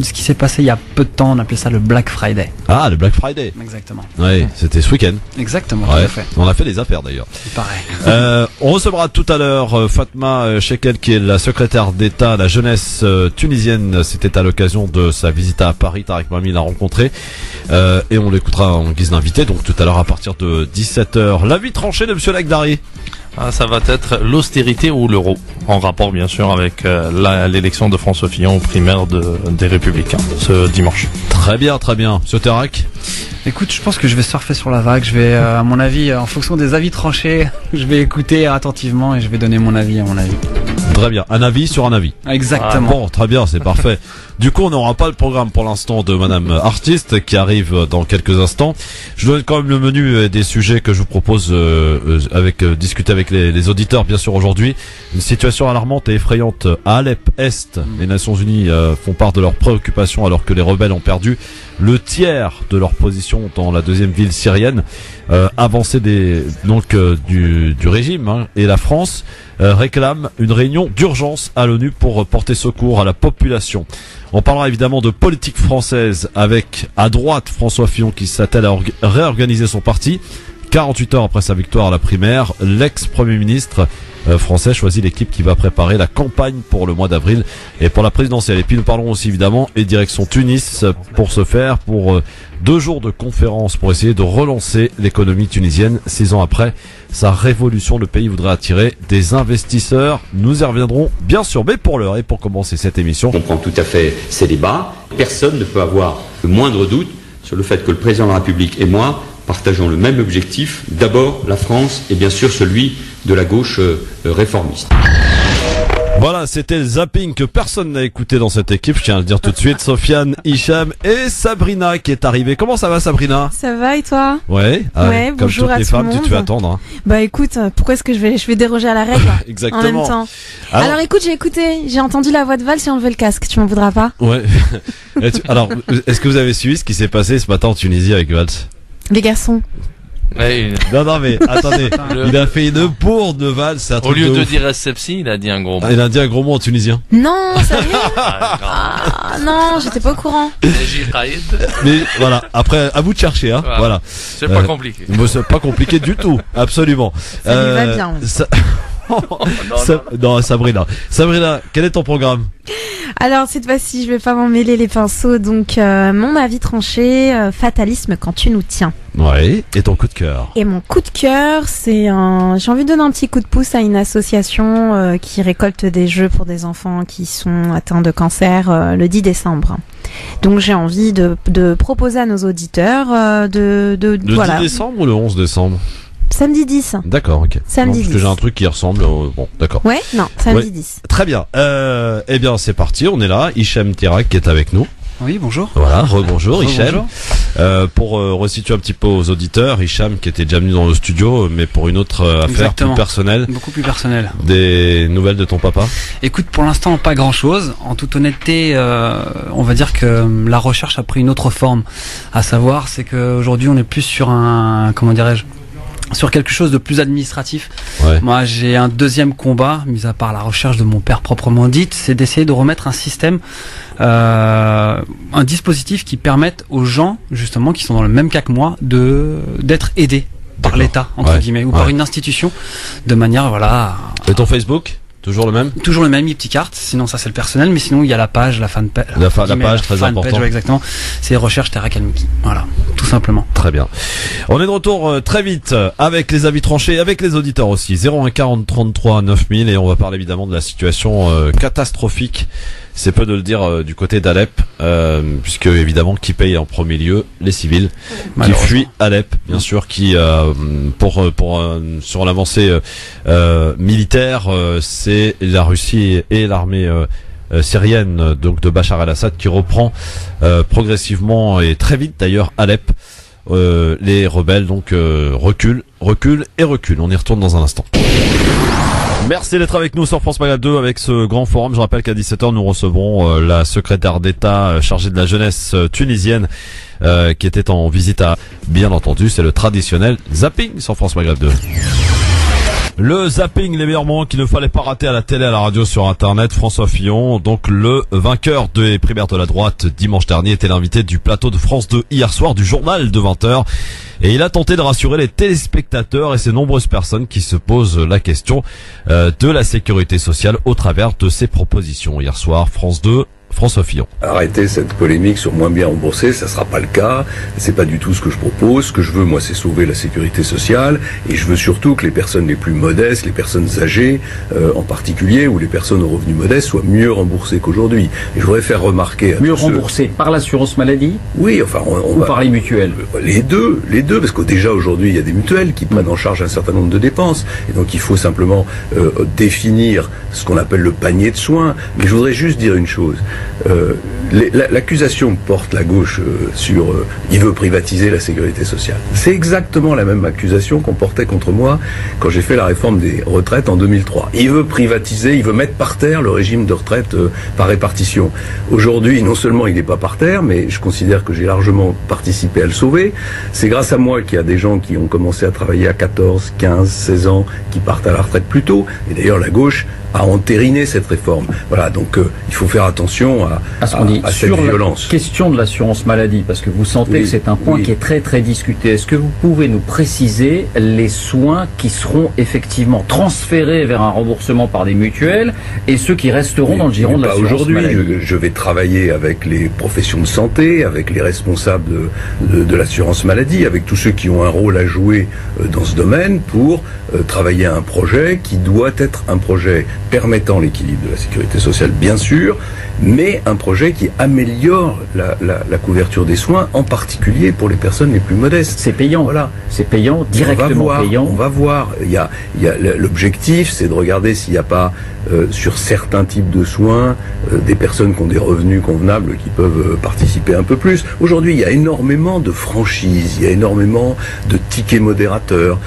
ce qui s'est passé il y a peu de temps. On appelait ça le Black Friday. Ah, le Black Friday. Exactement. Oui, c'était ce week-end. Exactement, ouais. tout à fait. On a fait des affaires d'ailleurs. C'est pareil. On recevra tout à l'heure Fatma Shekel, qui est la secrétaire d'État à la jeunesse tunisienne. C'était à l'occasion de sa visite à Paris. Tarek Mami l'a rencontré. Et on l'écoutera en guise d'invité. Donc tout à l'heure à partir de 17h. L'avis tranché de monsieur Lagdari. Ça va être l'austérité ou l'euro, en rapport bien sûr avec l'élection de François Fillon aux primaires des Républicains ce dimanche. Très bien, très bien. Monsieur Terak? Écoute, je pense que je vais surfer sur la vague. Je vais, à mon avis, en fonction des avis tranchés, je vais écouter attentivement et je vais donner mon avis à mon avis. Très bien, un avis sur un avis. Exactement. Bon, très bien, c'est parfait. Du coup, on n'aura pas le programme pour l'instant de Madame Artiste qui arrive dans quelques instants. Je donne quand même le menu des sujets que je vous propose discuter avec les auditeurs, bien sûr, aujourd'hui. Une situation alarmante et effrayante à Alep Est. Les Nations Unies font part de leurs préoccupations alors que les rebelles ont perdu le tiers de leur position dans la deuxième ville syrienne. Avancée du régime, et la France réclame une réunion d'urgence à l'ONU pour porter secours à la population. On parlera évidemment de politique française avec, à droite, François Fillon qui s'attelle à réorganiser son parti. 48 heures après sa victoire à la primaire, l'ex-premier ministre français choisit l'équipe qui va préparer la campagne pour le mois d'avril et pour la présidentielle. Et puis nous parlerons aussi évidemment et direction Tunis pour ce faire, pour 2 jours de conférence pour essayer de relancer l'économie tunisienne 6 ans après sa révolution. Le pays voudrait attirer des investisseurs. Nous y reviendrons bien sûr, mais pour l'heure et pour commencer cette émission, on comprend tout à fait ces débats. Personne ne peut avoir le moindre doute sur le fait que le président de la République et moi partageons le même objectif, d'abord la France et bien sûr celui de la gauche réformiste. Voilà, c'était le zapping que personne n'a écouté dans cette équipe, je tiens à le dire tout de suite. Sofiane, Hicham et Sabrina qui est arrivée. Comment ça va, Sabrina? Ça va et toi? Ouais, ouais, comme toutes les femmes, tu te fais attendre. Hein. Bah écoute, pourquoi est-ce que je vais déroger à la règle Exactement. En même temps. Alors écoute, j'ai entendu la voix de Valls, j'ai enlevé le casque, tu m'en voudras pas? Ouais. Alors, est-ce que vous avez suivi ce qui s'est passé ce matin en Tunisie avec Valls? Les garçons. Ouais, non mais attendez, il a fait une bourde de Valls. Au lieu de dire SFC, il a dit un gros mot. Il a dit un gros mot en tunisien. Non, sérieux? Non, j'étais pas au courant. Mais voilà, après à vous de chercher, hein. Voilà. C'est pas compliqué. C'est pas compliqué du tout, absolument. Ça lui va bien. Non, Sabrina, quel est ton programme? Alors cette fois-ci, je vais pas m'en mêler les pinceaux. Donc mon avis tranché, fatalisme quand tu nous tiens. Ouais. Et ton coup de cœur? Et mon coup de cœur, c'est j'ai envie de donner un petit coup de pouce à une association qui récolte des jeux pour des enfants qui sont atteints de cancer le 10 décembre. Donc j'ai envie de proposer à nos auditeurs le 10 décembre ou le 11 décembre? Samedi 10. D'accord, ok. Samedi 10. Parce que j'ai un truc qui ressemble. Bon, d'accord. Ouais, non, samedi 10. Très bien. Eh bien, c'est parti. On est là. Hicham Terak qui est avec nous. Oui, bonjour. Voilà, rebonjour Hicham. Pour resituer un petit peu aux auditeurs, Hicham qui était déjà venu dans le studio, mais pour une autre affaire. Exactement. Plus personnelle. Beaucoup plus personnelle. Des nouvelles de ton papa? Écoute, pour l'instant, pas grand-chose. En toute honnêteté, on va dire que la recherche a pris une autre forme. À savoir, c'est qu'aujourd'hui, on est plus sur un, comment dirais-je, sur quelque chose de plus administratif. Ouais. Moi, j'ai un deuxième combat, mis à part la recherche de mon père proprement dite, c'est d'essayer de remettre un système, un dispositif qui permette aux gens, justement, qui sont dans le même cas que moi, d'être aidés par l'État, entre guillemets, ou par une institution, de manière, voilà. Et ton Facebook? Toujours le même? Toujours le même, Ipticart. Sinon, ça c'est le personnel, mais sinon il y a la page, la fanpage. La page, très important. Ouais, exactement. C'est recherche Terra Kalmiki. Voilà, tout simplement. Très bien. On est de retour très vite avec les avis tranchés, avec les auditeurs aussi. 01 40 33 9000 et on va parler évidemment de la situation catastrophique. C'est peu de le dire du côté d'Alep, puisque évidemment qui paye en premier lieu? Les civils qui fuient Alep, bien sûr, qui sur l'avancée militaire, c'est la Russie et l'armée syrienne, donc de Bachar el-Assad, qui reprend progressivement et très vite d'ailleurs Alep. Les rebelles donc reculent. On y retourne dans un instant. Merci d'être avec nous sur France Maghreb 2 avec ce grand forum. Je rappelle qu'à 17h, nous recevrons la secrétaire d'État chargée de la jeunesse tunisienne qui était en visite à, bien entendu, c'est le traditionnel zapping sur France Maghreb 2. Le zapping, les meilleurs moments qu'il ne fallait pas rater à la télé, à la radio, sur Internet. François Fillon, donc le vainqueur des primaires de la droite dimanche dernier, était l'invité du plateau de France 2 hier soir du journal de 20h. Et il a tenté de rassurer les téléspectateurs et ces nombreuses personnes qui se posent la question de la sécurité sociale au travers de ses propositions. Hier soir, France 2, François Fillon. Arrêtez cette polémique sur moins bien remboursé, ça sera pas le cas. C'est pas du tout ce que je propose. Ce que je veux, moi, c'est sauver la sécurité sociale. Et je veux surtout que les personnes les plus modestes, les personnes âgées, en particulier, ou les personnes aux revenus modestes, soient mieux remboursées qu'aujourd'hui. Et je voudrais faire remarquer à mieux remboursées par l'assurance maladie? Oui, enfin, ou par les mutuelles? Les deux, parce que déjà aujourd'hui, il y a des mutuelles qui prennent en charge un certain nombre de dépenses. Et donc, il faut simplement définir ce qu'on appelle le panier de soins. Mais je voudrais juste dire une chose. L'accusation que porte la gauche sur il veut privatiser la sécurité sociale. C'est exactement la même accusation qu'on portait contre moi quand j'ai fait la réforme des retraites en 2003. Il veut privatiser, il veut mettre par terre le régime de retraite par répartition. Aujourd'hui, non seulement il n'est pas par terre, mais je considère que j'ai largement participé à le sauver. C'est grâce à moi qu'il y a des gens qui ont commencé à travailler à 14, 15, 16 ans, qui partent à la retraite plus tôt. Et d'ailleurs, la gauche a entériné cette réforme. Voilà, donc il faut faire attention à cette violence. Sur la question de l'assurance maladie, parce que vous sentez que c'est un point qui est très très discuté, est-ce que vous pouvez nous préciser les soins qui seront effectivement transférés vers un remboursement par des mutuelles et ceux qui resteront dans le giron de l'assurance maladie? Aujourd'hui, je vais travailler avec les professions de santé, avec les responsables de l'assurance maladie, avec tous ceux qui ont un rôle à jouer dans ce domaine pour travailler à un projet qui doit être un projet permettant l'équilibre de la sécurité sociale, bien sûr, mais un projet qui améliore la couverture des soins, en particulier pour les personnes les plus modestes. C'est payant, voilà. C'est payant, directement payant. On va voir. L'objectif, c'est de regarder s'il n'y a pas sur certains types de soins des personnes qui ont des revenus convenables qui peuvent participer un peu plus. Aujourd'hui, il y a énormément de franchises, il y a énormément de tickets modérateurs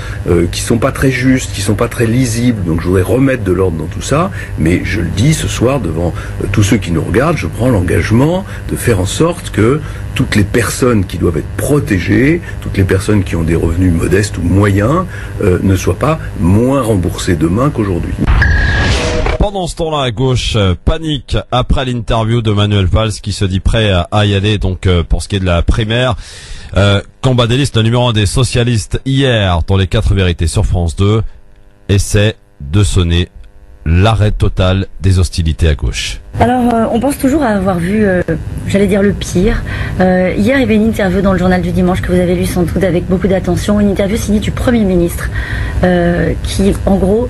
qui sont pas très justes, qui sont pas très lisibles. Donc, je voudrais remettre de l'ordre dans tout ça. Mais je le dis ce soir devant tous ceux qui nous regardent, je prends l'engagement de faire en sorte que toutes les personnes qui doivent être protégées, toutes les personnes qui ont des revenus modestes ou moyens, ne soient pas moins remboursées demain qu'aujourd'hui. Pendant ce temps-là, à gauche, panique après l'interview de Manuel Valls qui se dit prêt à y aller donc pour ce qui est de la primaire. Cambadélis, le numéro 1 des socialistes, hier, dans les 4 vérités sur France 2, essaie de sonner l'arrêt total des hostilités à gauche. Alors, on pense toujours avoir vu, j'allais dire le pire. Hier, il y avait une interview dans le journal du dimanche que vous avez lu sans doute avec beaucoup d'attention, une interview signée du Premier ministre qui, en gros...